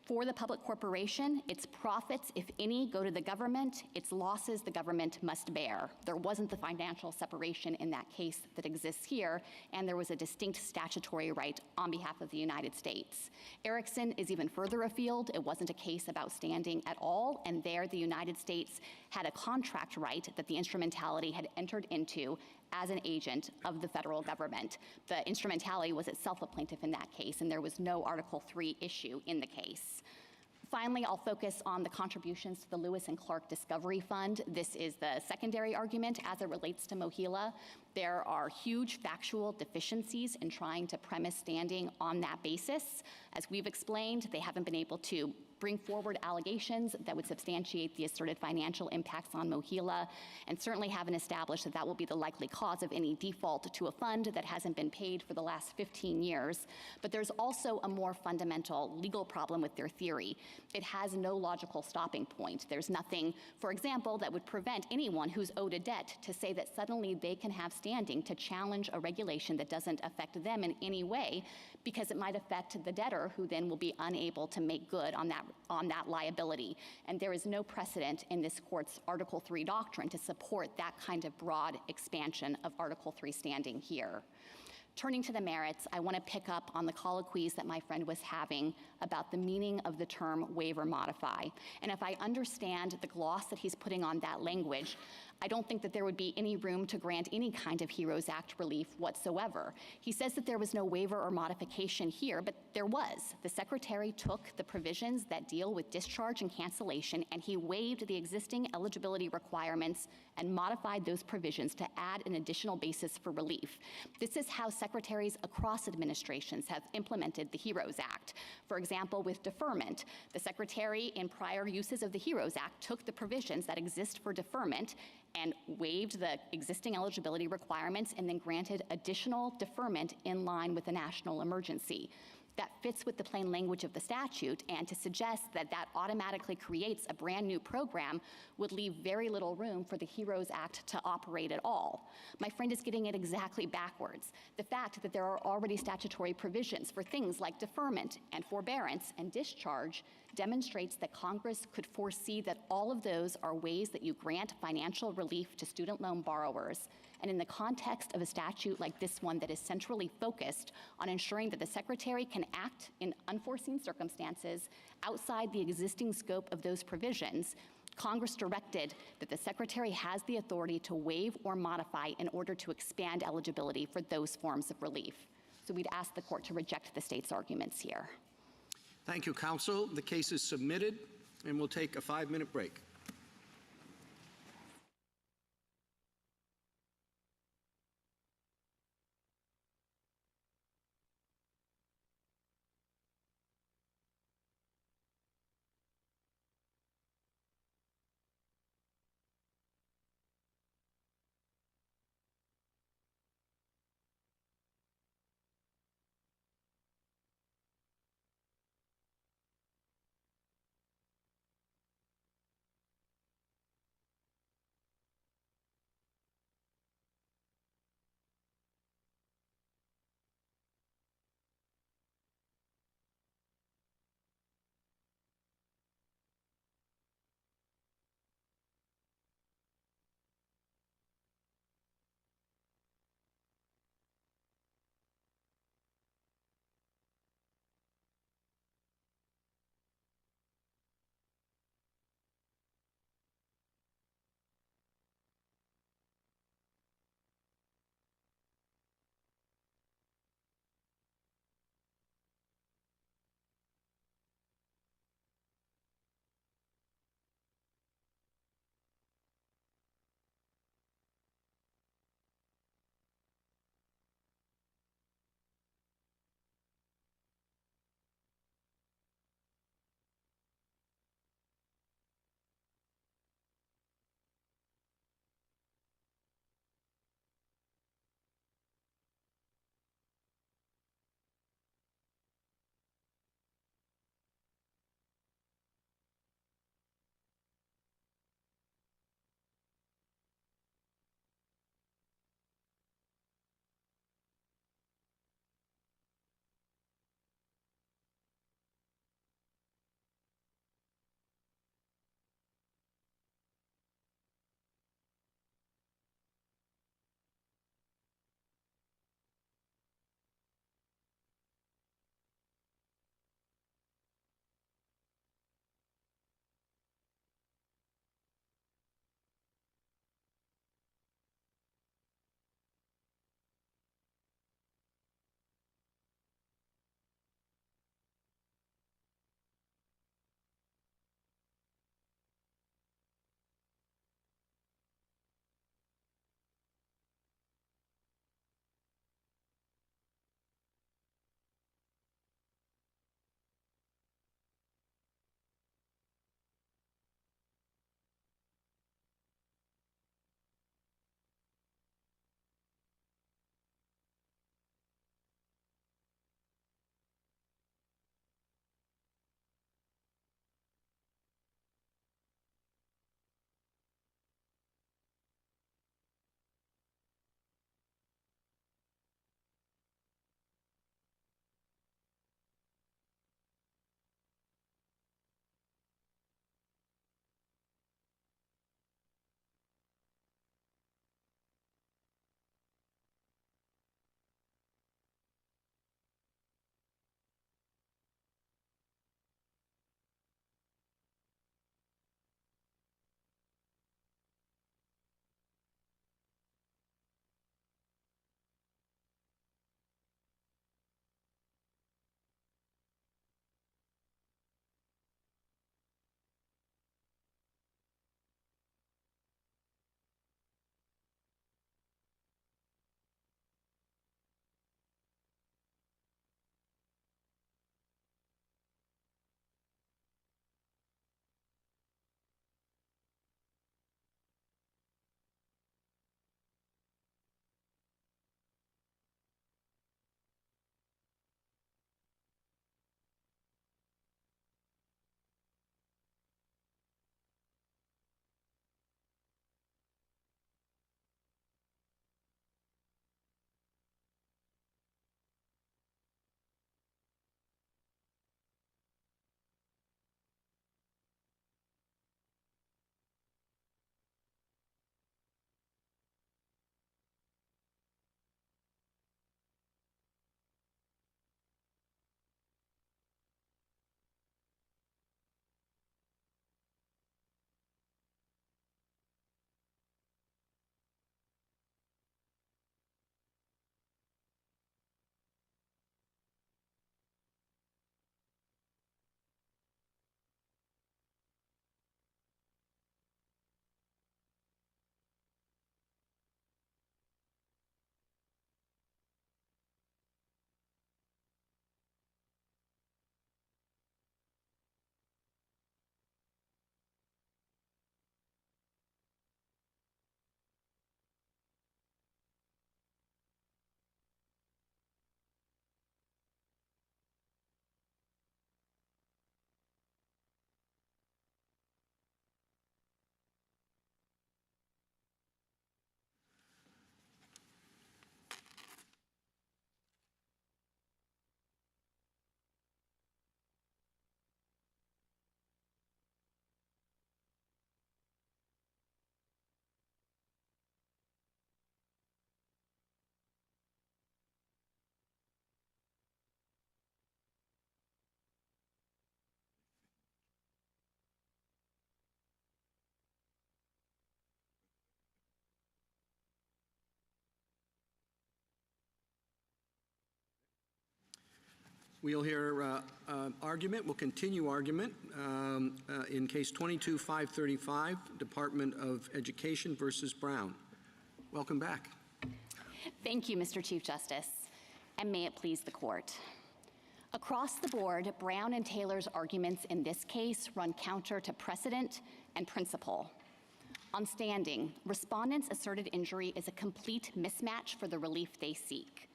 for the public corporation, its profits, if any, go to the government. Its losses, the government must bear. There wasn't the financial separation in that case that exists here, and there was a distinct statutory right on behalf of the United States. Erickson is even further afield. It wasn't a case about standing at all, and there the United States had a contract right that the instrumentality had entered into as an agent of the federal government. The instrumentality was itself a plaintiff in that case, and there was no Article III issue in the case. Finally, I'll focus on the contributions to the Lewis and Clark Discovery Fund. This is the secondary argument as it relates to Mohila. There are huge factual deficiencies in trying to premise standing on that basis. As we've explained, they haven't been able to bring forward allegations that would substantiate the asserted financial impacts on Mohila, and certainly haven't established that that will be the likely cause of any default to a fund that hasn't been paid for the last 15 years. But there's also a more fundamental legal problem with their theory. It has no logical stopping point. There's nothing, for example, that would prevent anyone who's owed a debt to say that suddenly they can have standing to challenge a regulation that doesn't affect them in any way, because it might affect the debtor, who then will be unable to make good on that liability. And there is no precedent in this court's Article III doctrine to support that kind of broad expansion of Article III standing here. Turning to the merits, I want to pick up on the colloquies that my friend was having about the meaning of the term waive or modify. And if I understand the gloss that he's putting on that language, I don't think that there would be any room to grant any kind of HEROES Act relief whatsoever. He says that there was no waiver or modification here, but there was. The Secretary took the provisions that deal with discharge and cancellation, and he waived the existing eligibility requirements and modified those provisions to add an additional basis for relief. This is how secretaries across administrations have implemented the HEROES Act. For example, with deferment, the Secretary in prior uses of the HEROES Act took the provisions that exist for deferment and waived the existing eligibility requirements and then granted additional deferment in line with the national emergency. That fits with the plain language of the statute, and to suggest that that automatically creates a brand new program would leave very little room for the HEROES Act to operate at all. My friend is getting it exactly backwards. The fact that there are already statutory provisions for things like deferment and forbearance and discharge demonstrates that Congress could foresee that all of those are ways that you grant financial relief to student loan borrowers. And in the context of a statute like this one that is centrally focused on ensuring that the Secretary can act in unforeseen circumstances outside the existing scope of those provisions, Congress directed that the Secretary has the authority to waive or modify in order to expand eligibility for those forms of relief. So we'd ask the court to reject the state's arguments here. Thank you, counsel. The case is submitted, and we'll take a 5-minute break. We'll hear argument. We'll continue argument in case 22-535, Department of Education versus Brown. Welcome back. Thank you, Mr. Chief Justice, and may it please the court. Across the board, Brown and Taylor's arguments in this case run counter to precedent and principle. On standing, respondents' asserted injury is a complete mismatch for the relief they seek.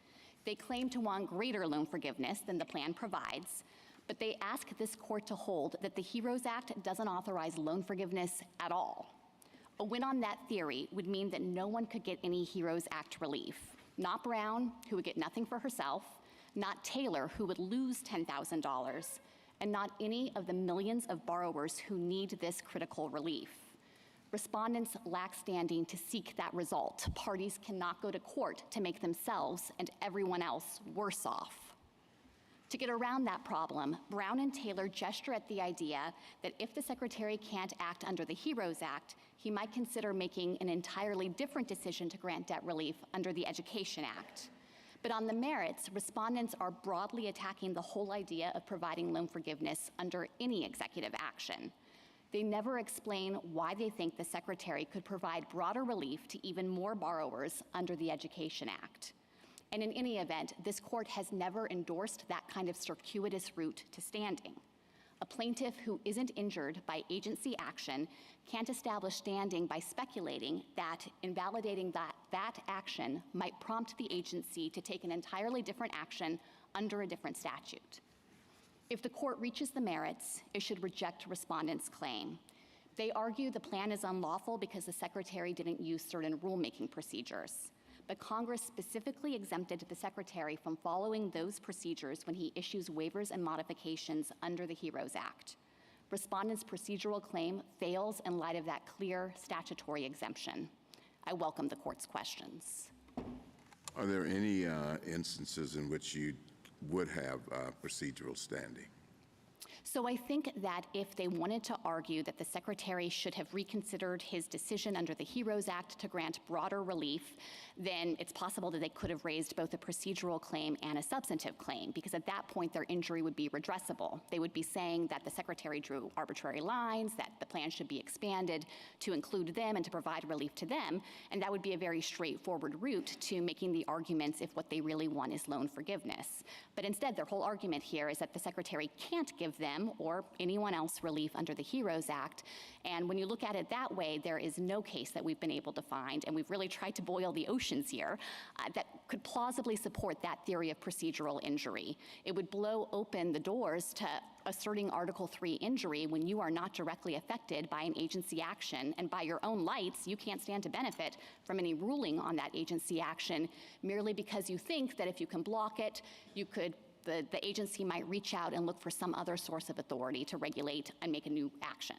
They claim to want greater loan forgiveness than the plan provides, but they ask this court to hold that the HEROES Act doesn't authorize loan forgiveness at all. A win on that theory would mean that no one could get any HEROES Act relief. Not Brown, who would get nothing for herself, not Taylor, who would lose $10,000, and not any of the millions of borrowers who need this critical relief. Respondents lack standing to seek that result. Parties cannot go to court to make themselves and everyone else worse off. To get around that problem, Brown and Taylor gesture at the idea that if the Secretary can't act under the HEROES Act, he might consider making an entirely different decision to grant debt relief under the Education Act. But on the merits, respondents are broadly attacking the whole idea of providing loan forgiveness under any executive action. They never explain why they think the Secretary could provide broader relief to even more borrowers under the Education Act. And in any event, this court has never endorsed that kind of circuitous route to standing. A plaintiff who isn't injured by agency action can't establish standing by speculating that invalidating that action might prompt the agency to take an entirely different action under a different statute. If the court reaches the merits, it should reject respondents' claim. They argue the plan is unlawful because the Secretary didn't use certain rulemaking procedures. But Congress specifically exempted the Secretary from following those procedures when he issues waivers and modifications under the HEROES Act. Respondents' procedural claim fails in light of that clear statutory exemption. I welcome the court's questions. Are there any instances in which you would have procedural standing? So I think that if they wanted to argue that the Secretary should have reconsidered his decision under the HEROES Act to grant broader relief, then it's possible that they could have raised both a procedural claim and a substantive claim, because at that point their injury would be redressable. They would be saying that the Secretary drew arbitrary lines, that the plan should be expanded to include them and to provide relief to them, and that would be a very straightforward route to making the arguments if what they really want is loan forgiveness. But instead, their whole argument here is that the Secretary can't give them or anyone else relief under the HEROES Act. And when you look at it that way, there is no case that we've been able to find, and we've really tried to boil the oceans here, that could plausibly support that theory of procedural injury. It would blow open the doors to asserting Article III injury when you are not directly affected by an agency action, and by your own lights, you can't stand to benefit from any ruling on that agency action merely because you think that if you can block it, you could the agency might reach out and look for some other source of authority to regulate and make a new action.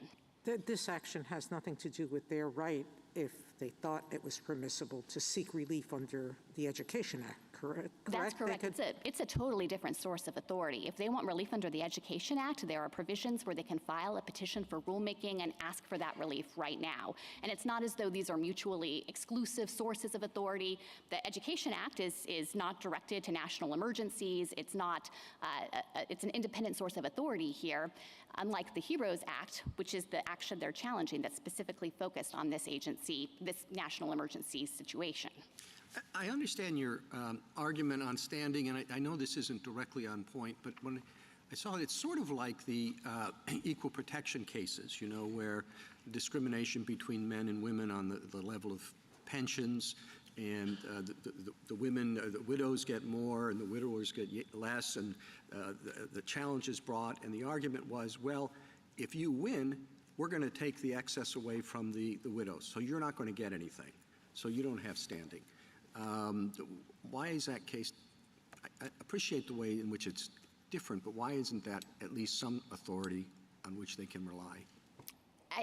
This action has nothing to do with their right, if they thought it was permissible, to seek relief under the Education Act, correct? That's correct. It's a totally different source of authority. If they want relief under the Education Act, there are provisions where they can file a petition for rulemaking and ask for that relief right now. And it's not as though these are mutually exclusive sources of authority. The Education Act is not directed to national emergencies. It's not. It's an independent source of authority here, unlike the HEROES Act, which is the action they're challenging that's specifically focused on this agency, this national emergency situation. I understand your argument on standing, and I know this isn't directly on point, but when I saw it, it's sort of like the equal protection cases, you know, where discrimination between men and women on the level of pensions, and the women, the widows get more and the widowers get less, and the challenge is brought, and the argument was, well, if you win, we're going to take the excess away from the widows, so you're not going to get anything, so you don't have standing. Why is that case? I appreciate the way in which it's different, but why isn't that at least some authority on which they can rely?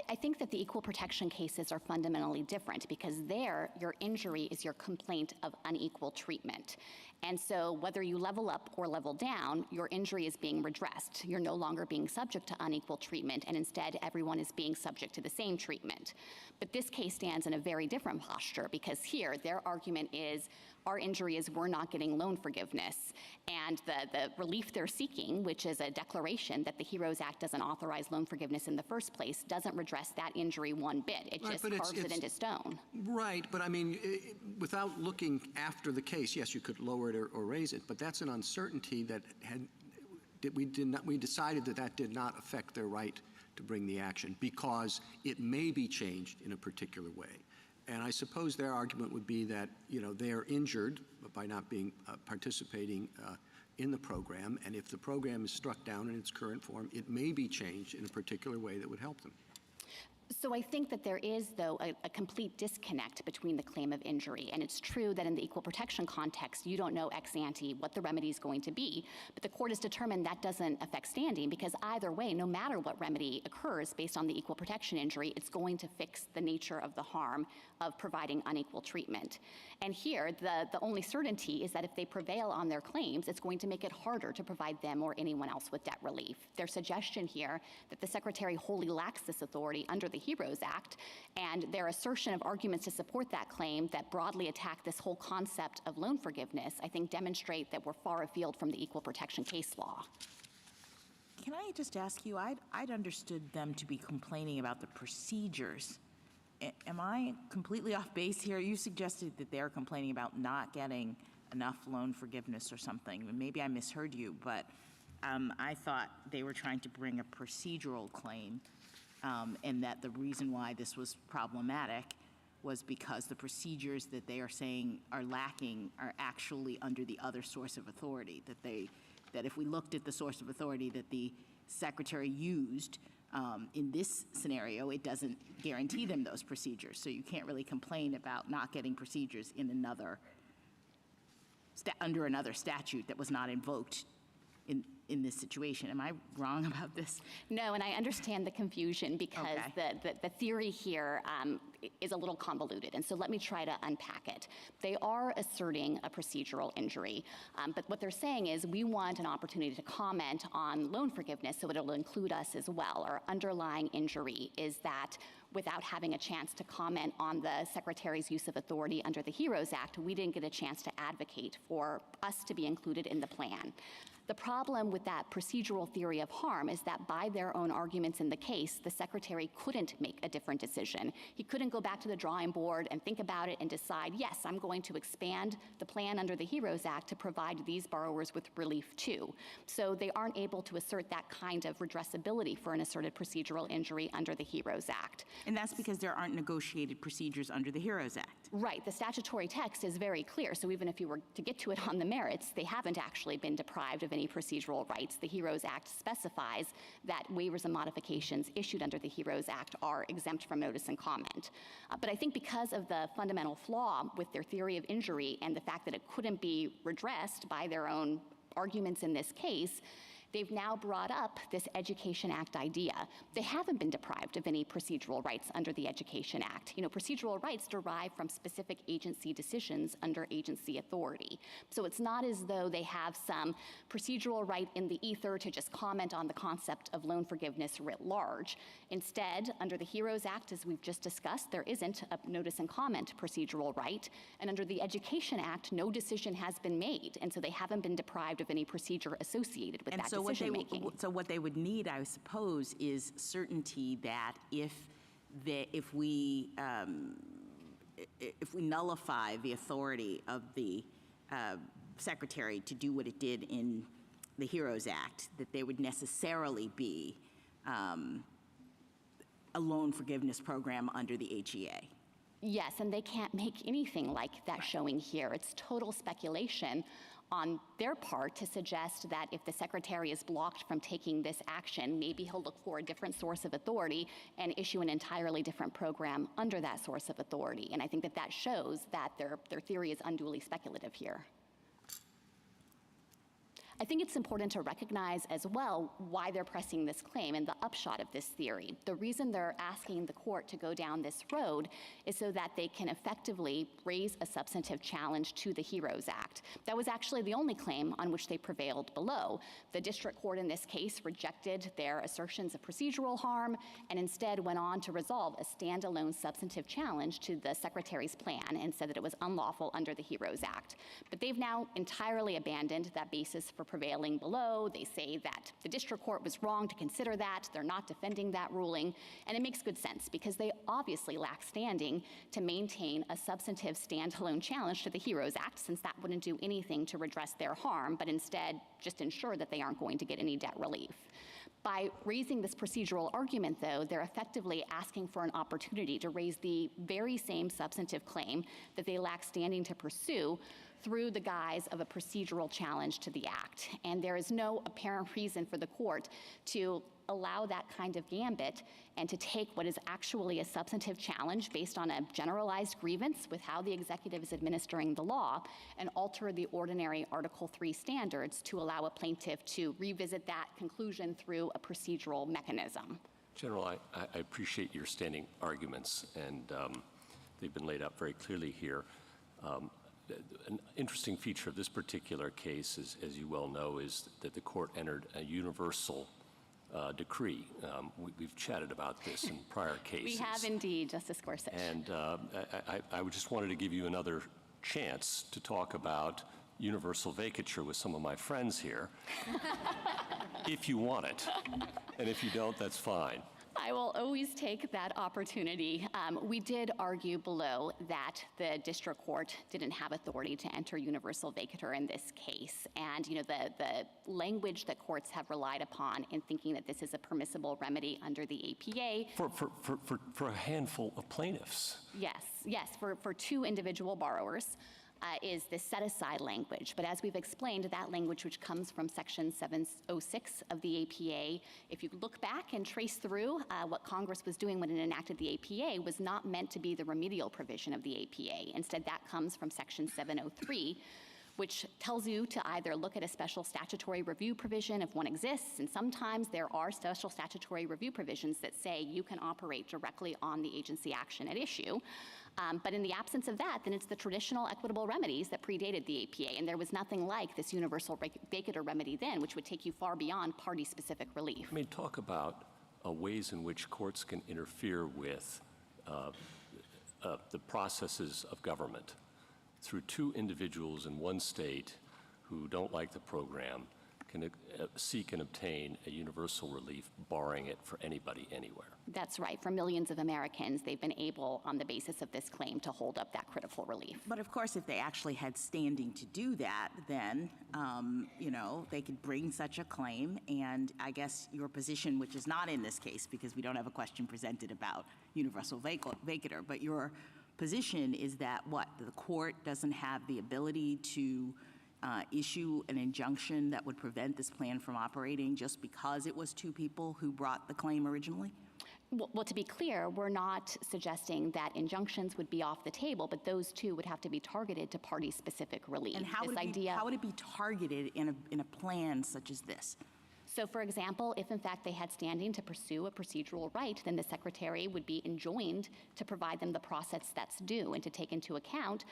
I think that the equal protection cases are fundamentally different because there, your injury is your complaint of unequal treatment. And so whether you level up or level down, your injury is being redressed. You're no longer being subject to unequal treatment, and instead everyone is being subject to the same treatment. But this case stands in a very different posture because here their argument is, Our injury is we're not getting loan forgiveness. And the relief they're seeking, which is a declaration that the HEROES Act doesn't authorize loan forgiveness in the first place, doesn't redress that injury one bit. It Right, just but carves it into stone. Right, but I mean, without looking after the case, yes, you could lower it or raise it, but that's an uncertainty that we decided that did not affect their right to bring the action because it may be changed in a particular way. And I suppose their argument would be that, they are injured by not being participating in the program, and if the program is struck down in its current form, it may be changed in a particular way that would help them. So I think that there is, though, a complete disconnect between the claim of injury. And it's true that in the equal protection context, you don't know ex ante what the remedy is going to be. But the court has determined that doesn't affect standing because either way, no matter what remedy occurs based on the equal protection injury, it's going to fix the nature of the harm of providing unequal treatment. And here, the only certainty is that if they prevail on their claims, it's going to make it harder to provide them or anyone else with debt relief. Their suggestion here that the Secretary wholly lacks this authority under the HEROES Act, and their assertion of arguments to support that claim that broadly attack this whole concept of loan forgiveness, I think demonstrate that we're far afield from the equal protection case law. Can I just ask you, I'd understood them to be complaining about the procedures. Am I completely off base here? You suggested that they're complaining about not getting enough loan forgiveness or something. Maybe I misheard you, but I thought they were trying to bring a procedural claim, and that the reason why this was problematic was because the procedures that they are saying are lacking are actually under the other source of authority, that if we looked at the source of authority that the Secretary used, in this scenario, it doesn't guarantee them those procedures. So you can't really complain about not getting procedures in under another statute that was not invoked in this situation. Am I wrong about this? No, and I understand the confusion because the theory here is a little convoluted, and so let me try to unpack it. They are asserting a procedural injury, but what they're saying is we want an opportunity to comment on loan forgiveness so it'll include us as well. Our underlying injury is that without having a chance to comment on the Secretary's use of authority under the HEROES Act, we didn't get a chance to advocate for us to be included in the plan. The problem with that procedural theory of harm is that by their own arguments in the case, the Secretary couldn't make a different decision. He couldn't go back to the drawing board and think about it and decide, yes, I'm going to expand the plan under the HEROES Act to provide these borrowers with relief too. So they aren't able to assert that kind of redressability for an asserted procedural injury under the HEROES Act. And that's because there aren't negotiated procedures under the HEROES Act. Right, the statutory text is very clear. So even if you were to get to it on the merits, they haven't actually been deprived of any procedural rights. The HEROES Act specifies that waivers and modifications issued under the HEROES Act are exempt from notice and comment. But I think because of the fundamental flaw with their theory of injury and the fact that it couldn't be redressed by their own arguments in this case, they've now brought up this Education Act idea. They haven't been deprived of any procedural rights under the Education Act. Procedural rights derive from specific agency decisions under agency authority. So it's not as though they have some procedural right in the ether to just comment on the concept of loan forgiveness writ large. Instead, under the HEROES Act, as we've just discussed, there isn't a notice and comment procedural right. And under the Education Act, no decision has been made. And so they haven't been deprived of any procedure associated with that decision making. So what they would need, I suppose, is certainty that if we nullify the authority of the Secretary to do what it did in the HEROES Act, that there would necessarily be a loan forgiveness program under the HEA. Yes, and they can't make anything like that showing here. It's total speculation on their part to suggest that if the Secretary is blocked from taking this action, maybe he'll look for a different source of authority and issue an entirely different program under that source of authority. And I think that that shows that their theory is unduly speculative here. I think it's important to recognize as well why they're pressing this claim and the upshot of this theory. The reason they're asking the court to go down this road is so that they can effectively raise a substantive challenge to the HEROES Act. That was actually the only claim on which they prevailed below. The district court in this case rejected their assertions of procedural harm and instead went on to resolve a standalone substantive challenge to the Secretary's plan and said that it was unlawful under the HEROES Act. But they've now entirely abandoned that basis for prevailing below. They say that the district court was wrong to consider that. They're not defending that ruling. And it makes good sense because they obviously lack standing to maintain a substantive standalone challenge to the HEROES Act, since that wouldn't do anything to redress their harm, but instead just ensure that they aren't going to get any debt relief. By raising this procedural argument, though, they're effectively asking for an opportunity to raise the very same substantive claim that they lack standing to pursue through the guise of a procedural challenge to the act. And there is no apparent reason for the court to allow that kind of gambit and to take what is actually a substantive challenge based on a generalized grievance with how the executive is administering the law and alter the ordinary Article 3 standards to allow a plaintiff to revisit that conclusion through a procedural mechanism. General, I appreciate your standing arguments, and they've been laid out very clearly here. An interesting feature of this particular case, as you well know, is that the court entered a universal decree. We've chatted about this in prior cases. We have indeed, Justice Gorsuch. And I just wanted to give you another chance to talk about universal vacature with some of my friends here, if you want it. And if you don't, that's fine. I will always take that opportunity. We did argue below that the district court didn't have authority to enter universal vacatur in this case. And the language that courts have relied upon in thinking that this is a permissible remedy under the APA. For a handful of plaintiffs. Yes, for two individual borrowers. Is this set-aside language. But as we've explained, that language, which comes from Section 706 of the APA, if you look back and trace through what Congress was doing when it enacted the APA, was not meant to be the remedial provision of the APA. Instead, that comes from Section 703, which tells you to either look at a special statutory review provision if one exists, and sometimes there are special statutory review provisions that say you can operate directly on the agency action at issue. But in the absence of that, then it's the traditional equitable remedies that predated the APA, and there was nothing like this universal vacatur remedy then, which would take you far beyond party-specific relief. I mean, talk about ways in which courts can interfere with the processes of government through two individuals in one state who don't like the program can seek and obtain a universal relief, barring it for anybody anywhere. That's right. For millions of Americans, they've been able, on the basis of this claim, to hold up that critical relief. But of course, if they actually had standing to do that, then, they could bring such a claim. And I guess your position, which is not in this case, because we don't have a question presented about universal vacatur, but your position is that the court doesn't have the ability to issue an injunction that would prevent this plan from operating just because it was two people who brought the claim originally? Well, to be clear, we're not suggesting that injunctions would be off the table, but those two would have to be targeted to party-specific relief. And how would it be targeted in a plan such as this? So, for example, if in fact they had standing to pursue a procedural right, then the Secretary would be enjoined to provide them the process that's due and to take into account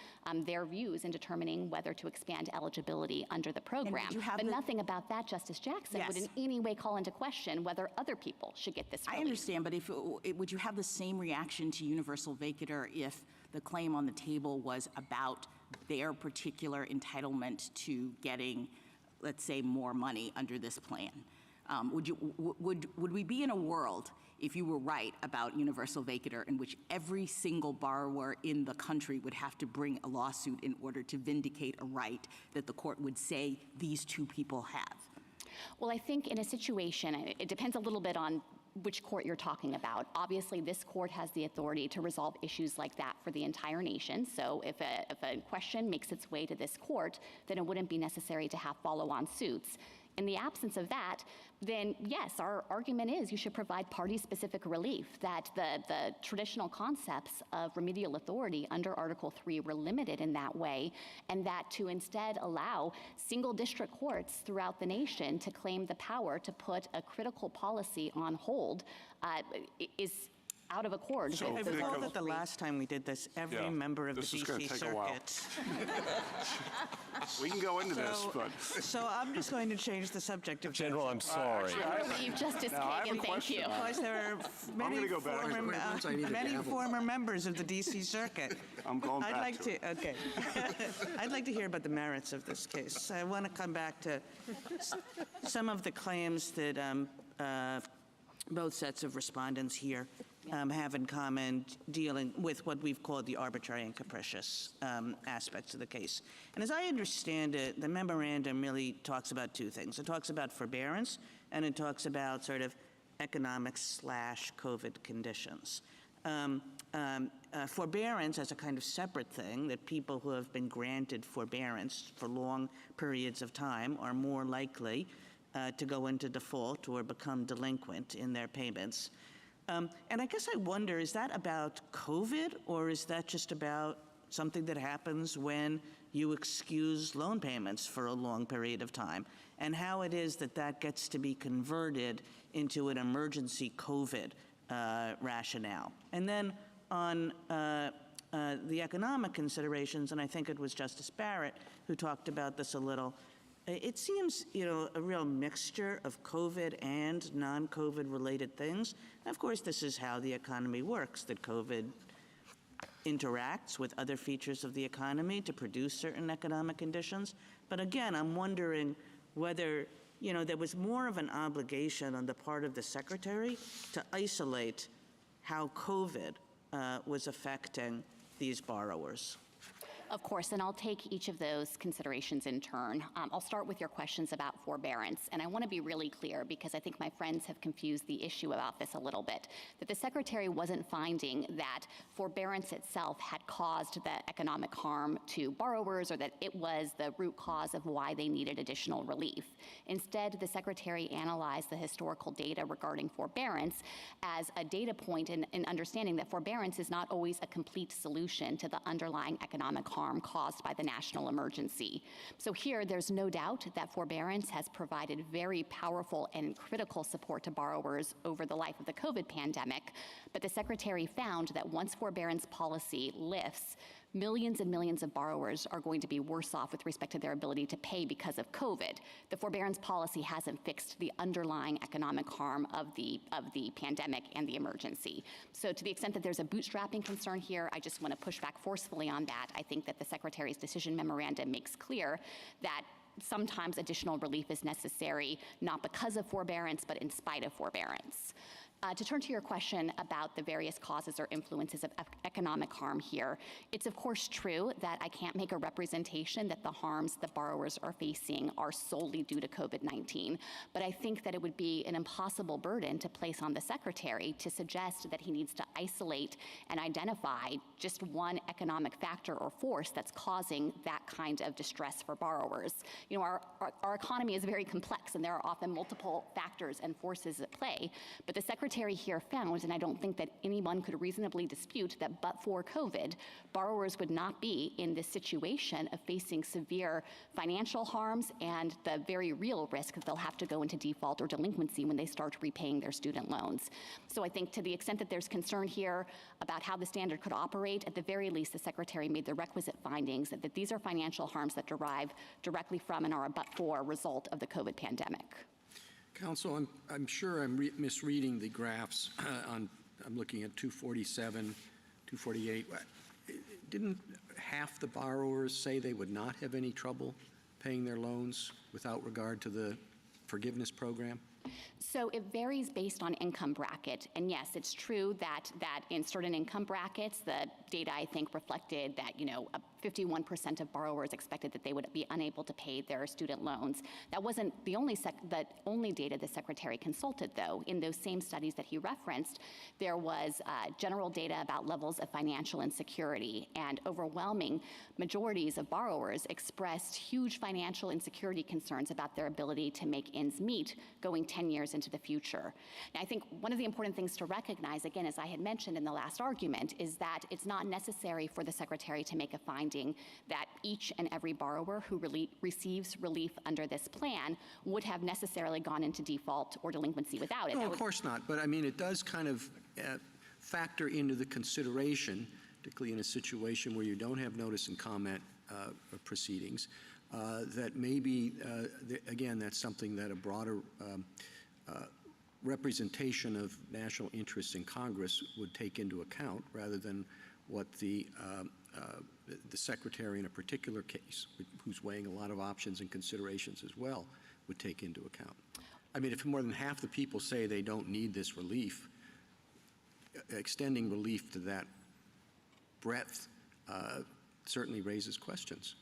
their views in determining whether to expand eligibility under the program. But nothing about that, Justice Jackson, would in any way call into question whether other people should get this relief. I understand, but would you have the same reaction to universal vacatur if the claim on the table was about their particular entitlement to getting, let's say, more money under this plan? Would we be in a world, if you were right about universal vacatur, in which every single borrower in the country would have to bring a lawsuit in order to vindicate a right that the court would say these two people have? Well, I think in a situation, it depends a little bit on which court you're talking about. Obviously, this court has the authority to resolve issues like that for the entire nation. So if a question makes its way to this court, then it wouldn't be necessary to have follow-on suits. In the absence of that, then yes, our argument is you should provide party-specific relief, that the traditional concepts of remedial authority under Article 3 were limited in that way, and that to instead allow single district courts throughout the nation to claim the power to put a critical policy on hold is out of accord. So I with recall Article that the 3. last time we did this, every Yeah, member of the this is gonna DC take a while. Circuit. We can go into this, but So I'm just going to change the subject of General, I'm sorry. I believe Justice Now, I have a Kagan, thank question you. about Because there are many gonna go back. former, Once I need a many gavel. former members of the DC Circuit. I'm going I'd back like to it. okay. I'd like to hear about the merits of this case. I want to come back to some of the claims that both sets of respondents here have in common, dealing with what we've called the arbitrary and capricious aspects of the case. And as I understand it, the memorandum really talks about two things. It talks about forbearance, and it talks about sort of economic/COVID conditions. Forbearance as a kind of separate thing, that people who have been granted forbearance for long periods of time are more likely to go into default or become delinquent in their payments. And I guess I wonder, is that about COVID, or is that just about something that happens when you excuse loan payments for a long period of time, and how it is that that gets to be converted into an emergency COVID rationale? And then on the economic considerations, and I think it was Justice Barrett who talked about this a little, it seems, a real mixture of COVID and non-COVID related things. And of course, this is how the economy works, that COVID interacts with other features of the economy to produce certain economic conditions. But again, I'm wondering whether, there was more of an obligation on the part of the Secretary to isolate how COVID was affecting these borrowers. Of course, and I'll take each of those considerations in turn. I'll start with your questions about forbearance, and I want to be really clear because I think my friends have confused the issue about this a little bit, that the Secretary wasn't finding that forbearance itself had caused the economic harm to borrowers or that it was the root cause of why they needed additional relief. Instead, the Secretary analyzed the historical data regarding forbearance as a data point in understanding that forbearance is not always a complete solution to the underlying economic harm caused by the national emergency. So here, there's no doubt that forbearance has provided very powerful and critical support to borrowers over the life of the COVID pandemic, but the Secretary found that once forbearance policy lifts, millions and millions of borrowers are going to be worse off with respect to their ability to pay because of COVID. The forbearance policy hasn't fixed the underlying economic harm of the pandemic and the emergency. So to the extent that there's a bootstrapping concern here, I just want to push back forcefully on that. I think that the Secretary's decision memorandum makes clear that sometimes additional relief is necessary, not because of forbearance, but in spite of forbearance. To turn to your question about the various causes or influences of economic harm here, it's of course true that I can't make a representation that the harms that borrowers are facing are solely due to COVID-19, but I think that it would be an impossible burden to place on the Secretary to suggest that he needs to isolate and identify just one economic factor or force that's causing that kind of distress for borrowers. Our economy is very complex, and there are often multiple factors and forces at play, but the Secretary here found, and I don't think that anyone could reasonably dispute, that but for COVID, borrowers would not be in this situation of facing severe financial harms and the very real risk that they'll have to go into default or delinquency when they start repaying their student loans. So I think to the extent that there's concern here about how the standard could operate, at the very least, the Secretary made the requisite findings that these are financial harms that derive directly from and are a but-for result of the COVID pandemic. Counsel, I'm sure I'm misreading the graphs. I'm looking at 247, 248. Didn't half the borrowers say they would not have any trouble paying their loans without regard to the forgiveness program? So it varies based on income bracket. And yes, it's true that in certain income brackets, data, I think, reflected that, 51% of borrowers expected that they would be unable to pay their student loans. That wasn't the only data the Secretary consulted, though. In those same studies that he referenced, there was general data about levels of financial insecurity, and overwhelming majorities of borrowers expressed huge financial insecurity concerns about their ability to make ends meet going 10 years into the future. Now, I think one of the important things to recognize, again, as I had mentioned in the last argument, is that it's not necessary for the Secretary to make a finding that each and every borrower who receives relief under this plan would have necessarily gone into default or delinquency without it. No, of course not. But I mean, it does kind of factor into the consideration, particularly in a situation where you don't have notice and comment proceedings, that maybe, again, that's something that a broader representation of national interests in Congress would take into account, rather than what the Secretary in a particular case, who's weighing a lot of options and considerations as well, would take into account. I mean, if more than half the people say they don't need this relief, extending relief to that breadth certainly raises questions.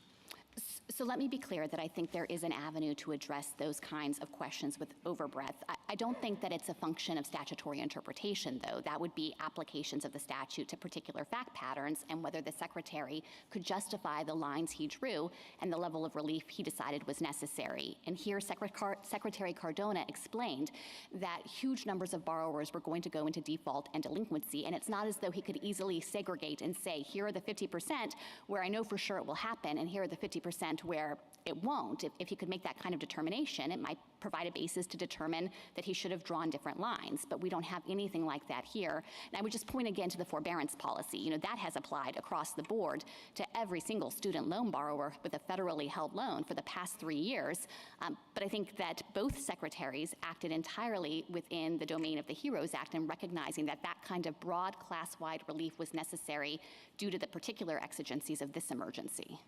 So let me be clear that I think there is an avenue to address those kinds of questions with overbreadth. I don't think that it's a function of statutory interpretation, though. That would be applications of the statute to particular fact patterns and whether the Secretary could justify the lines he drew and the level of relief he decided was necessary. And here, Secretary Cardona explained that huge numbers of borrowers were going to go into default and delinquency, and it's not as though he could easily segregate and say, here are the 50% where I know for sure it will happen, and here are the 50% where it won't. If he could make that kind of determination, it might provide a basis to determine that he should have drawn different lines, but we don't have anything like that here. And I would just point again to the forbearance policy. That has applied across the board to every single student loan borrower with a federally held loan for the past 3 years. But I think that both secretaries acted entirely within the domain of the HEROES Act in recognizing that that kind of broad class-wide relief was necessary due to the particular exigencies of this emergency.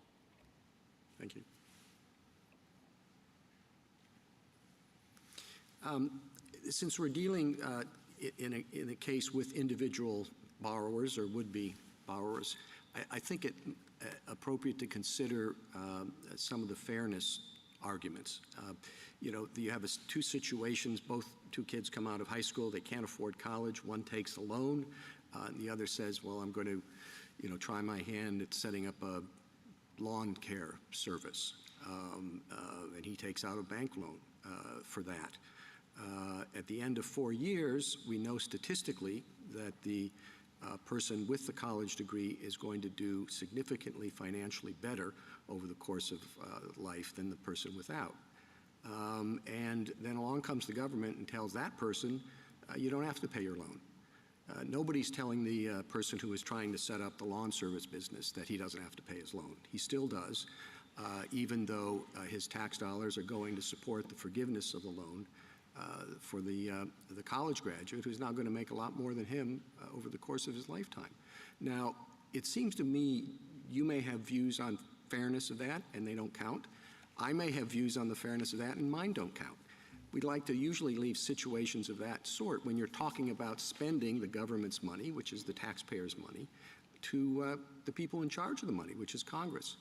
Thank you. Since we're dealing in a case with individual borrowers or would-be borrowers, I think it appropriate to consider some of the fairness arguments. You have two situations. Two kids come out of high school. They can't afford college. One takes a loan. And the other says, well, I'm going to try my hand at setting up a lawn care service. And he takes out a bank loan for that. At the end of 4 years, we know statistically that the person with the college degree is going to do significantly financially better over the course of life than the person without. And then along comes the government and tells that person, you don't have to pay your loan. Nobody's telling the person who is trying to set up the lawn service business that he doesn't have to pay his loan. He still does, even though his tax dollars are going to support the forgiveness of the loan for the college graduate who's now going to make a lot more than him over the course of his lifetime. Now, it seems to me you may have views on fairness of that, and they don't count. I may have views on the fairness of that, and mine don't count. We'd like to usually leave situations of that sort when you're talking about spending the government's money, which is the taxpayers' money, to the people in charge of the money, which is Congress.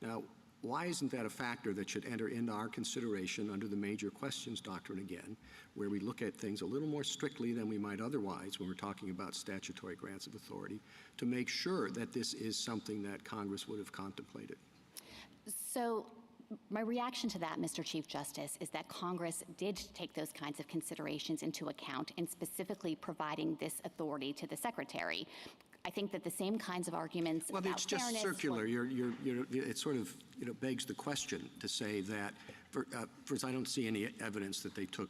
Now, why isn't that a factor that should enter into our consideration under the major questions doctrine again, where we look at things a little more strictly than we might otherwise when we're talking about statutory grants of authority, to make sure that this is something that Congress would have contemplated? So my reaction to that, Mr. Chief Justice, is that Congress did take those kinds of considerations into account in specifically providing this authority to the Secretary. I think that the same kinds of arguments about fairness... Well, it's just circular. It sort of begs the question to say that, first, I don't see any evidence that they took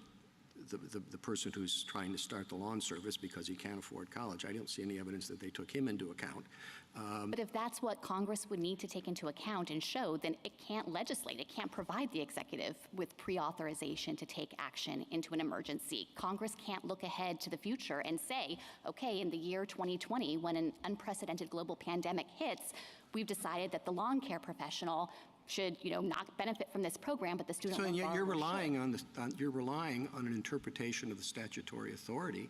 the person who's trying to start the lawn service because he can't afford college. I don't see any evidence that they took him into account. But if that's what Congress would need to take into account and show, then it can't legislate. It can't provide the executive with pre-authorization to take action into an emergency. Congress can't look ahead to the future and say, okay, in the year 2020, when an unprecedented global pandemic hits, we've decided that the lawn care professional should, not benefit from this program, but the student loan borrower you're relying on an interpretation of the statutory authority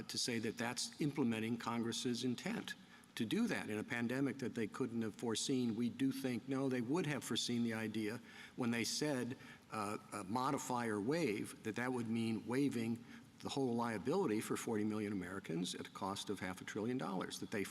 to say that that's implementing Congress's intent to do that in a pandemic that they couldn't have foreseen. We do think, no, they would have foreseen the idea when they said modify or waive, that would mean waiving the whole liability for 40 million Americans at a cost of $500 billion, that they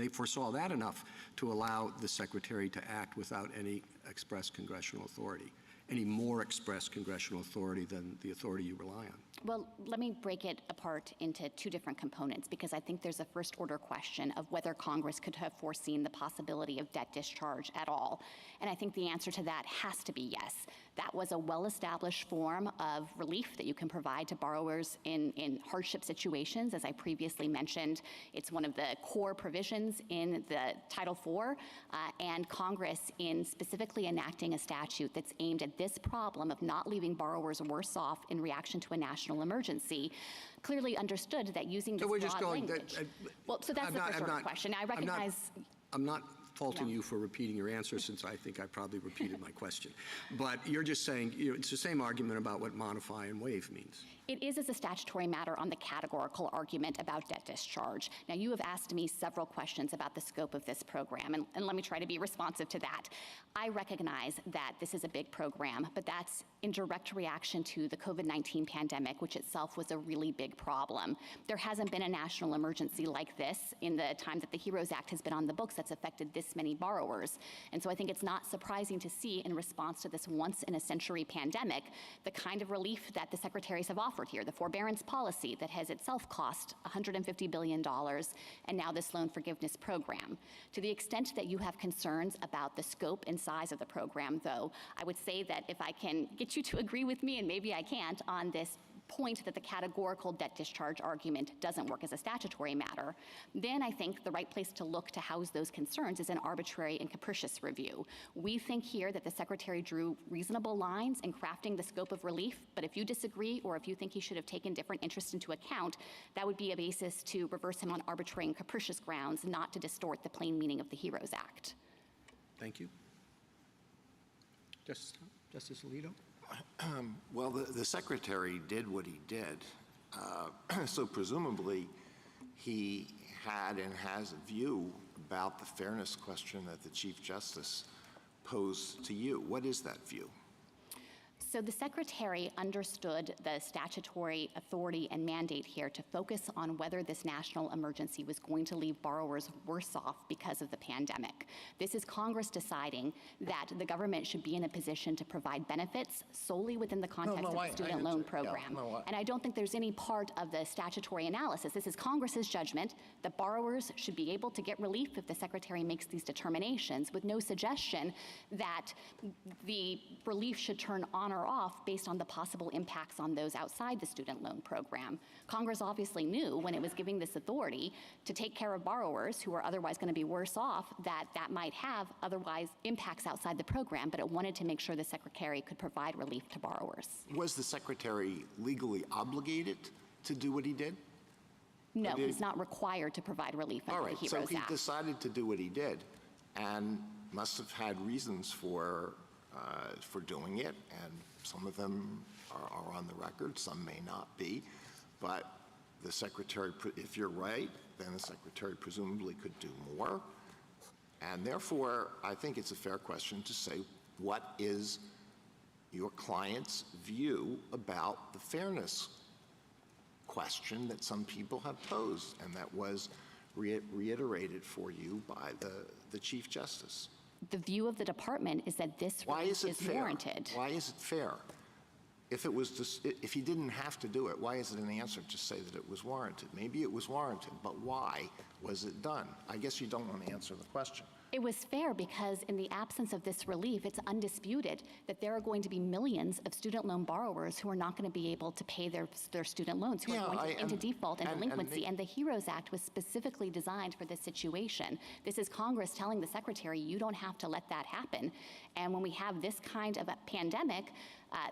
foresaw that enough to allow the Secretary to act without any express congressional authority, any more express congressional authority than the authority you rely on. Well, let me break it apart into two different components, because I think there's a first-order question of whether Congress could have foreseen the possibility of debt discharge at all. And I think the answer to that has to be yes. That was a well-established form of relief that you can provide to borrowers in hardship situations. As I previously mentioned, it's one of the core provisions in the Title IV, and Congress, in specifically enacting a statute that's aimed at this problem of not leaving borrowers worse off in reaction to a national emergency, clearly understood that using this broad language. Well, so that's the first order question. I recognize. I'm not faulting you for repeating your answer, since I think I probably repeated my question. But you're just saying, it's the same argument about what modify and waive means. It is as a statutory matter on the categorical argument about debt discharge. Now, you have asked me several questions about the scope of this program, and let me try to be responsive to that. I recognize that this is a big program, but that's in direct reaction to the COVID-19 pandemic, which itself was a really big problem. There hasn't been a national emergency like this in the time that the HEROES Act has been on the books that's affected this many borrowers. And so I think it's not surprising to see, in response to this once-in-a-century pandemic, the kind of relief that the secretaries have offered here, the forbearance policy that has itself cost $150 billion, and now this loan forgiveness program. To the extent that you have concerns about the scope and size of the program, though, I would say that if I can get you to agree with me, and maybe I can't, on this point that the categorical debt discharge argument doesn't work as a statutory matter, then I think the right place to look to house those concerns is an arbitrary and capricious review. We think here that the Secretary drew reasonable lines in crafting the scope of relief, but if you disagree, or if you think he should have taken different interests into account, that would be a basis to reverse him on arbitrary and capricious grounds, not to distort the plain meaning of the HEROES Act. Thank you. Justice Alito? Well, the Secretary did what he did. So presumably he had and has a view about the fairness question that the Chief Justice posed to you. What is that view? So the Secretary understood the statutory authority and mandate here to focus on whether this national emergency was going to leave borrowers worse off because of the pandemic. This is Congress deciding that the government should be in a position to provide benefits solely within the context of the student loan program. And I don't think there's any part of the statutory analysis. This is Congress's judgment that borrowers should be able to get relief if the Secretary makes these determinations, with no suggestion that the relief should turn on or off based on the possible impacts on those outside the student loan program. Congress obviously knew when it was giving this authority to take care of borrowers who are otherwise going to be worse off that might have otherwise impacts outside the program, but it wanted to make sure the Secretary could provide relief to borrowers. Was the Secretary legally obligated to do what he did? No, he's not required to provide relief under the HEROES Act. So he decided to do what he did and must have had reasons for doing it, and some of them are on the record, some may not be, but the Secretary, if you're right, then the Secretary presumably could do more, and therefore I think it's a fair question to say, what is your client's view about the fairness question that some people have posed, and that was reiterated for you by the Chief Justice? The view of the department is that this relief is warranted. Why is it fair? If he didn't have to do it, why is it an answer to say that it was warranted? Maybe it was warranted, but why was it done? I guess you don't want to answer the question. It was fair because in the absence of this relief, it's undisputed that there are going to be millions of student loan borrowers who are not going to be able to pay their student loans, who are going into default and delinquency. And the HEROES Act was specifically designed for this situation. This is Congress telling the Secretary, you don't have to let that happen. And when we have this kind of a pandemic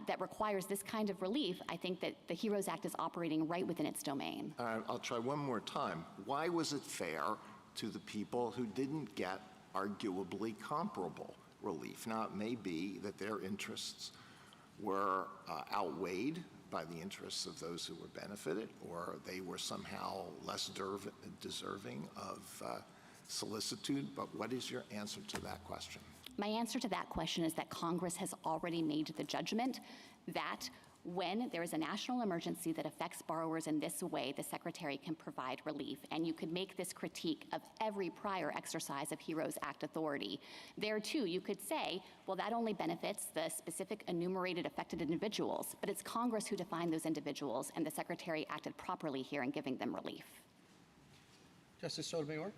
that requires this kind of relief, I think that the HEROES Act is operating right within its domain. I'll try one more time. Why was it fair to the people who didn't get arguably comparable relief? Now, it may be that their interests were outweighed by the interests of those who were benefited, or they were somehow less deserving of solicitude, but what is your answer to that question? My answer to that question is that Congress has already made the judgment that when there is a national emergency that affects borrowers in this way, the Secretary can provide relief. And you could make this critique of every prior exercise of HEROES Act authority. There, too, you could say, well, that only benefits the specific enumerated affected individuals, but it's Congress who defined those individuals, and the Secretary acted properly here in giving them relief. Justice Sotomayor?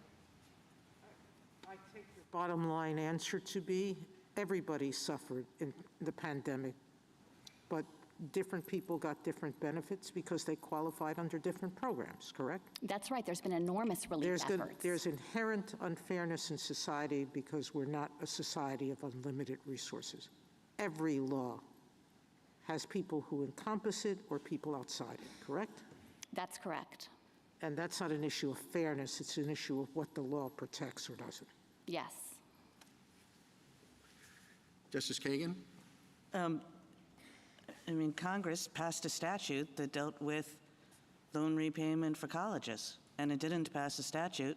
I take your bottom line answer to be everybody suffered in the pandemic, but different people got different benefits because they qualified under different programs, correct? That's right. There's been enormous relief efforts. There's inherent unfairness in society because we're not a society of unlimited resources. Every law has people who encompass it or people outside it, correct? That's correct. And that's not an issue of fairness, it's an issue of what the law protects or doesn't. Yes. Justice Kagan? I mean, Congress passed a statute that dealt with loan repayment for colleges, and it didn't pass a statute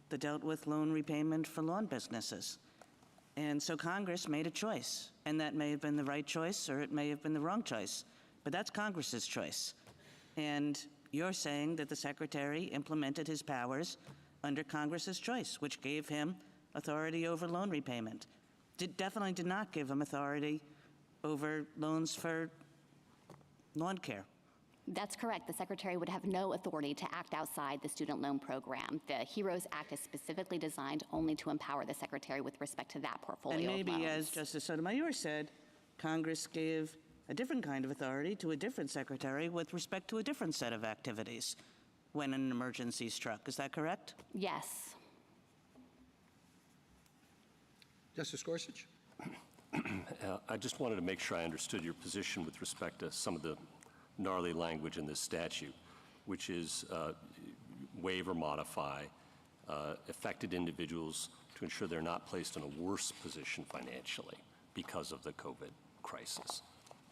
that dealt with loan repayment for lawn businesses. And so Congress made a choice, and that may have been the right choice or it may have been the wrong choice, but that's Congress's choice. And you're saying that the Secretary implemented his powers under Congress's choice, which gave him authority over loan repayment. Definitely did not give him authority over loans for lawn care. That's correct. The Secretary would have no authority to act outside the student loan program. The HEROES Act is specifically designed only to empower the Secretary with respect to that portfolio And of maybe, loans. as Justice Sotomayor said, Congress gave a different kind of authority to a different secretary with respect to a different set of activities when an emergency struck. Is that correct? Yes. Justice Gorsuch? I just wanted to make sure I understood your position with respect to some of the gnarly language in this statute, which is waive or modify affected individuals to ensure they're not placed in a worse position financially because of the COVID crisis.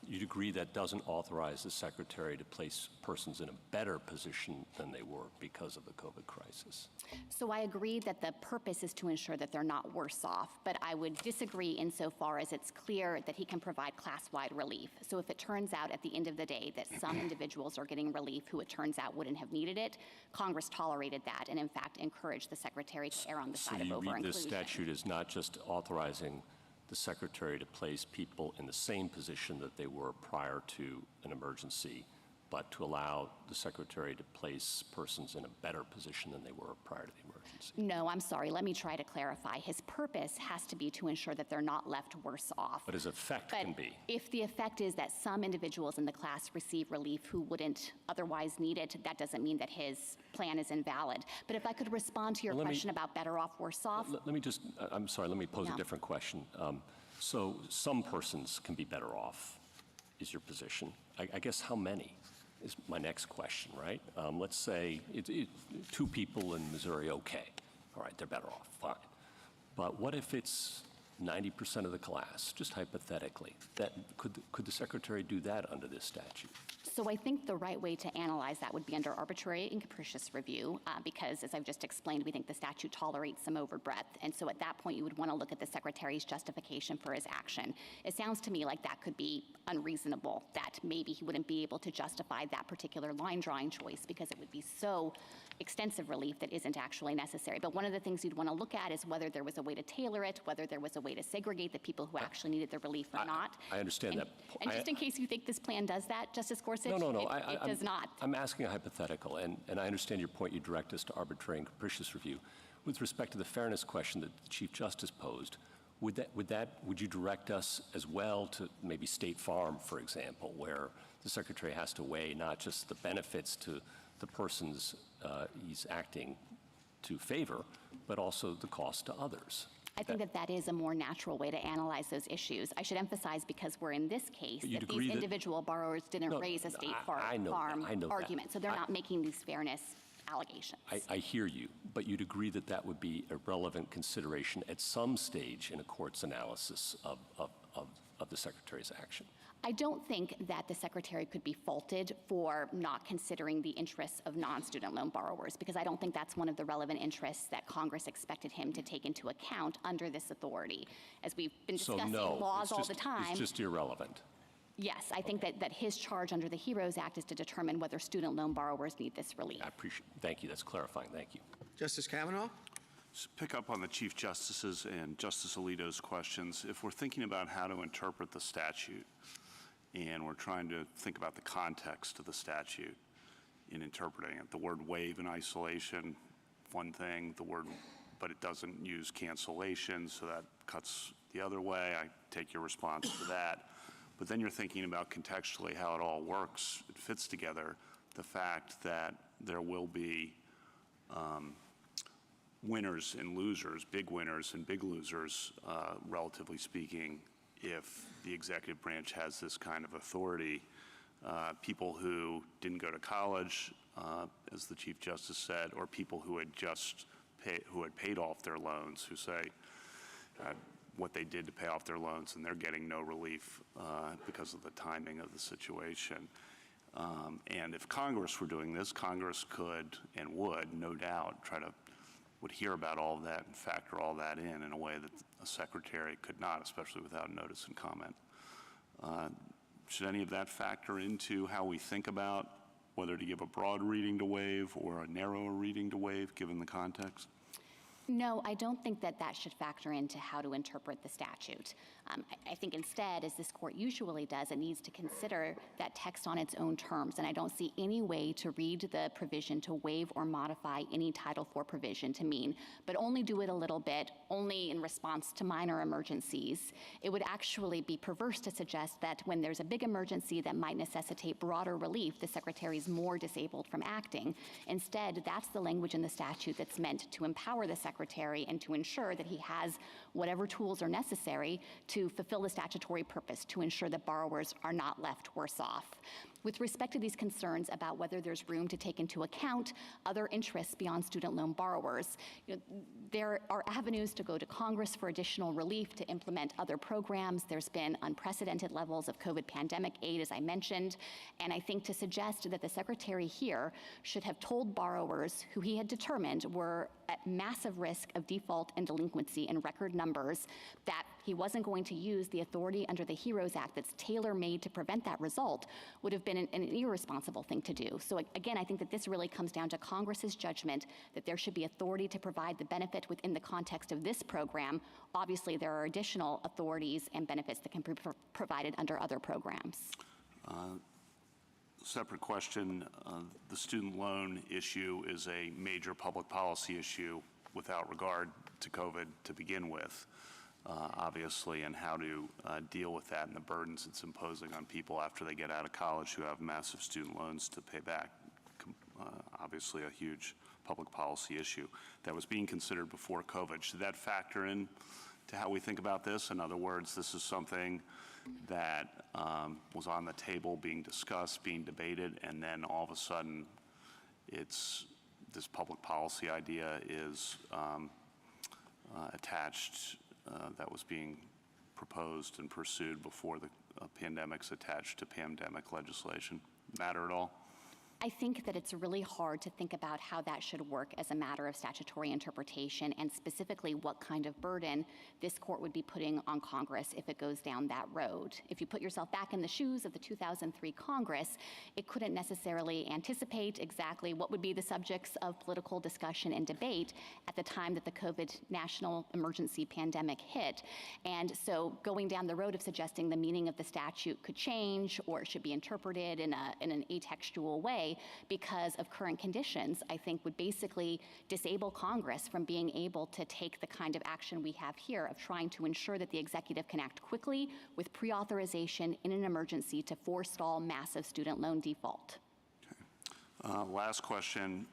You'd agree that doesn't authorize the Secretary to place persons in a better position than they were because of the COVID crisis? So I agree that the purpose is to ensure that they're not worse off, but I would disagree insofar as it's clear that he can provide class-wide relief. So if it turns out at the end of the day that some individuals are getting relief who it turns out wouldn't have needed it, Congress tolerated that and in fact encouraged the Secretary to err on the side of over-inclusion. So you read this statute as not just authorizing the Secretary to place people in the same position that they were prior to an emergency, but to allow the Secretary to place persons in a better position than they were prior to the emergency? No, I'm sorry. Let me try to clarify. His purpose has to be to ensure that they're not left worse off. But his effect But can be. if the effect is that some individuals in the class receive relief who wouldn't otherwise need it, that doesn't mean that his plan is invalid. But if I could respond to your Well, let me- question about better off, worse off. Let me just, I'm sorry, let me pose No. a different question. So some persons can be better off, is your position. I guess how many is my next question, right? Let's say two people in Missouri, okay. All right, they're better off, fine. But what if it's 90% of the class, just hypothetically? Could the Secretary do that under this statute? So I think the right way to analyze that would be under arbitrary and capricious review, because as I've just explained, we think the statute tolerates some overbreadth. And so at that point, you would want to look at the Secretary's justification for his action. It sounds to me like that could be unreasonable, that maybe he wouldn't be able to justify that particular line drawing choice because it would be so extensive relief that isn't actually necessary. But one of the things you'd want to look at is whether there was a way to tailor it, whether there was a way to segregate the people who actually needed the relief or not. I understand And- that. And just in case you think this plan does that, Justice Gorsuch, No. it does not. I'm asking a hypothetical, and I understand your point. You direct us to arbitrary and capricious review. With respect to the fairness question that the Chief Justice posed, would you direct us as well to maybe State Farm, for example, where the Secretary has to weigh not just the benefits to the persons he's acting to favor, but also the cost to others? I think that is a more natural way to analyze those issues. I should emphasize, because we're in this case, But you'd that agree these that- individual borrowers didn't No, raise a State I know that. Farm I know that. argument, so they're not making these fairness allegations. I hear you, but you'd agree that that would be a relevant consideration at some stage in a court's analysis of of the Secretary's action. I don't think that the Secretary could be faulted for not considering the interests of non-student loan borrowers, because I don't think that's one of the relevant interests that Congress expected him to take into account under this authority. As we've been So discussing no, laws all the time. It's just irrelevant. Yes, I think that his charge under the HEROES Act is to determine whether student loan borrowers need this relief. I appreciate. Thank you. That's clarifying. Thank you. Justice Kavanaugh? So pick up on the Chief Justice's and Justice Alito's questions. If we're thinking about how to interpret the statute, and we're trying to think about the context of the statute in interpreting it, the word waive in isolation, one thing, but it doesn't use cancellation, so that cuts the other way. I take your response to that. But then you're thinking about contextually how it all works, it fits together, the fact that there will be winners and losers, big winners and big losers, relatively speaking, if the executive branch has this kind of authority. People who didn't go to college, as the Chief Justice said, or people who had paid off their loans, who say what they did to pay off their loans, and they're getting no relief because of the timing of the situation. And if Congress were doing this, Congress could and would, no doubt, would hear about all of that and factor all that in a way that a secretary could not, especially without notice and comment. Should any of that factor into how we think about whether to give a broad reading to waive or a narrower reading to waive, given the context? No, I don't think that should factor into how to interpret the statute. I think instead, as this court usually does, it needs to consider that text on its own terms, and I don't see any way to read the provision to waive or modify any Title IV provision to mean, but only do it a little bit, only in response to minor emergencies. It would actually be perverse to suggest that when there's a big emergency that might necessitate broader relief, the Secretary is more disabled from acting. Instead, that's the language in the statute that's meant to empower the Secretary and to ensure that he has whatever tools are necessary to fulfill the statutory purpose, to ensure that borrowers are not left worse off. With respect to these concerns about whether there's room to take into account other interests beyond student loan borrowers, there are avenues to go to Congress for additional relief to implement other programs. There's been unprecedented levels of COVID pandemic aid, as I mentioned, and I think to suggest that the Secretary here should have told borrowers who he had determined were at massive risk of default and delinquency in record numbers that he wasn't going to use the authority under the HEROES Act that's tailor-made to prevent that result would have been an irresponsible thing to do. So again, I think that this really comes down to Congress's judgment that there should be authority to provide the benefit within the context of this program. Obviously, there are additional authorities and benefits that can be provided under other programs. Separate question, the student loan issue is a major public policy issue without regard to COVID to begin with, obviously, and how to deal with that and the burdens it's imposing on people after they get out of college who have massive student loans to pay back. Obviously a huge public policy issue that was being considered before COVID. Should that factor in to how we think about this? In other words, this is something that was on the table, being discussed, being debated, and then all of a sudden this public policy idea is attached, that was being proposed and pursued before the pandemic's attached to pandemic legislation. Matter at all? I think that it's really hard to think about how that should work as a matter of statutory interpretation, and specifically what kind of burden this court would be putting on Congress if it goes down that road. If you put yourself back in the shoes of the 2003 Congress, it couldn't necessarily anticipate exactly what would be the subjects of political discussion and debate at the time that the COVID national emergency pandemic hit. And so going down the road of suggesting the meaning of the statute could change or it should be interpreted in an atextual way because of current conditions, I think would basically disable Congress from being able to take the kind of action we have here of trying to ensure that the executive can act quickly with pre-authorization in an emergency to forestall massive student loan default. Okay. Last question,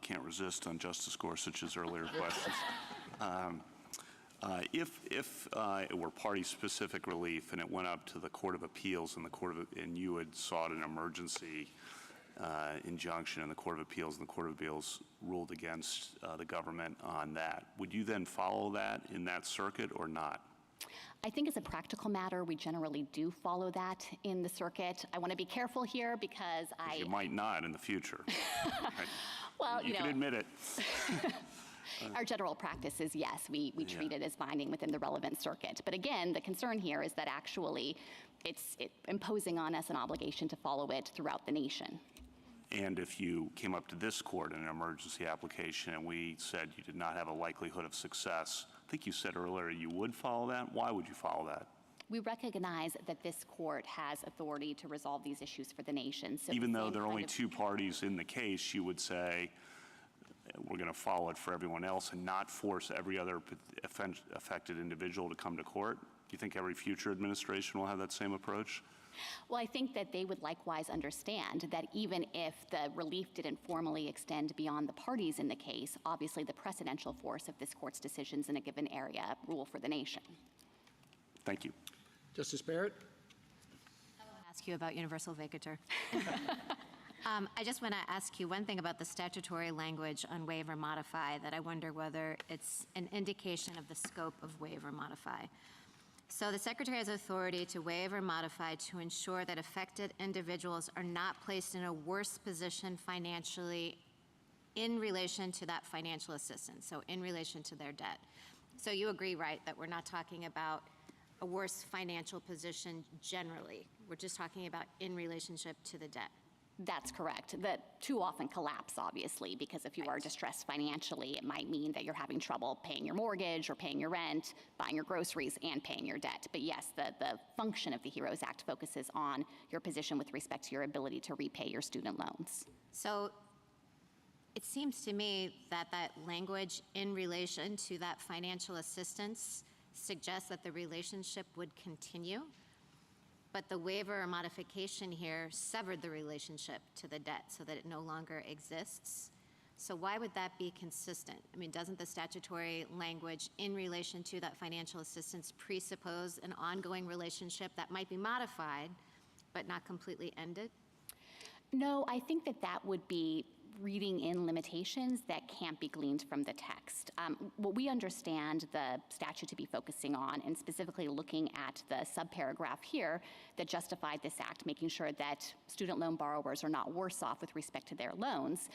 can't resist on Justice Gorsuch's earlier questions. If it were party-specific relief and it went up to the Court of Appeals and you had sought an emergency injunction in the Court of Appeals, and the Court of Appeals ruled against the government on that, would you then follow that in that circuit or not? I think as a practical matter, we generally do follow that in the circuit. I want to be careful here because You might not in the future. well, You can admit it. our general practice is yes, we treat it as binding within the relevant circuit. But again, the concern here is that actually it's imposing on us an obligation to follow it throughout the nation. And if you came up to this court in an emergency application and we said you did not have a likelihood of success, I think you said earlier you would follow that. Why would you follow that? We recognize that this court has authority to resolve these issues for the nation. So Even the though same there are kind only of- two parties in the case, you would say we're going to follow it for everyone else and not force every other affected individual to come to court? Do you think every future administration will have that same approach? Well, I think that they would likewise understand that even if the relief didn't formally extend beyond the parties in the case, obviously the precedential force of this court's decisions in a given area rule for the nation. Thank you. Justice Barrett? I want to ask you about universal vacatur. I just want to ask you one thing about the statutory language on waive or modify that I wonder whether it's an indication of the scope of waive or modify. So the Secretary has authority to waive or modify to ensure that affected individuals are not placed in a worse position financially in relation to that financial assistance, so in relation to their debt. So you agree, right, that we're not talking about a worse financial position generally. We're just talking about in relationship to the debt. That's correct. That too often collapse, obviously, because if you are distressed financially, it might mean that you're having trouble paying your mortgage or paying your rent, buying your groceries, and paying your debt. But yes, the function of the HEROES Act focuses on your position with respect to your ability to repay your student loans. So it seems to me that that language in relation to that financial assistance suggests that the relationship would continue, but the waiver or modification here severed the relationship to the debt so that it no longer exists. So why would that be consistent? I mean, doesn't the statutory language in relation to that financial assistance presuppose an ongoing relationship that might be modified, but not completely ended? No, I think that that would be reading in limitations that can't be gleaned from the text. What we understand the statute to be focusing on, and specifically looking at the subparagraph here that justified this act, making sure that student loan borrowers are not worse off with respect to their loans,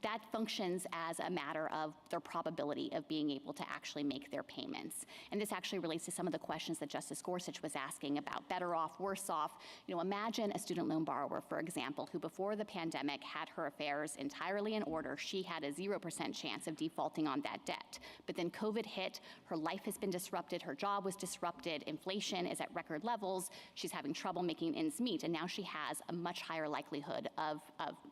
that functions as a matter of their probability of being able to actually make their payments. And this actually relates to some of the questions that Justice Gorsuch was asking about better off, worse off. You know, imagine a student loan borrower, for example, who before the pandemic had her affairs entirely in order. She had a 0% chance of defaulting on that debt. But then COVID hit, her life has been disrupted, her job was disrupted, inflation is at record levels, she's having trouble making ends meet, and now she has a much higher likelihood of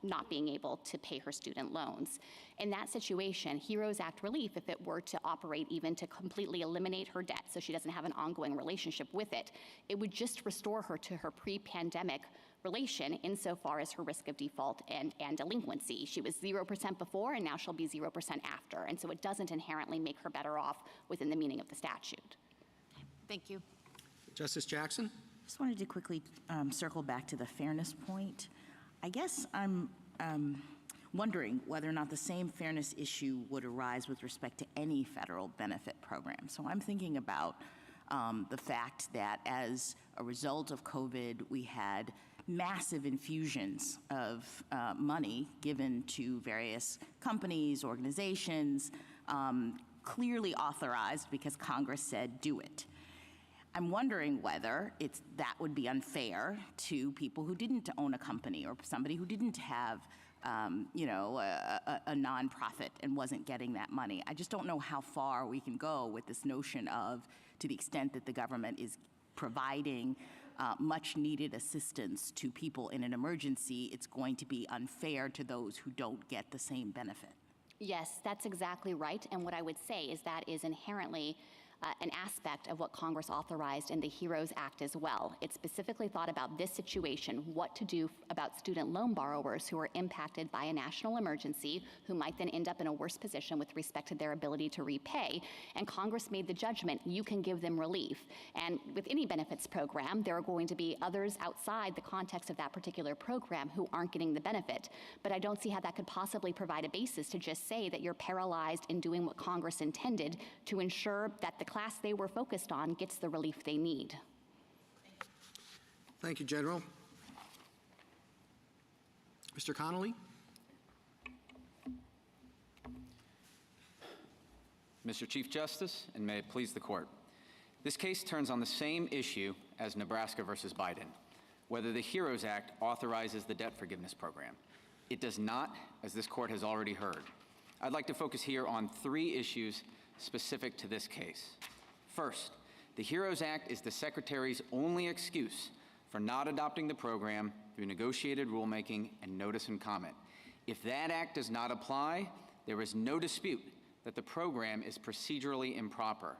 not being able to pay her student loans. In that situation, HEROES Act relief, if it were to operate even to completely eliminate her debt so she doesn't have an ongoing relationship with it, it would just restore her to her pre-pandemic relation insofar as her risk of default and delinquency. She was 0% before, and now she'll be 0% after. And so it doesn't inherently make her better off within the meaning of the statute. Thank you. Justice Jackson? Just wanted to quickly circle back to the fairness point. I guess I'm wondering whether or not the same fairness issue would arise with respect to any federal benefit program. So I'm thinking about the fact that as a result of COVID, we had massive infusions of money given to various companies, organizations, clearly authorized because Congress said do it. I'm wondering whether that would be unfair to people who didn't own a company or somebody who didn't have a nonprofit and wasn't getting that money. I just don't know how far we can go with this notion of, to the extent that the government is providing much needed assistance to people in an emergency, it's going to be unfair to those who don't get the same benefit. Yes, that's exactly right. And what I would say is that is inherently an aspect of what Congress authorized in the HEROES Act as well. It specifically thought about this situation, what to do about student loan borrowers who are impacted by a national emergency, who might then end up in a worse position with respect to their ability to repay. And Congress made the judgment, you can give them relief. And with any benefits program, there are going to be others outside the context of that particular program who aren't getting the benefit. But I don't see how that could possibly provide a basis to just say that you're paralyzed in doing what Congress intended to ensure that the the class they were focused on gets the relief they need. Thank you, General. Mr. Connolly? Mr. Chief Justice, and may it please the court. This case turns on the same issue as Nebraska versus Biden, whether the HEROES Act authorizes the debt forgiveness program. It does not, as this court has already heard. I'd like to focus here on 3 issues specific to this case. First, the HEROES Act is the Secretary's only excuse for not adopting the program through negotiated rulemaking and notice and comment. If that act does not apply, there is no dispute that the program is procedurally improper.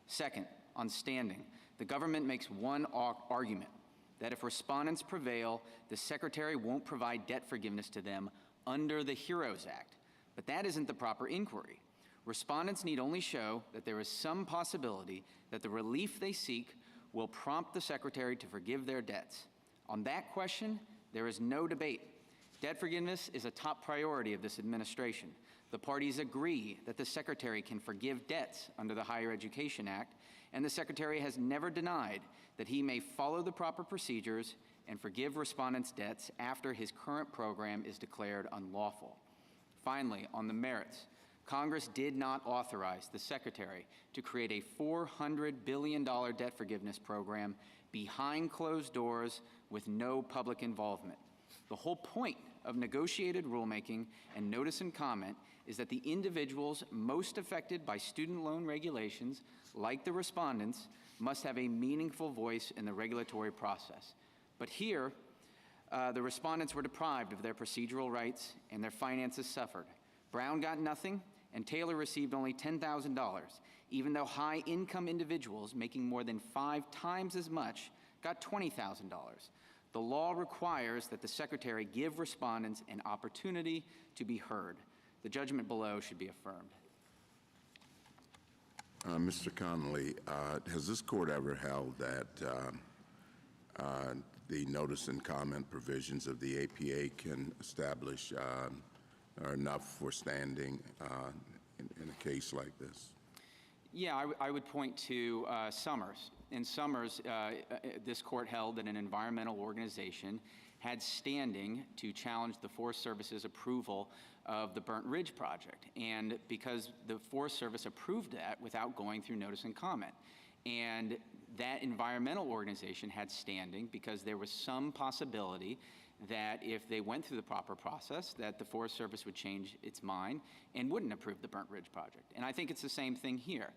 Second, on standing, the government makes one argument, that if respondents prevail, the Secretary won't provide debt forgiveness to them under the HEROES Act. But that isn't the proper inquiry. Respondents need only show that there is some possibility that the relief they seek will prompt the Secretary to forgive their debts. On that question, there is no debate. Debt forgiveness is a top priority of this administration. The parties agree that the Secretary can forgive debts under the Higher Education Act, and the Secretary has never denied that he may follow the proper procedures and forgive respondents' debts after his current program is declared unlawful. Finally, on the merits, Congress did not authorize the Secretary to create a $400 billion debt forgiveness program behind closed doors with no public involvement. The whole point of negotiated rulemaking and notice and comment is that the individuals most affected by student loan regulations, like the respondents, must have a meaningful voice in the regulatory process. But here, the respondents were deprived of their procedural rights and their finances suffered. Brown got nothing, and Taylor received only $10,000, even though high-income individuals making more than 5 times as much got $20,000. The law requires that the Secretary give respondents an opportunity to be heard. The judgment below should be affirmed. Mr. Connolly, has this court ever held that the notice and comment provisions of the APA can establish are enough for standing in a case like this? Yeah, I would point to Summers. In Summers, this court held that an environmental organization had standing to challenge the Forest Service's approval of the Burnt Ridge project, and because the Forest Service approved that without going through notice and comment. And that environmental organization had standing because there was some possibility that if they went through the proper process, that the Forest Service would change its mind and wouldn't approve the Burnt Ridge project. And I think it's the same thing here.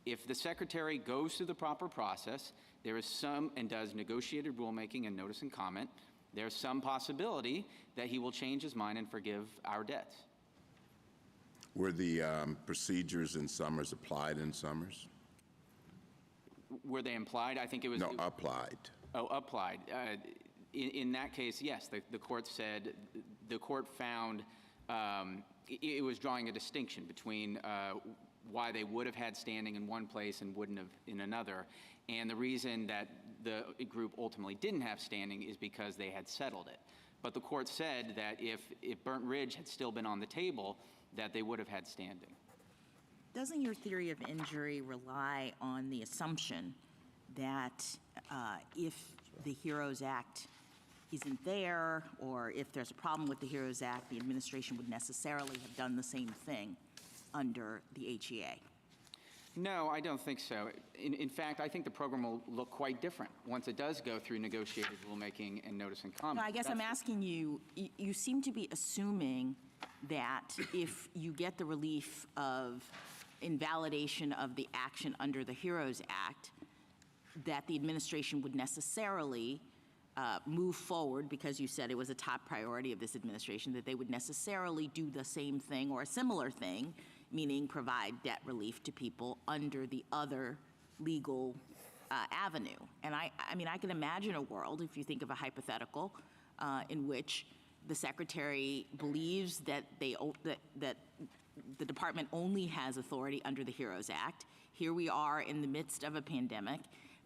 If the Secretary goes through the proper process, there is some, and does negotiated rulemaking and notice and comment, there's some possibility that he will change his mind and forgive our debts. Were the procedures in Summers applied in Summers? Were they implied? I think it was. No, applied. Oh, applied. In that case, yes, the court said, the court found it was drawing a distinction between why they would have had standing in one place and wouldn't have in another. And the reason that the group ultimately didn't have standing is because they had settled it. But the court said that if Burnt Ridge had still been on the table, that they would have had standing. Doesn't your theory of injury rely on the assumption that if the HEROES Act isn't there, or if there's a problem with the HEROES Act, the administration would necessarily have done the same thing under the HEA? No, I don't think so. In fact, I think the program will look quite different once it does go through negotiated rulemaking and notice and comment. No, I guess I'm asking you, you seem to be assuming that if you get the relief of invalidation of the action under the HEROES Act, that the administration would necessarily move forward, because you said it was a top priority of this administration, that they would necessarily do the same thing or a similar thing, meaning provide debt relief to people under the other legal avenue. And I mean, I can imagine a world, if you think of a hypothetical, in which the Secretary believes that that the department only has authority under the HEROES Act. Here we are in the midst of a pandemic.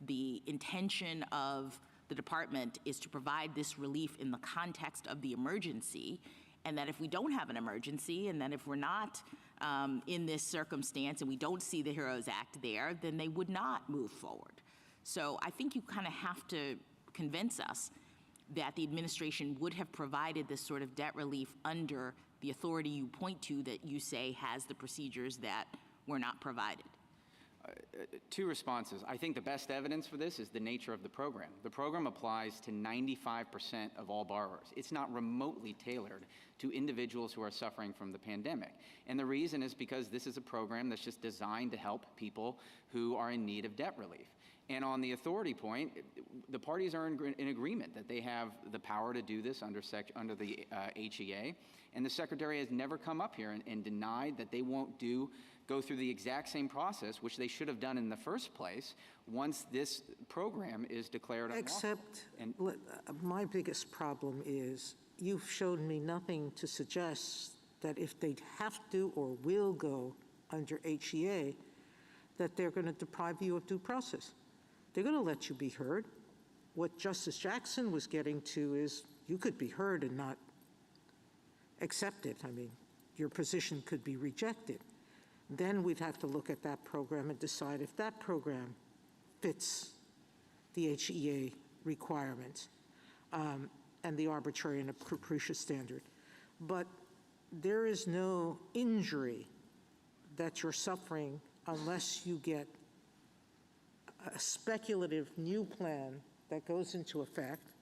The intention of the department is to provide this relief in the context of the emergency, and that if we don't have an emergency, and that if we're not in this circumstance and we don't see the HEROES Act there, then they would not move forward. So I think you kind of have to convince us that the administration would have provided this sort of debt relief under the authority you point to that you say has the procedures that were not provided. Two responses. I think the best evidence for this is the nature of the program. The program applies to 95% of all borrowers. It's not remotely tailored to individuals who are suffering from the pandemic. And the reason is because this is a program that's just designed to help people who are in need of debt relief. And on the authority point, the parties are in agreement that they have the power to do this under the HEA. And the Secretary has never come up here and denied that they won't go through the exact same process, which they should have done in the first place, once this program is declared unlawful. Except, my biggest problem is you've shown me nothing to suggest that if they have to or will go under HEA, that they're going to deprive you of due process. They're going to let you be heard. What Justice Jackson was getting to is you could be heard and not accepted. I mean, your position could be rejected. Then we'd have to look at that program and decide if that program fits the HEA requirements and the arbitrary and capricious standard. But there is no injury that you're suffering unless you get a speculative new plan that goes into effect.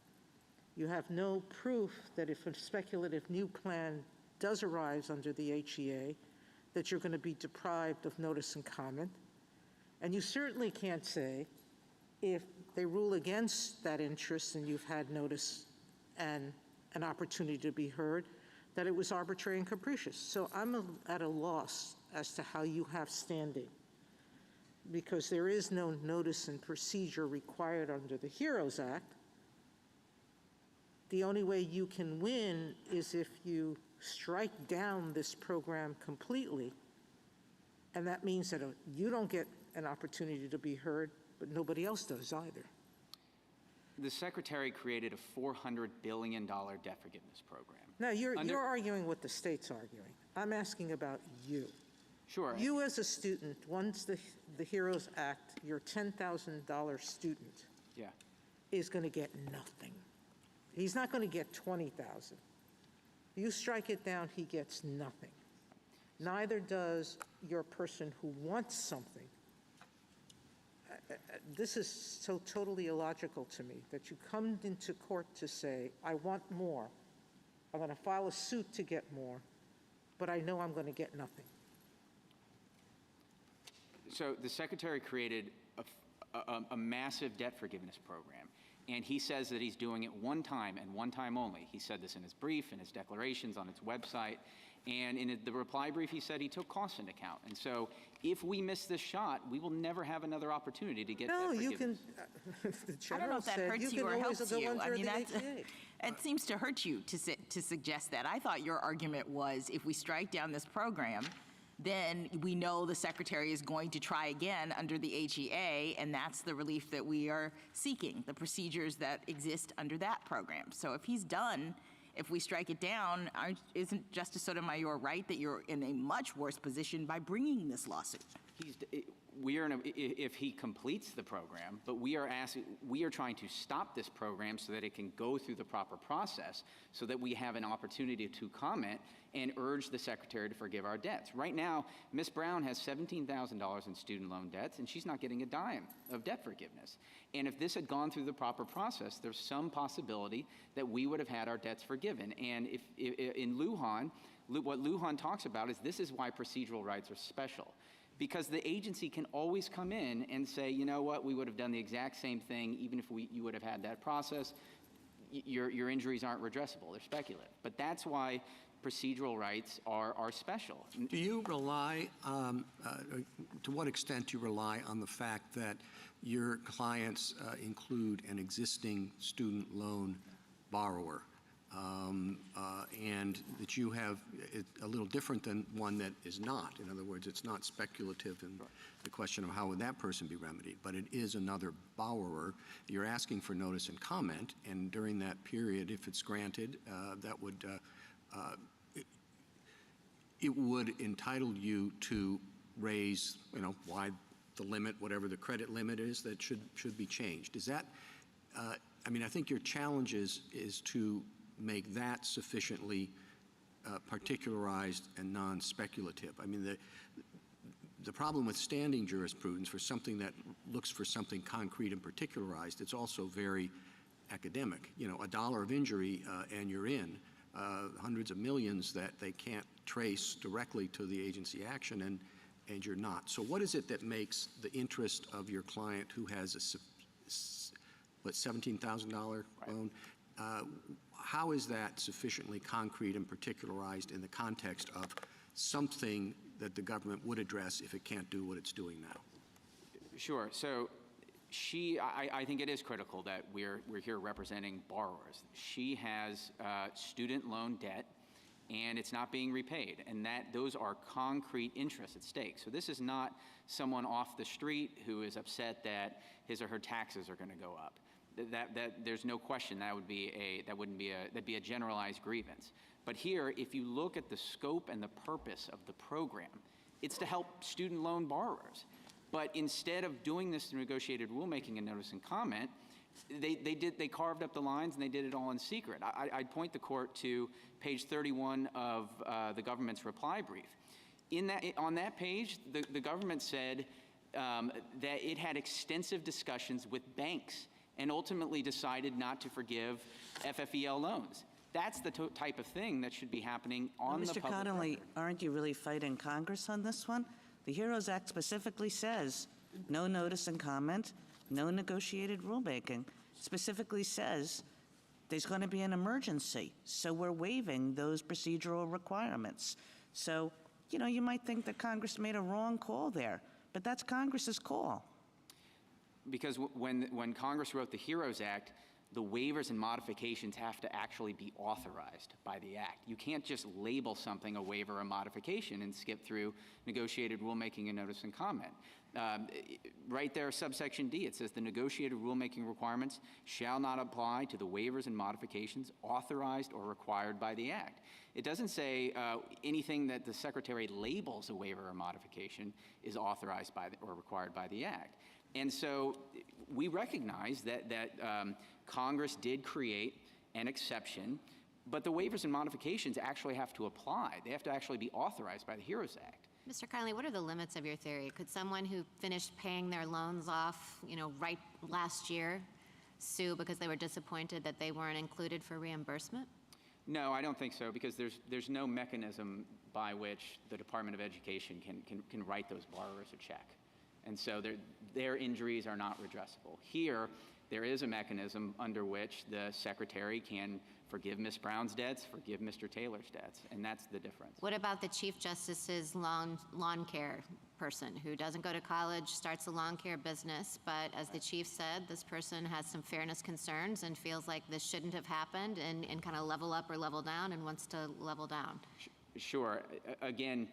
You have no proof that if a speculative new plan does arise under the HEA, that you're going to be deprived of notice and comment. And you certainly can't say if they rule against that interest and you've had notice and an opportunity to be heard, that it was arbitrary and capricious. So I'm at a loss as to how you have standing, because there is no notice and procedure required under the HEROES Act. The only way you can win is if you strike down this program completely, and that means that you don't get an opportunity to be heard, but nobody else does either. The Secretary created a $400 billion debt forgiveness program. Now, you're arguing what the state's arguing. I'm asking about you. Sure. You as a student, once the HEROES Act, your $10,000 student is going to get nothing. He's not going to get $20,000. You strike it down, he gets nothing. Neither does your person who wants something. This is so totally illogical to me that you come into court to say, I want more. I'm going to file a suit to get more, but I know I'm going to get nothing. So the Secretary created a massive debt forgiveness program. And he says that he's doing it one time and one time only. He said this in his brief, in his declarations, on its website. And in the reply brief, he said he took costs into account. And so if we miss this shot, we will never have another opportunity to get debt forgiveness. You can, the I don't know if that said, hurts you you can or always helps go you. under I mean, the that's, HEA. it seems to hurt you to suggest that. I thought your argument was if we strike down this program, then we know the Secretary is going to try again under the HEA, and that's the relief that we are seeking, the procedures that exist under that program. So if he's done, if we strike it down, isn't Justice Sotomayor right that you're in a much worse position by bringing this lawsuit? If he completes the program, but we are trying to stop this program so that it can go through the proper process, so that we have an opportunity to comment and urge the Secretary to forgive our debts. Right now, Ms. Brown has $17,000 in student loan debts, and she's not getting a dime of debt forgiveness. And if this had gone through the proper process, there's some possibility that we would have had our debts forgiven. And if in Lujan, what Lujan talks about is this is why procedural rights are special. Because the agency can always come in and say, you know what, we would have done the exact same thing even if you would have had that process. Your injuries aren't redressable, they're speculative. But that's why procedural rights are special. Do you rely, to what extent do you rely on the fact that your clients include an existing student loan borrower? And that you have a little different than one that is not. In other words, it's not speculative in the question of how would that person be remedied, but it is another borrower. You're asking for notice and comment, and during that period, if it's granted, that would it would entitle you to raise, why the limit, whatever the credit limit is, that should be changed. Is that, I think your challenge is to make that sufficiently particularized and non-speculative. I mean, the problem with standing jurisprudence for something that looks for something concrete and particularized, it's also very academic. $1 of injury and you're in. Hundreds of millions that they can't trace directly to the agency action, and you're not. So what is it that makes the interest of your client who has a $17,000 loan, how is that sufficiently concrete and particularized in the context of something that the government would address if it can't do what it's doing now? Sure. So I think it is critical that we're here representing borrowers. She has student loan debt, and it's not being repaid, and those are concrete interests at stake. So this is not someone off the street who is upset that his or her taxes are going to go up. That there's no question that'd be a generalized grievance. But here, if you look at the scope and the purpose of the program, it's to help student loan borrowers. But instead of doing this through negotiated rulemaking and notice and comment, they carved up the lines and they did it all in secret. I'd point the court to page 31 of the government's reply brief. On that page, the government said that it had extensive discussions with banks and ultimately decided not to forgive FFEL loans. That's the type of thing that should be happening on the public Mr. Connolly, record. aren't you really fighting Congress on this one? The HEROES Act specifically says no notice and comment, no negotiated rulemaking. Specifically says there's going to be an emergency, so we're waiving those procedural requirements. So, you might think that Congress made a wrong call there, but that's Congress's call. Because when Congress wrote the HEROES Act, the waivers and modifications have to actually be authorized by the Act. You can't just label something a waiver or modification and skip through negotiated rulemaking and notice and comment. Right there, subsection D, it says the negotiated rulemaking requirements shall not apply to the waivers and modifications authorized or required by the Act. It doesn't say anything that the Secretary labels a waiver or modification is authorized by or required by the Act. And so we recognize that Congress did create an exception, but the waivers and modifications actually have to apply. They have to actually be authorized by the HEROES Act. Mr. Connolly, what are the limits of your theory? Could someone who finished paying their loans off, right last year, sue because they were disappointed that they weren't included for reimbursement? No, I don't think so, because there's no mechanism by which the Department of Education can write those borrowers a check. And so their injuries are not redressable. Here, there is a mechanism under which the Secretary can forgive Ms. Brown's debts, forgive Mr. Taylor's debts, and that's the difference. What about the Chief Justice's lawn care person who doesn't go to college, starts a lawn care business, but as the Chief said, this person has some fairness concerns and feels like this shouldn't have happened and kind of level up or level down and wants to level down? Sure. Again,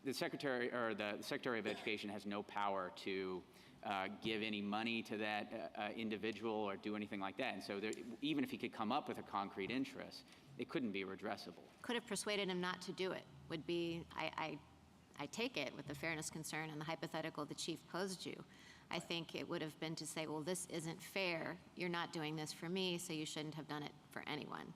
the Secretary of Education has no power to give any money to that individual or do anything like that. And so even if he could come up with a concrete interest, it couldn't be redressable. Could have persuaded him not to do it would be, I take it with the fairness concern and the hypothetical the Chief posed you. I think it would have been to say, well, this isn't fair. You're not doing this for me, so you shouldn't have done it for anyone.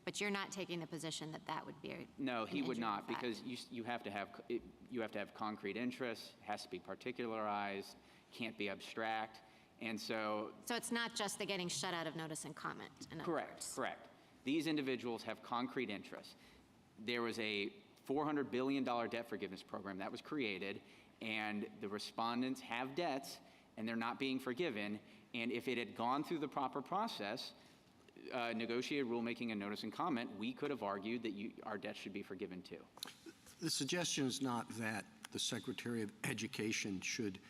But you're not taking the position that that would be No, he would not, fact. because you have to have concrete interests, has to be particularized, can't be abstract, and so. So it's not just the getting shut out of notice and comment. In other words. Correct. These individuals have concrete interests. There was a $400 billion debt forgiveness program that was created, and the respondents have debts, and they're not being forgiven. And if it had gone through the proper process, negotiated rulemaking and notice and comment, we could have argued that our debt should be forgiven too. The suggestion is not that the Secretary of Education should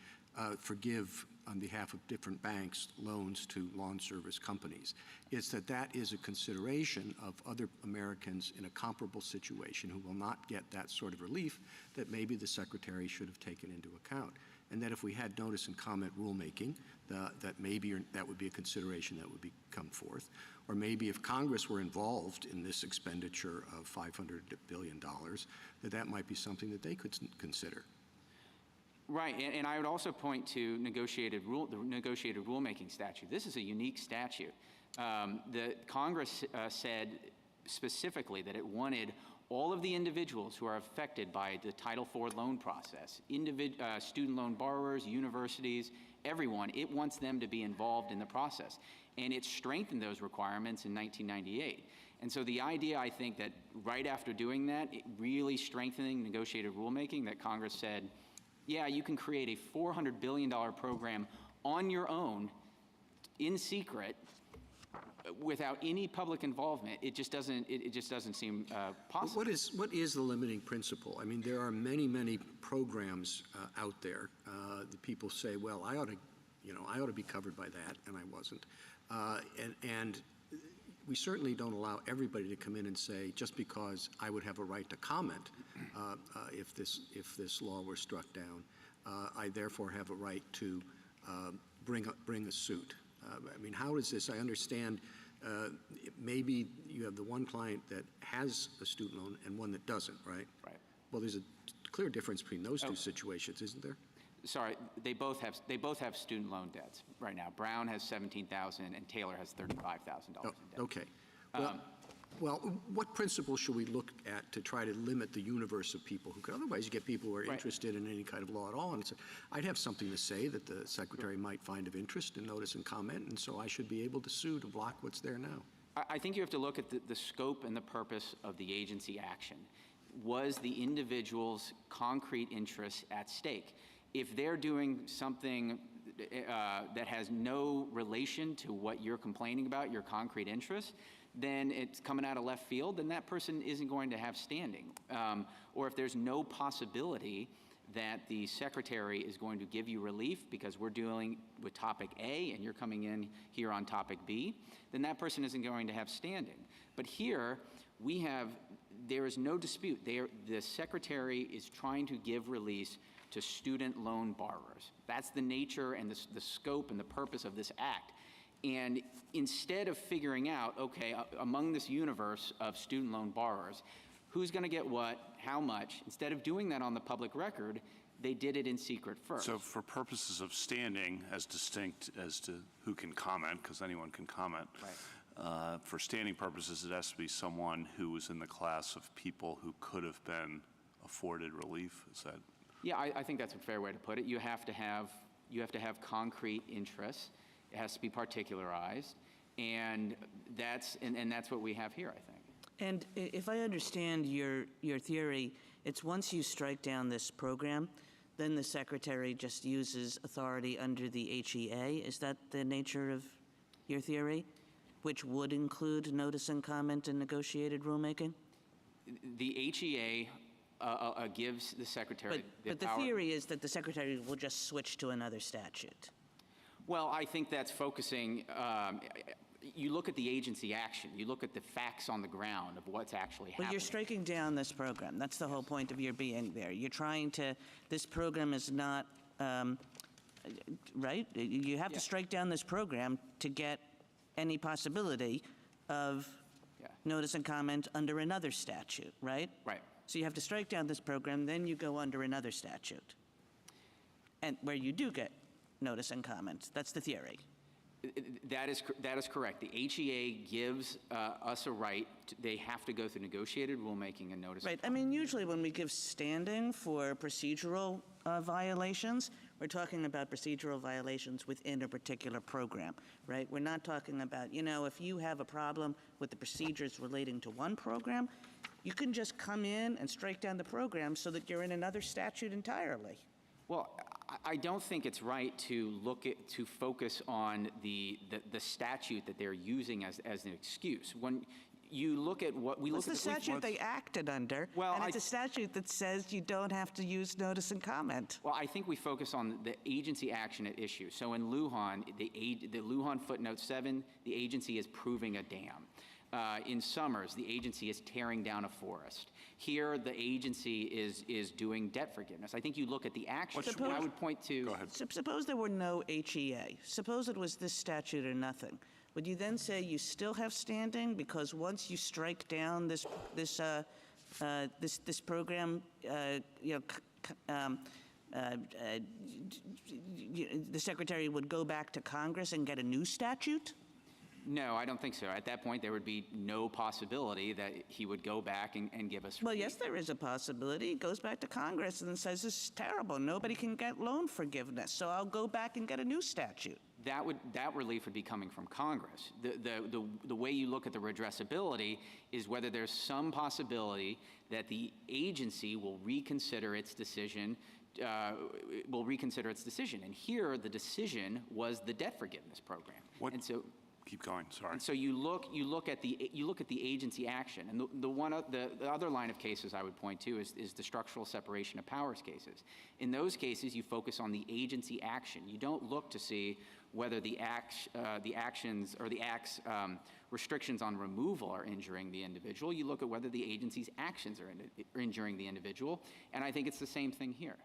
forgive on behalf of different banks loans to lawn service companies. It's that is a consideration of other Americans in a comparable situation who will not get that sort of relief that maybe the Secretary should have taken into account. and that if we had notice and comment rulemaking, that maybe that would be a consideration that would come forth. Or maybe if Congress were involved in this expenditure of $500 billion, that might be something that they could consider. Right, and I would also point to the negotiated rulemaking statute. This is a unique statute. The Congress said specifically that it wanted all of the individuals who are affected by the Title IV loan process, student loan borrowers, universities, everyone, it wants them to be involved in the process. And it strengthened those requirements in 1998. And so the idea, I think, that right after doing that, really strengthening negotiated rulemaking, that Congress said, yeah, you can create a $400 billion program on your own, in secret, without any public involvement. It just doesn't seem possible. What is the limiting principle? I mean, there are many programs out there that people say, well, I ought to be covered by that, and I wasn't. And we certainly don't allow everybody to come in and say, just because I would have a right to comment if this law were struck down, I therefore have a right to bring a suit. I mean, how is this? I understand maybe you have the one client that has a student loan and one that doesn't, right? Right. Well, there's a clear difference between those two situations, isn't there? Sorry, they both have student loan debts right now. Brown has $17,000 and Taylor has $35,000 in debt. Okay. Well, what principles should we look at to try to limit the universe of people who could otherwise you get people who are interested in any kind of law at all? And I'd have something to say that the Secretary might find of interest in notice and comment, and so I should be able to sue to block what's there now. I think you have to look at the scope and the purpose of the agency action. Was the individual's concrete interests at stake? If they're doing something that has no relation to what you're complaining about, your concrete interests, then it's coming out of left field, then that person isn't going to have standing. Or if there's no possibility that the Secretary is going to give you relief because we're dealing with topic A and you're coming in here on topic B, then that person isn't going to have standing. But here, there is no dispute. The Secretary is trying to give release to student loan borrowers. That's the nature and the scope and the purpose of this act. And instead of figuring out, okay, among this universe of student loan borrowers, who's going to get what, how much, instead of doing that on the public record, they did it in secret first. So for purposes of standing, as distinct as to who can comment, because anyone can comment, for standing purposes, it has to be someone who was in the class of people who could have been afforded relief. Is that? Yeah, I think that's a fair way to put it. You have to have concrete interests. It has to be particularized, and that's what we have here, I think. And if I understand your theory, it's once you strike down this program, then the Secretary just uses authority under the HEA. Is that the nature of your theory, which would include notice and comment and negotiated rulemaking? The HEA gives the Secretary but the power. theory is that the Secretary will just switch to another statute. Well, I think that's focusing. You look at the agency action. You look at the facts on the ground of what's actually happening. But you're striking down this program. That's the whole point of your being there. You're trying to. This program is not right. You have to strike down this program to get any possibility of notice and comment under another statute, right? Right. So you have to strike down this program, then you go under another statute, and where you do get notice and comment. That's the theory. That is correct. The HEA gives us a right. They have to go through negotiated rulemaking and notice. Right. I mean, usually when we give standing for procedural violations, we're talking about procedural violations within a particular program, right? We're not talking about, if you have a problem with the procedures relating to one program, you can just come in and strike down the program so that you're in another statute entirely. Well, I don't think it's right to focus on the statute that they're using as an excuse. When you look at what we look at, the statute they acted under, and it's a statute that says you don't have to use notice and comment. Well, I think we focus on the agency action at issue. So in Lujan, the Lujan footnote 7, the agency is proving a dam. In Summers, the agency is tearing down a forest. Here, the agency is doing debt forgiveness. I think you look at the action, and I would point to... Go ahead. Suppose there were no HEA. Suppose it was this statute or nothing. Would you then say you still have standing because once you strike down this program, the Secretary would go back to Congress and get a new statute? No, I don't think so. At that point, there would be no possibility that he would go back and give us... Well, yes, there is a possibility. He goes back to Congress and says, this is terrible. Nobody can get loan forgiveness, so I'll go back and get a new statute. That relief would be coming from Congress. The way you look at the redressability is whether there's some possibility that the agency will reconsider its decision. And here, the decision was the debt forgiveness program. And so... Keep going, sorry. And so you look at the agency action, and the other line of cases I would point to is the structural separation of powers cases. In those cases, you focus on the agency action. You don't look to see whether the actions or the act's restrictions on removal are injuring the individual. You look at whether the agency's actions are injuring the individual, and I think it's the same thing here.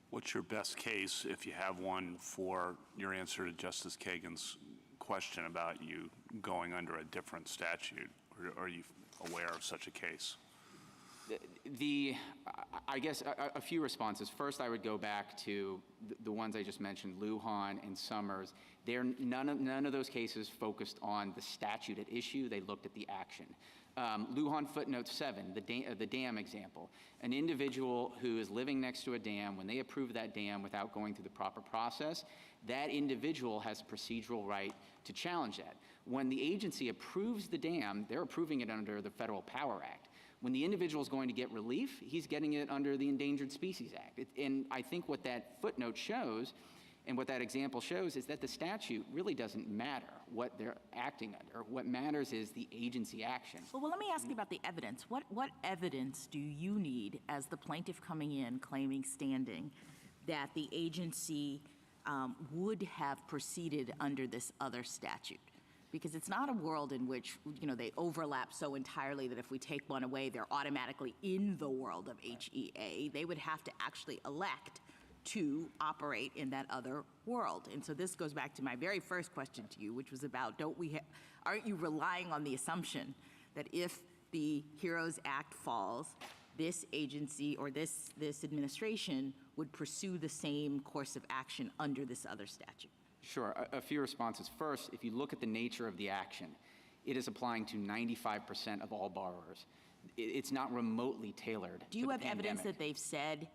What's your best case, if you have one, for your answer to Justice Kagan's question about you going under a different statute? Or are you aware of such a case? I guess a few responses. First, I would go back to the ones I just mentioned, Lujan and Summers. None of those cases focused on the statute at issue. They looked at the action. Lujan footnote 7, the dam example. An individual who is living next to a dam, when they approve that dam without going through the proper process, that individual has a procedural right to challenge that. When the agency approves the dam, they're approving it under the Federal Power Act. When the individual is going to get relief, he's getting it under the Endangered Species Act. And I think what that footnote shows and what that example shows is that the statute really doesn't matter what they're acting under. What matters is the agency action. Well, let me ask you about the evidence. What evidence do you need as the plaintiff coming in claiming standing that the agency would have proceeded under this other statute? Because it's not a world in which, they overlap so entirely that if we take one away, they're automatically in the world of HEA. They would have to actually elect to operate in that other world. And so this goes back to my very first question to you, which was about, aren't you relying on the assumption that if the HEROES Act falls, this agency or this administration would pursue the same course of action under this other statute? Sure. A few responses. First, if you look at the nature of the action, it is applying to 95% of all borrowers. It's not remotely tailored. Do you have evidence that they've said,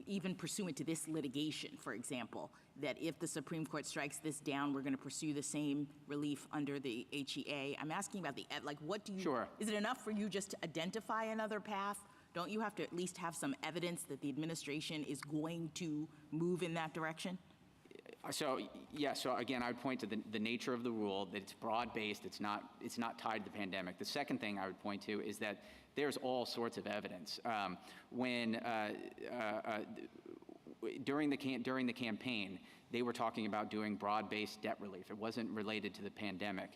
even pursuant to this litigation, for example, that if the Supreme Court strikes this down, we're going to pursue the same relief under the HEA? I'm asking about what do you... Sure. Is it enough for you just to identify another path? Don't you have to at least have some evidence that the administration is going to move in that direction? So again, I would point to the nature of the rule, that it's broad-based, it's not tied to the pandemic. The second thing I would point to is that there's all sorts of evidence. During the campaign, they were talking about doing broad-based debt relief. It wasn't related to the pandemic.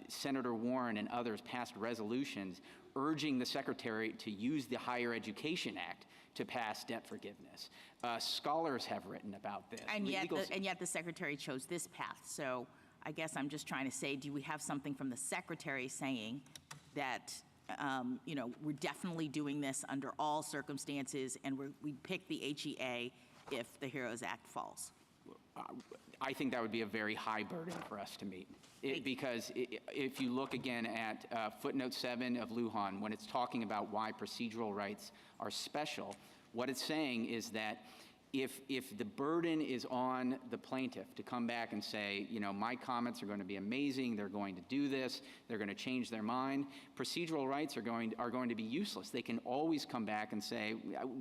Senator Warren and others passed resolutions urging the Secretary to use the Higher Education Act to pass debt forgiveness. Scholars have written about this. And yet the Secretary chose this path. So I guess I'm just trying to say, do we have something from the Secretary saying that, we're definitely doing this under all circumstances and we pick the HEA if the HEROES Act falls? I think that would be a very high burden for us to meet. Because if you look again at footnote 7 of Lujan, when it's talking about why procedural rights are special, what it's saying is that if the burden is on the plaintiff to come back and say, my comments are going to be amazing, they're going to do this, they're going to change their mind, procedural rights are going to be useless. They can always come back and say,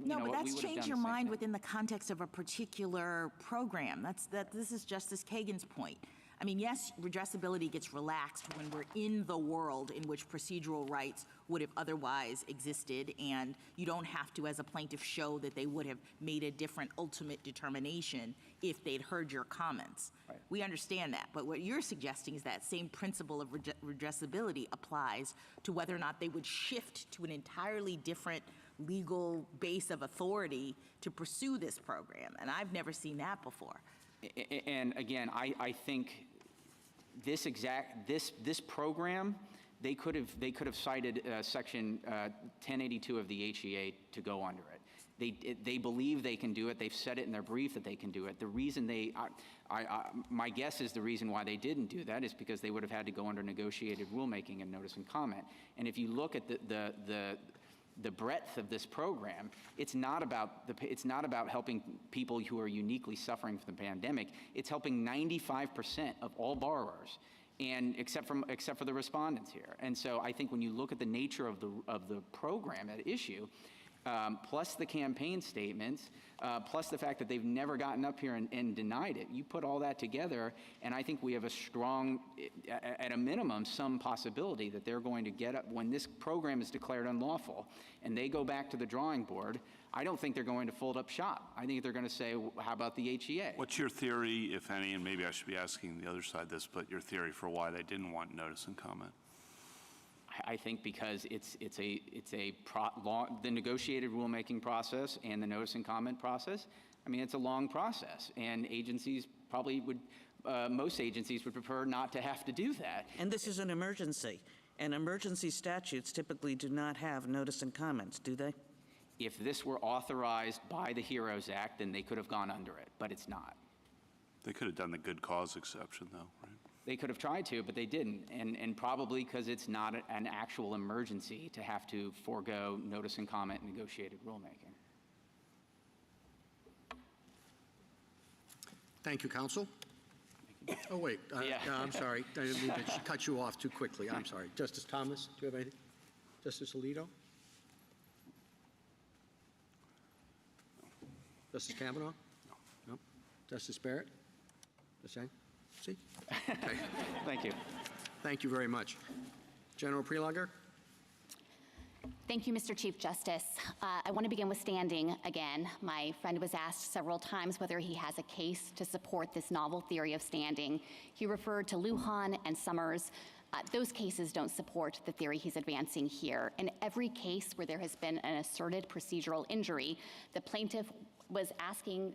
No, but that's change your mind within the context of a particular program. This is Justice Kagan's point. I mean, yes, redressability gets relaxed when we're in the world in which procedural rights would have otherwise existed, and you don't have to, as a plaintiff, show that they would have made a different ultimate determination if they'd heard your comments. Right. We understand that, but what you're suggesting is that same principle of redressability applies to whether or not they would shift to an entirely different legal base of authority to pursue this program, and I've never seen that before. And again, I think this program, they could have cited Section 1082 of the HEA to go under it. They believe they can do it. They've said it in their brief that they can do it. The reason my guess is the reason why they didn't do that is because they would have had to go under negotiated rulemaking and notice and comment. And if you look at the breadth of this program, it's not about helping people who are uniquely suffering from the pandemic. It's helping 95% of all borrowers, and except for the respondents here. And so I think when you look at the nature of the program at issue, plus the campaign statements, plus the fact that they've never gotten up here and denied it. You put all that together, and I think we have a strong, at a minimum, some possibility that they're going to get up when this program is declared unlawful and they go back to the drawing board. I don't think they're going to fold up shop. I think they're going to say, how about the HEA? What's your theory, if any, and maybe I should be asking the other side this, but your theory for why they didn't want notice and comment? I think because the negotiated rulemaking process and the notice and comment process, I mean, it's a long process, and agencies probably would, most agencies would prefer not to have to do that. And this is an emergency, and emergency statutes typically do not have notice and comments, do they? If this were authorized by the HEROES Act, then they could have gone under it, but it's not. They could have done the good cause exception, though, right? They could have tried to, but they didn't, and probably because it's not an actual emergency to have to forego notice and comment negotiated rulemaking. Thank you, counsel. Oh, wait, Yeah. no, I'm sorry. I didn't mean to cut you off too quickly. I'm sorry. Justice Thomas, do you have anything? Justice Alito? Justice Kavanaugh? No. Justice Barrett? The same? See? Okay. Thank you. Thank you very much. General Prelogar? Thank you, Mr. Chief Justice. I want to begin with standing again. My friend was asked several times whether he has a case to support this novel theory of standing. He referred to Lujan and Summers. Those cases don't support the theory he's advancing here. In every case where there has been an asserted procedural injury, the plaintiff was asking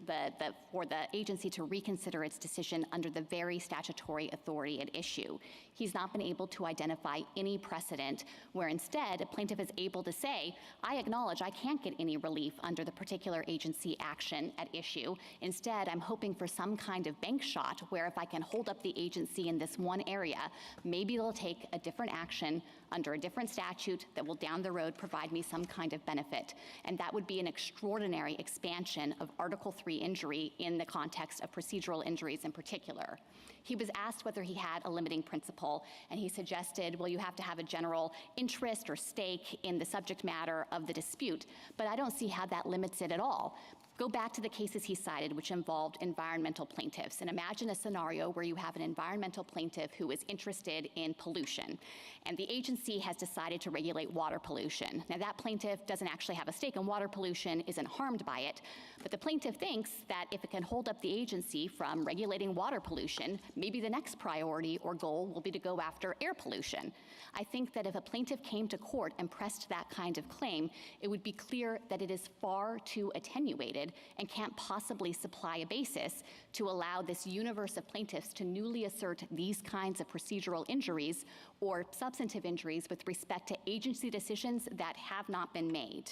for the agency to reconsider its decision under the very statutory authority at issue. He's not been able to identify any precedent where instead a plaintiff is able to say, I acknowledge I can't get any relief under the particular agency action at issue. Instead, I'm hoping for some kind of bank shot where if I can hold up the agency in this one area, maybe they'll take a different action under a different statute that will down the road provide me some kind of benefit. And that would be an extraordinary expansion of Article III injury in the context of procedural injuries in particular. He was asked whether he had a limiting principle, and he suggested, well, you have to have a general interest or stake in the subject matter of the dispute, but I don't see how that limits it at all. Go back to the cases he cited, which involved environmental plaintiffs, and imagine a scenario where you have an environmental plaintiff who is interested in pollution, and the agency has decided to regulate water pollution. Now, that plaintiff doesn't actually have a stake in water pollution, isn't harmed by it, but the plaintiff thinks that if it can hold up the agency from regulating water pollution, maybe the next priority or goal will be to go after air pollution. I think that if a plaintiff came to court and pressed that kind of claim, it would be clear that it is far too attenuated and can't possibly supply a basis to allow this universe of plaintiffs to newly assert these kinds of procedural injuries or substantive injuries with respect to agency decisions that have not been made.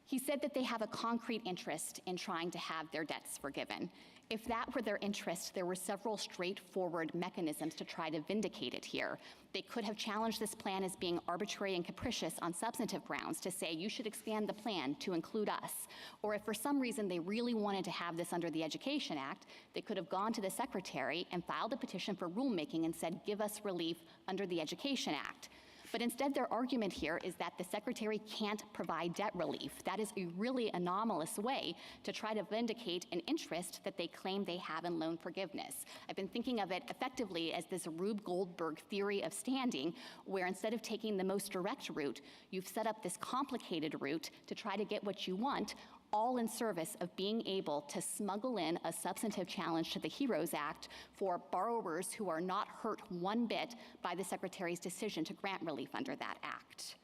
He said that they have a concrete interest in trying to have their debts forgiven. If that were their interest, there were several straightforward mechanisms to try to vindicate it here. They could have challenged this plan as being arbitrary and capricious on substantive grounds to say you should expand the plan to include us. Or if for some reason they really wanted to have this under the Education Act, they could have gone to the Secretary and filed a petition for rulemaking and said, give us relief under the Education Act. But instead, their argument here is that the Secretary can't provide debt relief. That is a really anomalous way to try to vindicate an interest that they claim they have in loan forgiveness. I've been thinking of it effectively as this Rube Goldberg theory of standing, where instead of taking the most direct route, you've set up this complicated route to try to get what you want, all in service of being able to smuggle in a substantive challenge to the HEROES Act for borrowers who are not hurt one bit by the Secretary's decision to grant relief under that act.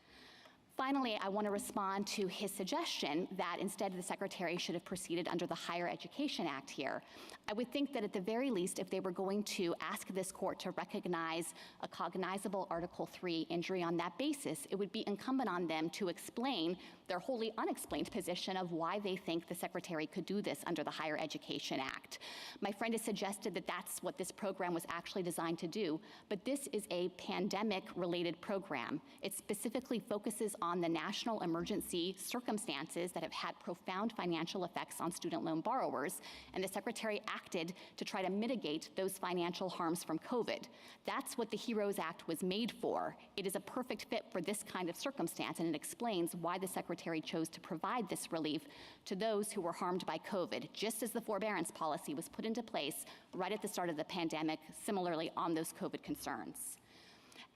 Finally, I want to respond to his suggestion that instead the Secretary should have proceeded under the Higher Education Act here. I would think that at the very least, if they were going to ask this court to recognize a cognizable Article III injury on that basis, it would be incumbent on them to explain their wholly unexplained position of why they think the Secretary could do this under the Higher Education Act. My friend has suggested that that's what this program was actually designed to do, but this is a pandemic-related program. It specifically focuses on the national emergency circumstances that have had profound financial effects on student loan borrowers, and the Secretary acted to try to mitigate those financial harms from COVID. That's what the HEROES Act was made for. It is a perfect fit for this kind of circumstance, and it explains why the Secretary chose to provide this relief to those who were harmed by COVID, just as the forbearance policy was put into place right at the start of the pandemic, similarly on those COVID concerns.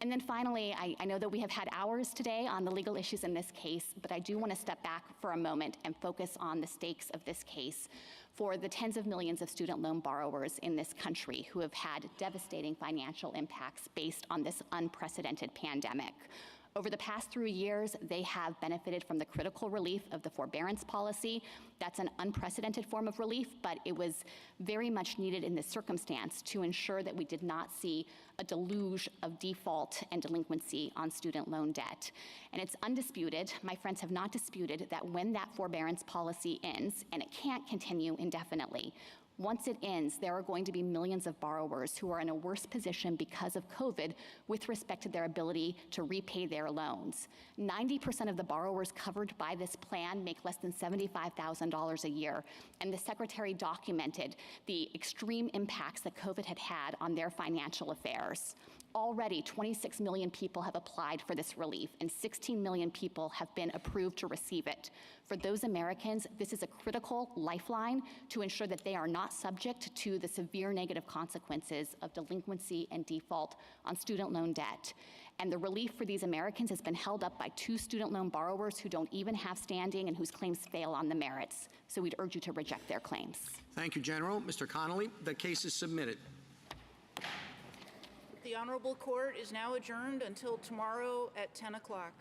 And then finally, I know that we have had hours today on the legal issues in this case, but I do want to step back for a moment and focus on the stakes of this case for the tens of millions of student loan borrowers in this country who have had devastating financial impacts based on this unprecedented pandemic. Over the past 3 years, they have benefited from the critical relief of the forbearance policy. That's an unprecedented form of relief, but it was very much needed in this circumstance to ensure that we did not see a deluge of default and delinquency on student loan debt. And it's undisputed, my friends have not disputed, that when that forbearance policy ends, and it can't continue indefinitely, once it ends, there are going to be millions of borrowers who are in a worse position because of COVID with respect to their ability to repay their loans. 90% of the borrowers covered by this plan make less than $75,000 a year, and the Secretary documented the extreme impacts that COVID had had on their financial affairs. Already, 26 million people have applied for this relief, and 16 million people have been approved to receive it. For those Americans, this is a critical lifeline to ensure that they are not subject to the severe negative consequences of delinquency and default on student loan debt. And the relief for these Americans has been held up by 2 student loan borrowers who don't even have standing and whose claims fail on the merits. So we'd urge you to reject their claims. Thank you, General. Mr. Connolly, the case is submitted. The Honorable Court is now adjourned until tomorrow at 10 o'clock.